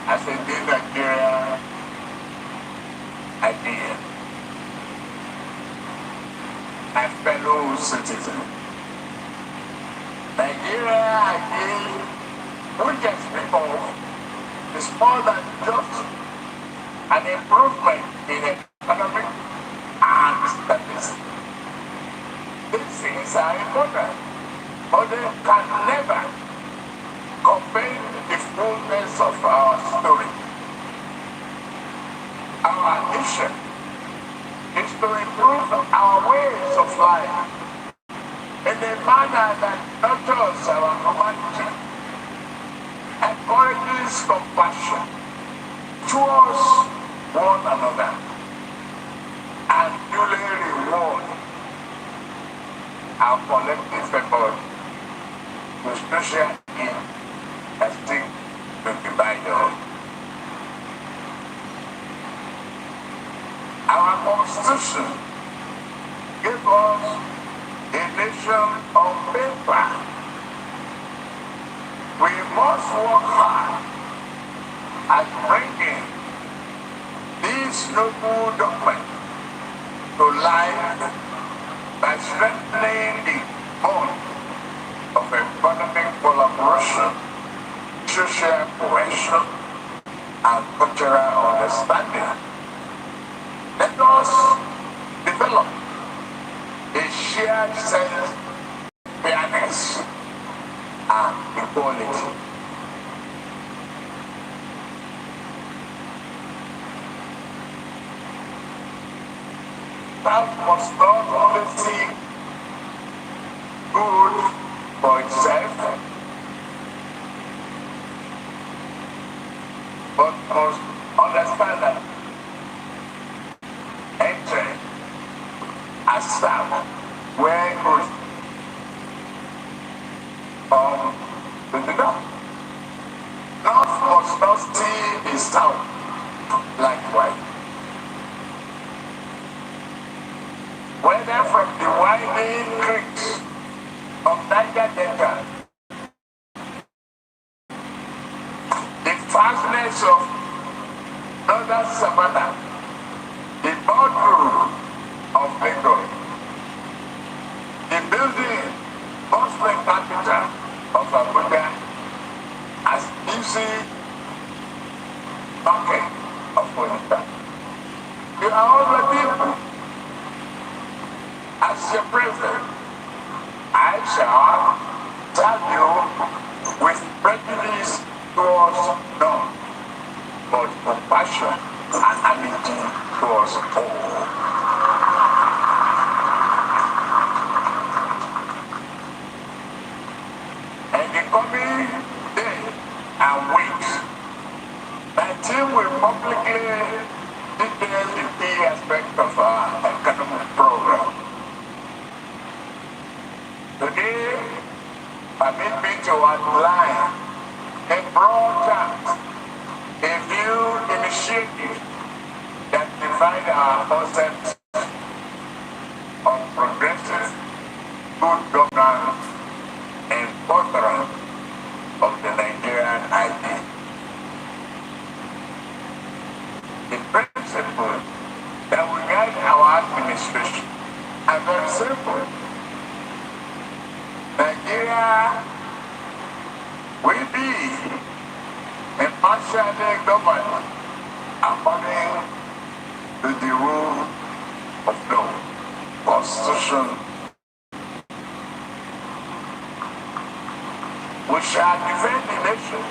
as a new Nigeria idea. My fellow citizens, Nigeria idea, which has people, is more than just an improvement in economic and stability. These things are important, but they can never convey the fullness of our story. Our mission is to improve our ways of life in a manner that nurtures our humanity, encourages compassion towards one another, and duly reward our collective effort to social aim that seek to divide us. Our Constitution gives us a nation on paper. We must work hard at bringing these noble documents to life by strengthening the bond of economic collaboration, social cohesion, and cultural understanding. Let us develop a shared sense of fairness and equality. That must not only seek good for itself, but must understand that entry as south where it goes to the north. North must not see the south likewise. winding creeks of Naija Delta, the fastness of northern Savannah, the boardroom of Lagos, the building bustling capital of Abuja as easy market of Onitsha. You are all the people. As your president, I shall serve you with prejudice towards none, but compassion and amity towards all. And the coming day and weeks, my team will publicly detail the key aspects of our economic program. Today, permit me to outline in broad terms a few initiatives that divide our concept of progressive good governance and furtherance of the Nigerian idea. The principles that will guide our administration are very simple. Nigeria will be impartially governed according to the rule of law, Constitution. We shall defend the nation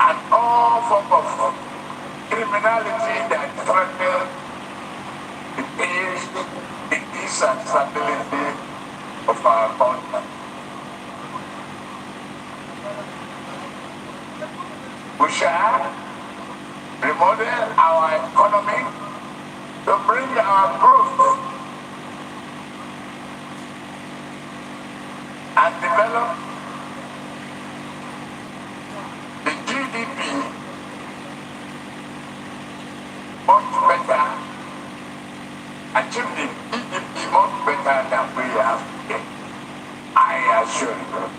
and all forms of criminality that threaten the peace, the peace and stability of our country. We shall remodel our economy to bring our growth and develop the GDP much better, achieve the GDP much better than we have today. I assure you.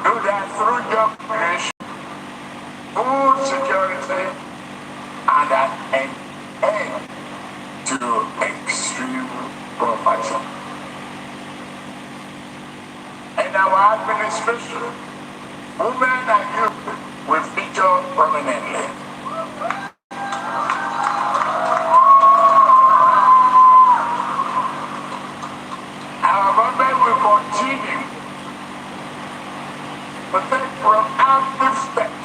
Do that through job creation, food security, and an end to extreme poverty. In our administration, women and youth will feature prominently. Our government will continue to take proactive steps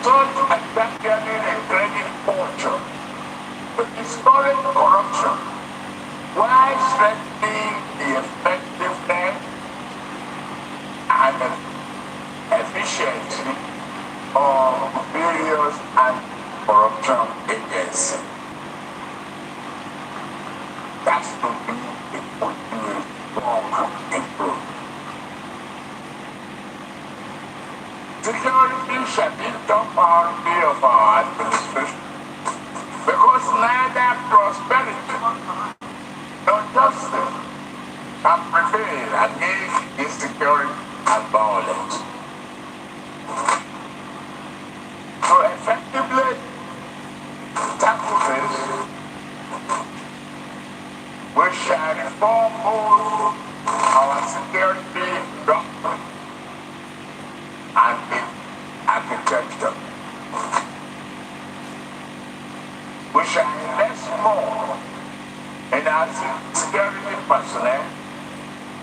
towards championing a training culture to discourage corruption while strengthening the effectiveness and efficiency of various anti-corruption agencies. That's to be a continuous work improvement. Security shall be top priority of our administration because neither prosperity nor justice can prevail against insecurity and violence. To effectively tackle this, we shall reform both our security doctrine and its architecture. We shall invest more in our security personnel,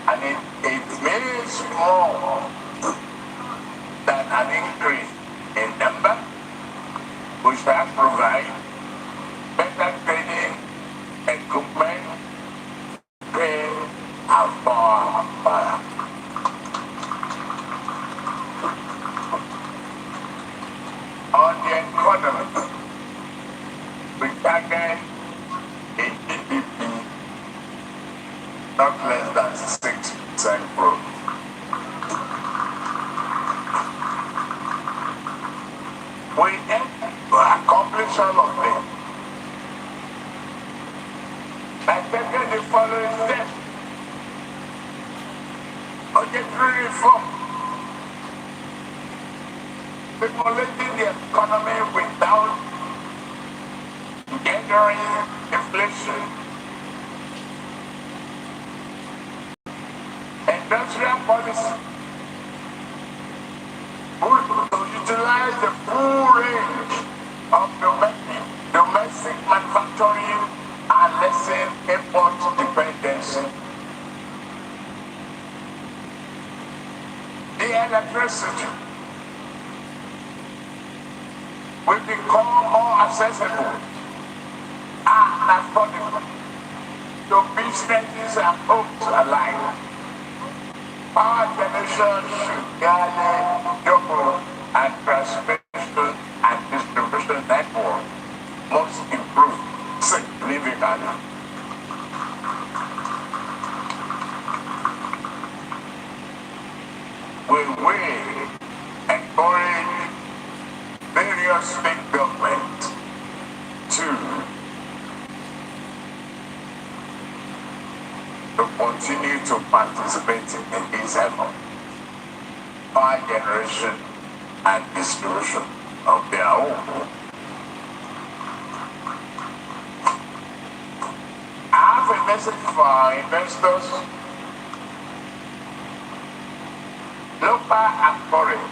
and it means more than an increase in number. We shall provide better training, equipment, pay, and power. On the economy, we target a GDP not less than 6% growth. We aim to accomplish potential of them by taking the following steps: budgetary reform, stimulating the economy without engendering inflation, industrial policy, to utilize the full range of domestic manufacturing and lessen import dependency. The electricity will become more accessible and affordable to businesses and homes alike. Power generation should nearly double, and transmission and distribution network must improve significantly. We will encourage various state governments to continue to participate in this effort, power generation and distribution of their own. I have a message for our investors, local and foreign.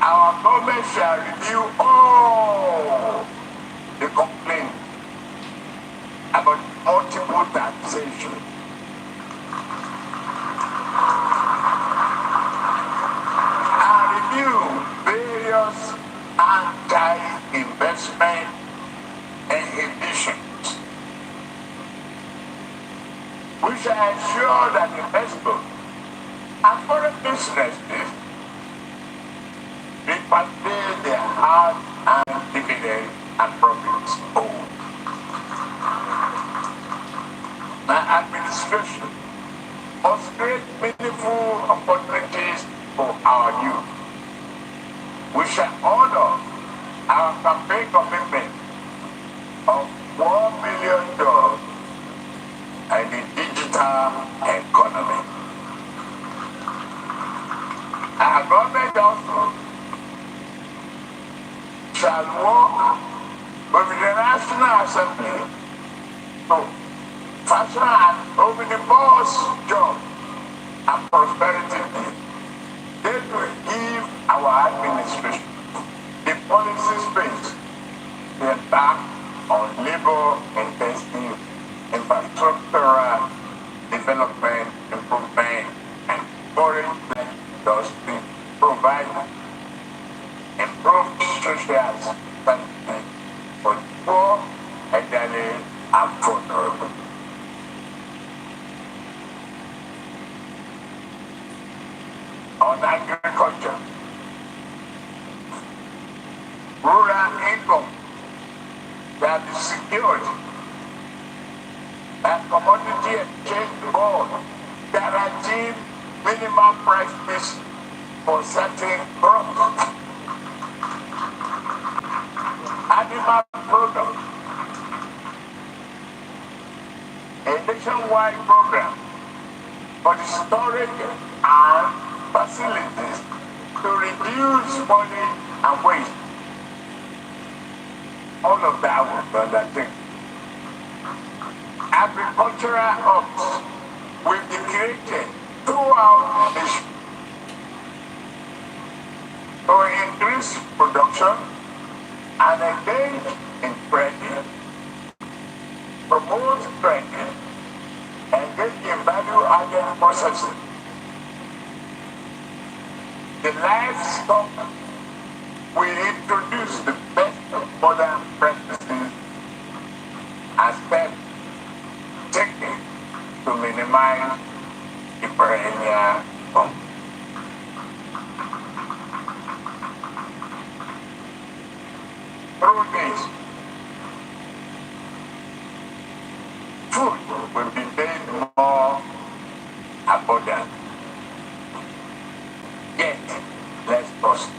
Our government shall review all the complaints about multiple taxation. And review various anti-investment inhibitions. We shall ensure that investors and foreign businesses repatriate their hard-earned dividends and profits home. My administration must create meaningful opportunities for our youth. We shall honor our campaign commitment of $1 million in the digital economy. Our government also shall work with the National Assembly to fashion an omnibus job and prosperity bill. They will give our administration the policy space to embark on labor-intensive infrastructural development, improvement, and foreign industry, provide improved social standing for the poor, elderly, and vulnerable. On agriculture, rural income shall be secured and commodity exchange board guarantee minimum prices for certain crops. Animal products, a nationwide program for the storage and facilities to reduce money and waste. All of that will be undertaken. Agricultural hubs will be created throughout the nation to increase production and engage in training, promote training, engage in value-added processing. The livestock will introduce the best of modern practices and steps taken to minimize the perennial conflict. Through this, food will be made more abundant, yet less costly.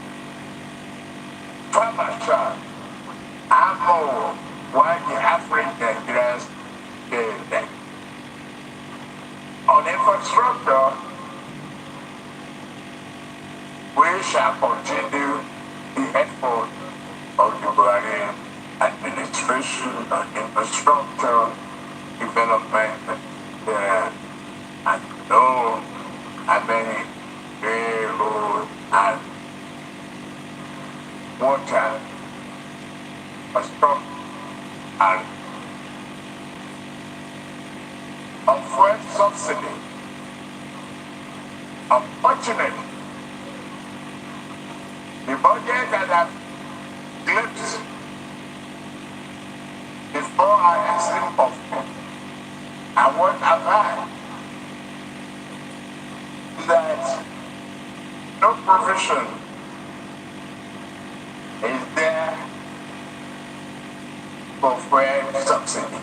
shall continue the effort of the Buhari administration on infrastructure development and know how many railroad and water infrastructure and of fuel subsidy. Unfortunately, the budget that I've glimpsed before I assumed office, and what I've had, that no provision is there for fuel subsidy.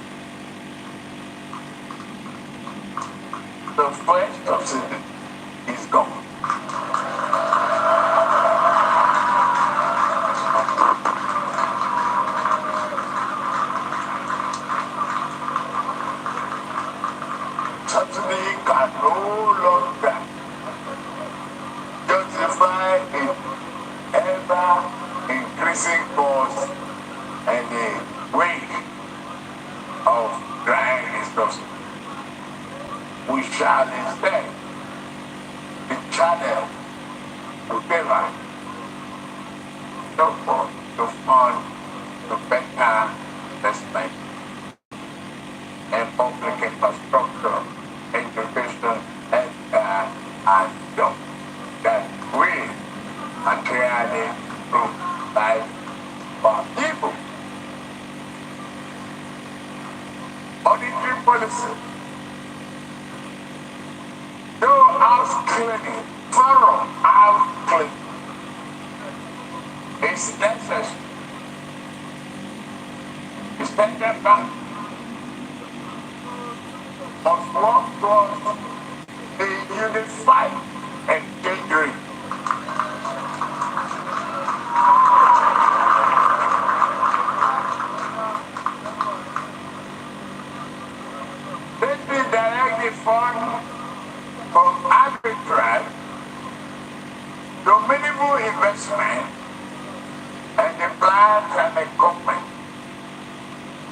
The fuel subsidy is gone. Subsidy can no longer justify an ever increasing cost and the weight of drying resources. We shall instead be channeled to favor support to fund to better investment and public infrastructure, education, healthcare, and jobs that will materially improve life for people. Monetary policy. No house cleaning, thorough house cleaning is necessary. The Standard Bank must work towards a unified exchange rate. Let me direct the fund from arbitrage to minimal investment and the plans and equipment,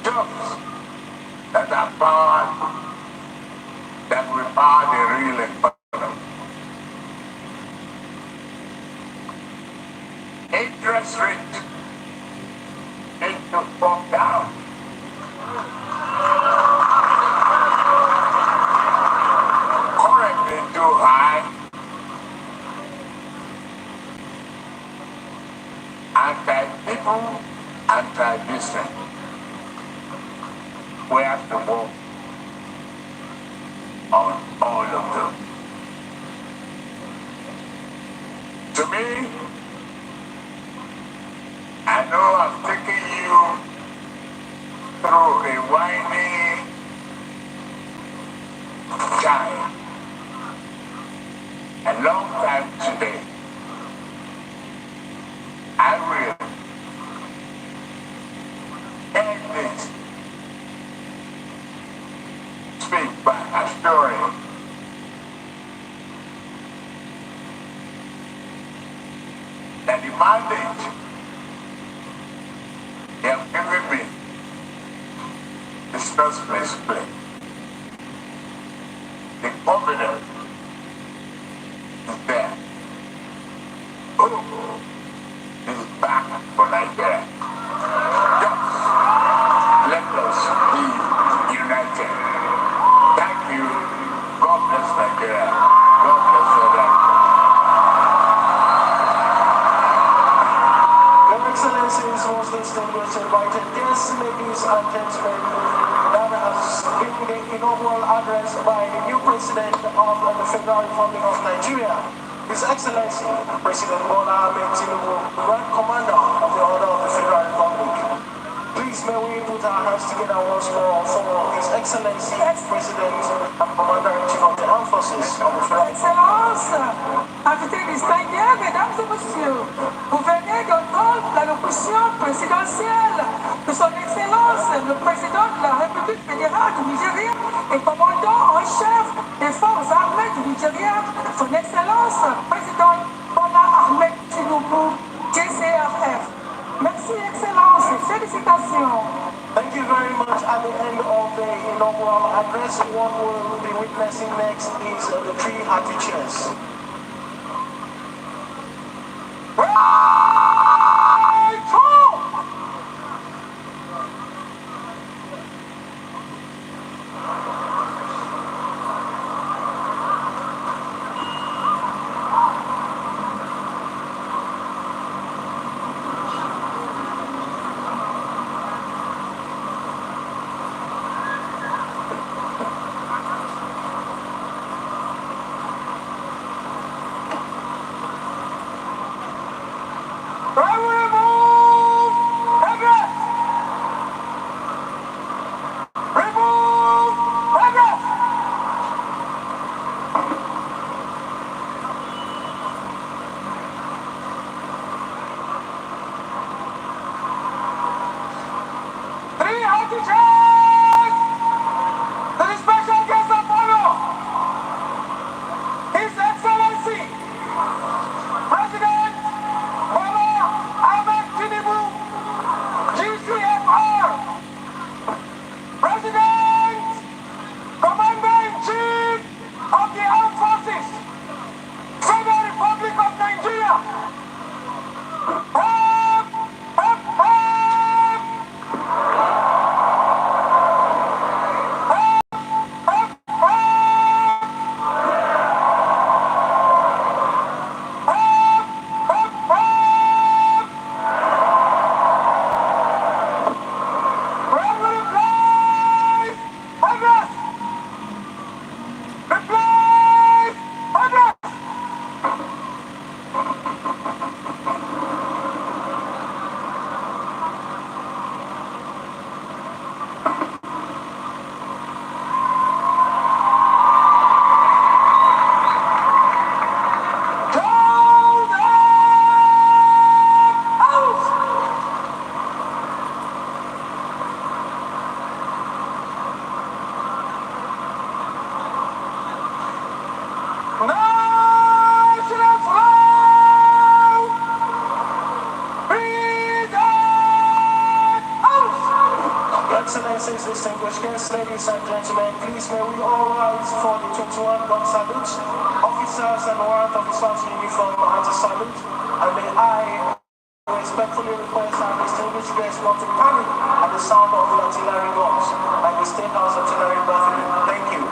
jobs that are powered, that will power the real economy. Interest rate need to come down. Currently too high. Anti-people, anti-business. We have to work on all of them. To me, I know I've taken you through a winding time, a long time today. I will end this speak by assuring that the mandate they have given me is not misplaced. The confidence is there. Hope is back for Nigeria. Just let us be united. Thank you. God bless Nigeria. God bless Nigeria. Your Excellencies, most distinguished invited guests, ladies and gentlemen, that has been the inaugural address by the new President of the Federal Republic of Nigeria, His Excellency, President Bola Ahmed Tinubu, Grand Commander of the Order of the Federal Republic. Please may we put our hands together once more for His Excellency, President and Commander-in-Chief of the Armed Forces of the Federal Republic. Excellence, invité distingués, mesdames et messieurs, vous venez d'entendre l'allocution présidentielle de son Excellence, le Président de la République fédérale du Nigeria et commandant en chef des forces armées du Nigeria, son Excellence, Président Bola Ahmed Félicitations. Thank you very much. At the end of the inaugural address, what we'll be witnessing next is the 3 happy cheers. Excellencies, distinguished guests, ladies and gentlemen, please may we all rise for the 21 gun salute. Officers and warrant officers in uniform as a salute. And may I respectfully request our distinguished guests not to panic at the sound of the artillery guns and the State House Artillery Battalion. Thank you.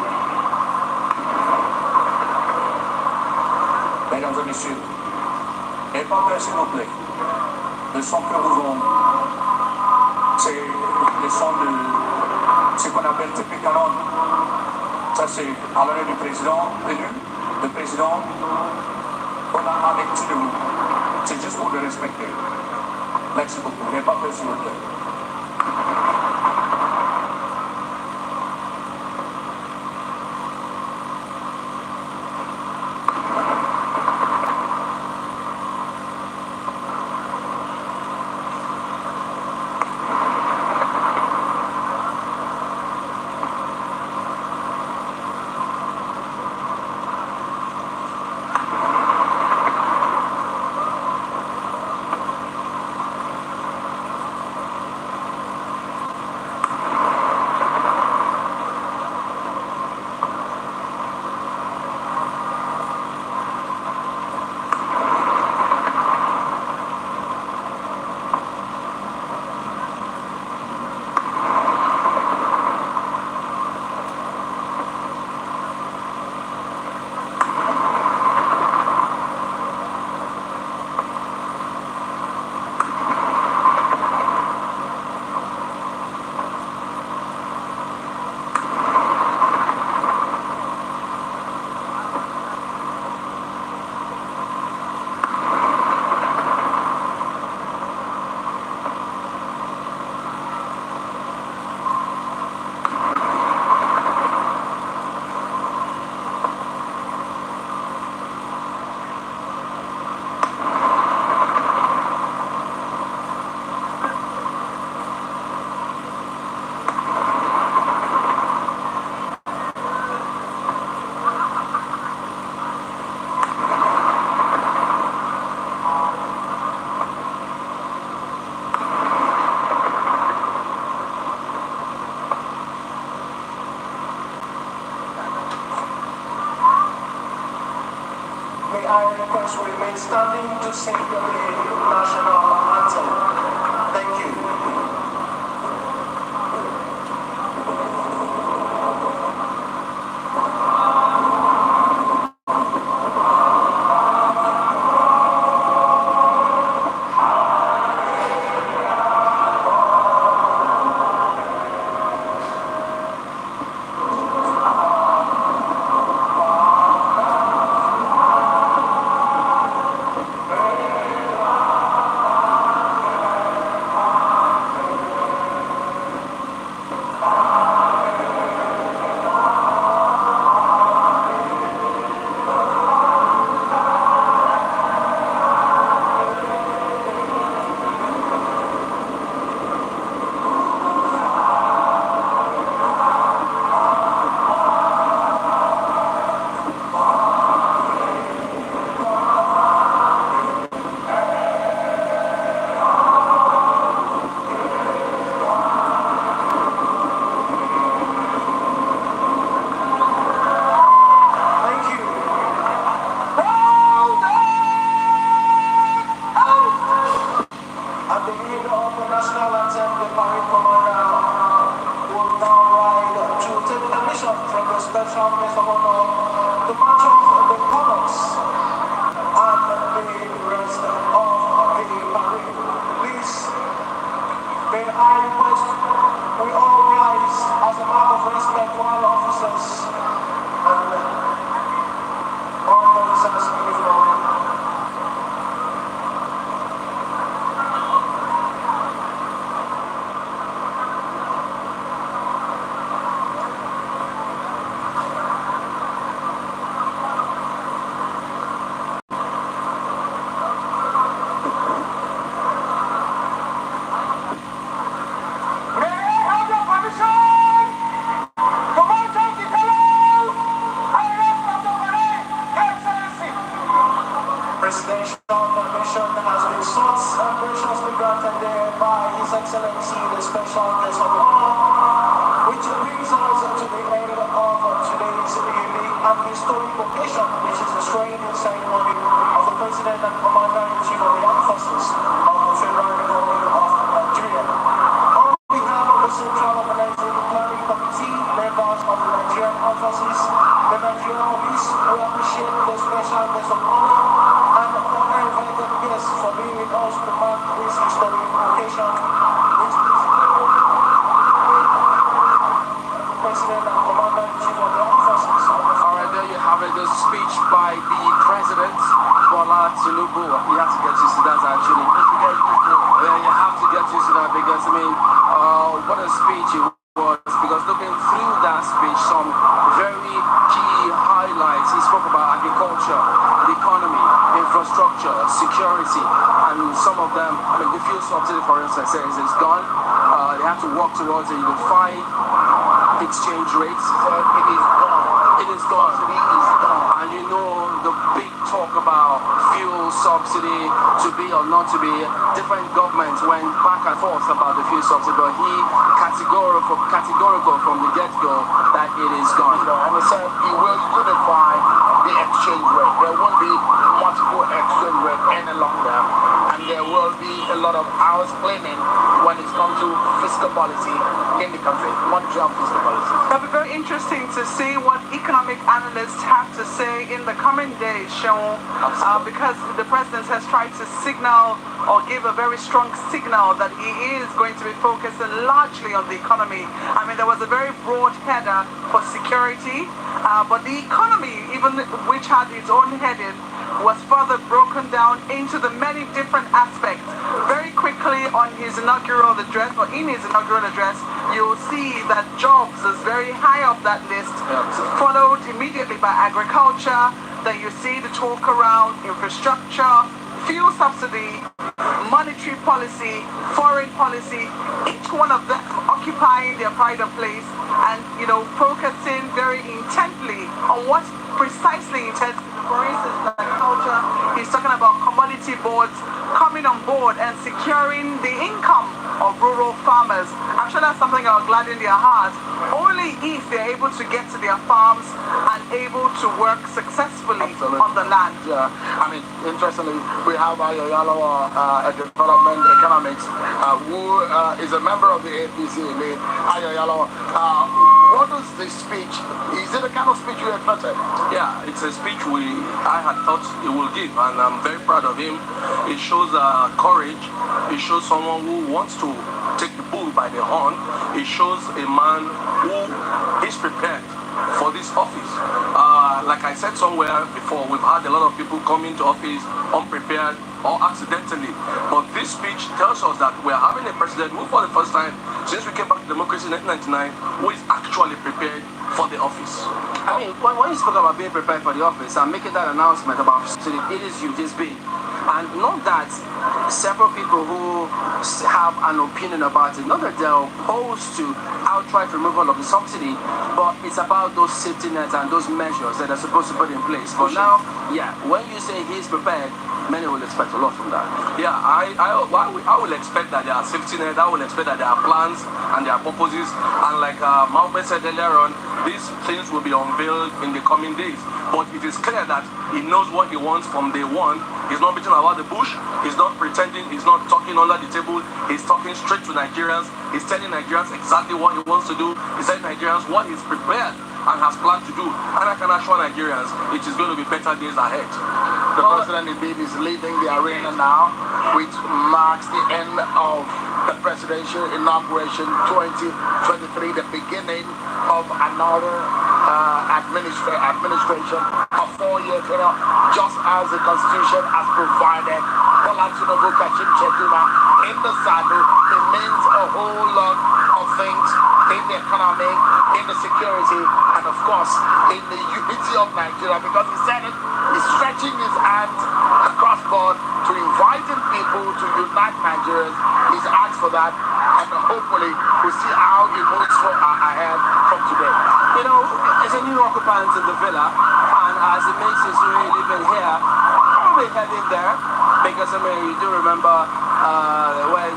Mesdames et messieurs, et pas s'il vous plaît, le son que nous avons, c'est le son de ce qu'on appelle typiquement, ça c'est à l'honneur du président élu, le président qu'on a avec tout le monde. C'est juste pour le respecter. Merci beaucoup, et pas s'il vous plaît. may I request we remain standing to sing the national anthem. Thank you. Categorical from the get-go that it is gone. And he said he will unify the exchange rate. There won't be multiple exchange rate any longer, and there will be a lot of house cleaning when it comes to fiscal policy in the country, monetary and fiscal policy. It'll be very interesting to see what economic analysts have to say in the coming days, Sean, because the president has tried to signal or give a very strong signal that he is going to be focusing largely on the economy. I mean, there was a very broad header for security, but the economy, even which had its own heading, was further broken down into the many different aspects. Very quickly on his inaugural address, or in his inaugural address, you'll see that jobs is very high up that list, followed immediately by agriculture. Then you see the talk around infrastructure, fuel subsidy, monetary policy, foreign policy, each one of them occupying their pride of place and, focusing very intently on what precisely intended. For instance, agriculture, he's talking about commodity boards coming on board and securing the income of rural farmers. I'm sure that's something that will gladden their hearts, only if they're able to get to their farms and able to work successfully on the land. Yeah, I mean, interestingly, we have Ayoyalo Development Economics, who is a member of the APC. Ayoyalo, what is this speech? Is it the kind of speech you expected? Yeah, it's a speech I had thought he will give, and I'm very proud of him. It shows courage. It shows someone who wants to take the bull by the horn. It shows a man who is prepared for this office. Like I said somewhere before, we've had a lot of people come into office unprepared or accidentally. But this speech tells us that we're having a president who, for the first time since we came back to democracy in 1999, who is actually prepared for the office. I mean, when you spoke about being prepared for the office and making that announcement about it is you this big, and not that several people who have an opinion about it, not that they're opposed to outright removal of the subsidy, but it's about those safety nets and those measures that are supposed to put in place. But now, yeah, when you say he's prepared, many will expect a lot from that. Yeah, I will expect that there are safety nets, I will expect that there are plans and there are purposes, and like Mohammed said earlier on, these things will be unveiled in the coming days. But it is clear that he knows what he wants from day one. He's not beating about the bush. He's not pretending. He's not talking under the table. He's talking straight to Nigerians. He's telling Nigerians exactly what he wants to do. He's telling Nigerians what he's prepared and has planned to do. And I can assure Nigerians it is going to be better days ahead. The president indeed is leaving the arena now, which marks the end of the presidential inauguration 2023, the beginning of another administration, a 4-year tenure, just as the Constitution has provided. Bola Tinubu Kashim Shettima in the saddle. It means a whole lot of things in the economy, in the security, and of course in the unity of Nigeria, because he said it, he's stretching his hand across board to inviting people to unite Nigerians. He's asked for that, and hopefully we'll see how he moves ahead from today. You know, there's a new occupant in the villa, and as he makes his way living here, probably heading there, because I mean, you do remember when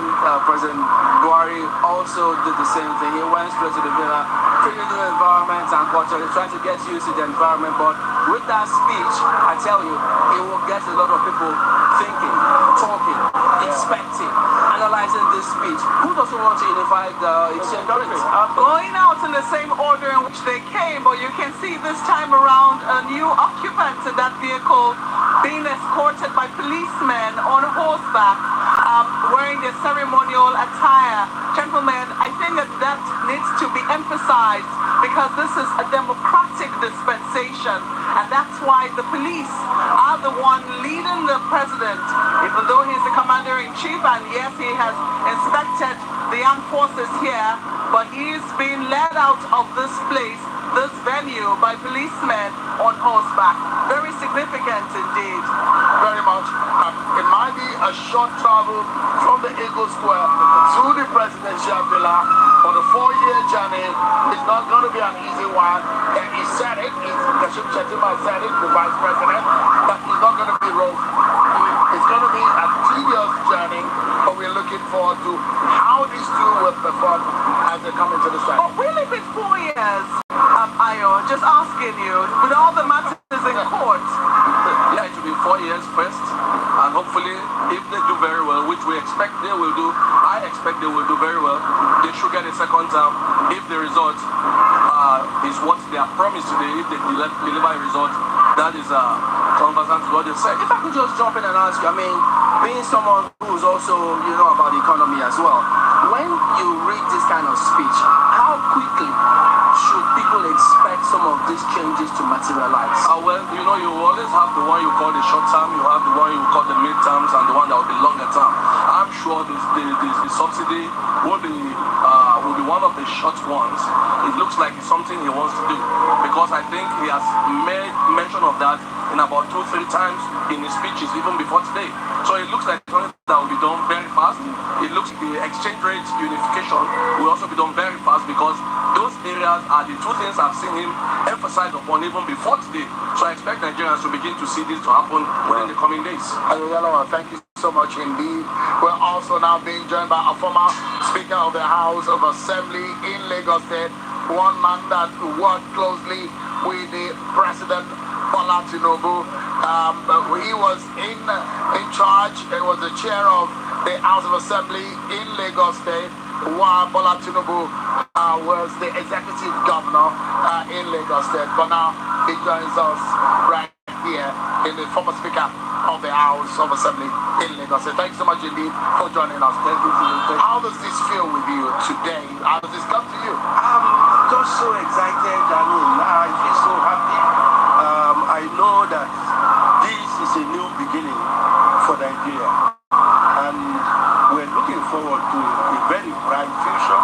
President Buhari also did the same thing. He went straight to the villa, pretty new environment and culture. He's trying to get used to the environment, but with that speech, I tell you, it will get a lot of people thinking, talking, expecting, analyzing this speech. Who doesn't want to unify the exchange currency? Going out in the same order in which they came, but you can see this time around a new occupant in that vehicle being escorted by policemen on horseback, wearing their ceremonial attire. Gentlemen, I think that needs to be emphasized, because this is a democratic dispensation, and that's why the police are the one leading the president, even though he's the commander-in-chief, and yes, he has inspected the armed forces here, but he is being led out of this place, this venue, by policemen on horseback. Very significant indeed. Very much. It might be a short travel from the Eagle Square to the presidential villa, but the 4-year journey is not going to be an easy one. And he said it, Kashim Shettima said it, the vice president, that it's not going to be rough. It's going to be a tedious journey, but we're looking forward to how these two will perform as they come into the site. But will it be 4 years, Ayo? Just asking you, with all the matters in court. Yeah, it will be 4 years first, and hopefully, if they do very well, which we expect they will do, I expect they will do very well, they should get a second term. If the result is what they are promised today, if they deliver a result, that is conversant to what they said. If I could just jump in and ask you, I mean, being someone who's also, you know, about the economy as well, when you read this kind of speech, how quickly should people expect some of these changes to materialize? Well, you know, you always have the one you call the short term, you have the one you call the mid terms, and the one that will be longer term. I'm sure the subsidy will be one of the short ones. It looks like it's something he wants to do, because I think he has made mention of that in about 2-3 times in his speeches, even before today. So it looks like something that will be done very fast. It looks like the exchange rate unification will also be done very fast, because those areas are the two things I've seen him emphasize upon even before today. So I expect Nigerians to begin to see this to happen within the coming days. Ayoyalo, thank you so much indeed. We're also now being joined by a former Speaker of the House of Assembly in Lagos State, one man that worked closely with the President Bola Tinubu. He was in charge. He was the chair of the House of Assembly in Lagos State, while Bola Tinubu was the executive governor in Lagos State. But now he joins us right here in the former Speaker of the House of Assembly in Lagos State. Thank you so much indeed for joining us. How does this feel with you today? How does this come to you? I'm just so excited. I mean, I feel so happy. I know that this is a new beginning for Nigeria, and we're looking forward to a very bright future.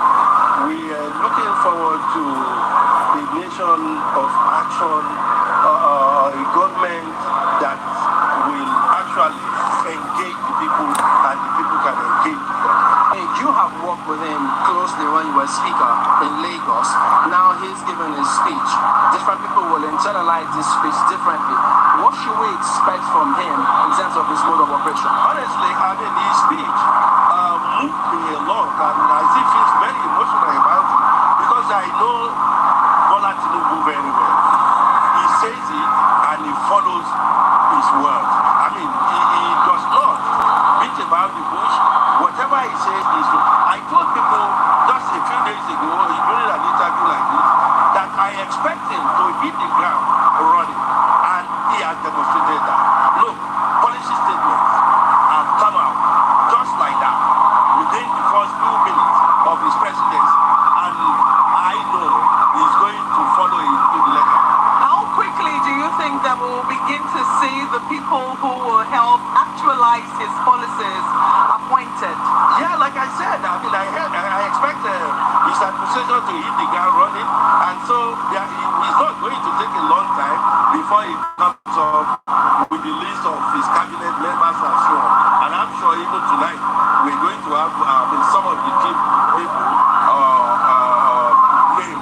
We are looking forward to a nation of action, a government that will actually engage the people and the people can engage them. You have worked with him closely when you were Speaker in Lagos. Now he's giving his speech. Different people will internalize this speech differently. What should we expect from him in terms of his mode of operation? Honestly, I mean, his speech moved me along, and I still feel very emotional about it because I know Bola Tinubu very well. He says it and he follows his words. I mean, he does not beat about the bush. Whatever he says is true. I told people just a few days ago, during an interview like this, that I expect him to hit the ground running, and he has demonstrated that. Look, policy statements have come out just like that within the first few minutes of his presidency, and I know he's going to follow it to the letter. How quickly do you think that we will begin to see the people who will help actualize his policies appointed? Yeah, like I said, I mean, I expect his administration to hit the ground running, and so it's not going to take a long time before he comes up with the list of his cabinet members and so on. And I'm sure even tonight we're going to have some of the key people named.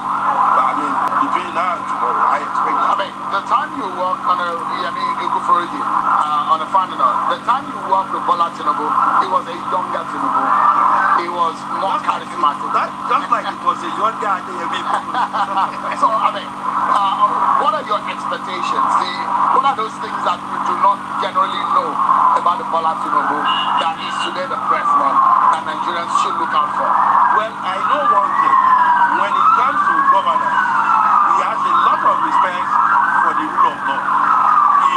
I mean, between now and tomorrow, I expect. I mean, the time you work on on a final note, the time you worked with Bola Tinubu, he was a younger Tinubu. He was more charismatic. Just like it was a younger So, I mean, what are your expectations? What are those things that we do not generally know about the Bola Tinubu that is today the president that Nigerians should look out for? Well, I know one thing. When it comes to governance, he has a lot of respect for the rule of law. He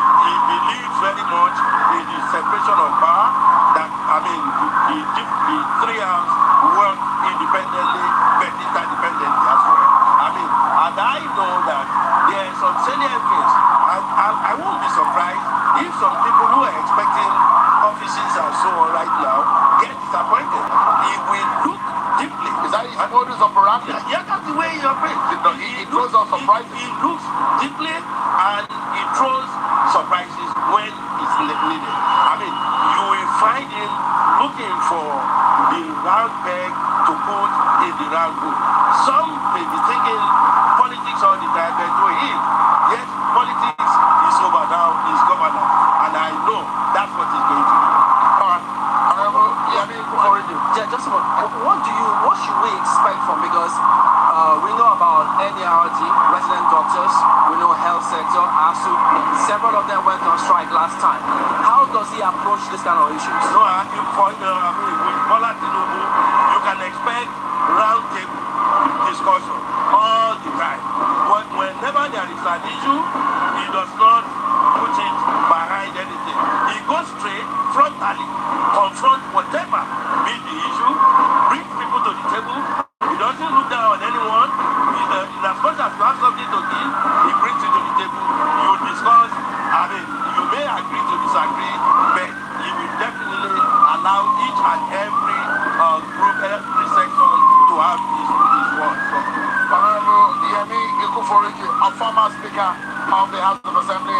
believes very much in the separation of power, that, I mean, the three arms work independently, but interdependently as well. I mean, and I know that there are some salient things. I won't be surprised if some people who are expecting offices and so on right now get disappointed. He will look deeply. Is that his modus operandi? Yeah, that's the way he operates. He throws out surprises. He looks deeply and he throws surprises when it's needed. I mean, you will find him looking for the round peg to put in the round hole. Some may be thinking politics all the time, but to him, yes, politics is over now, is governance, and I know that's what he's going to do. What should we expect from, because we know about NERD, resident doctors, we know health sector, ASU, several of them went on strike last time. How does he approach this kind of issues? No, with Bola Tinubu, you can expect round table discussion all the time. But whenever there is an issue, he does not put it behind anything. He goes straight, frontally, confront whatever be the issue, bring people to the table. He doesn't look down on anyone. In as much as you have something to give, he brings it to the table. You discuss. I mean, you may agree to disagree, but he will definitely allow each and every group, every section to have his word. So, Honorable Yemi Ikuforiki, a former Speaker of the House of Assembly.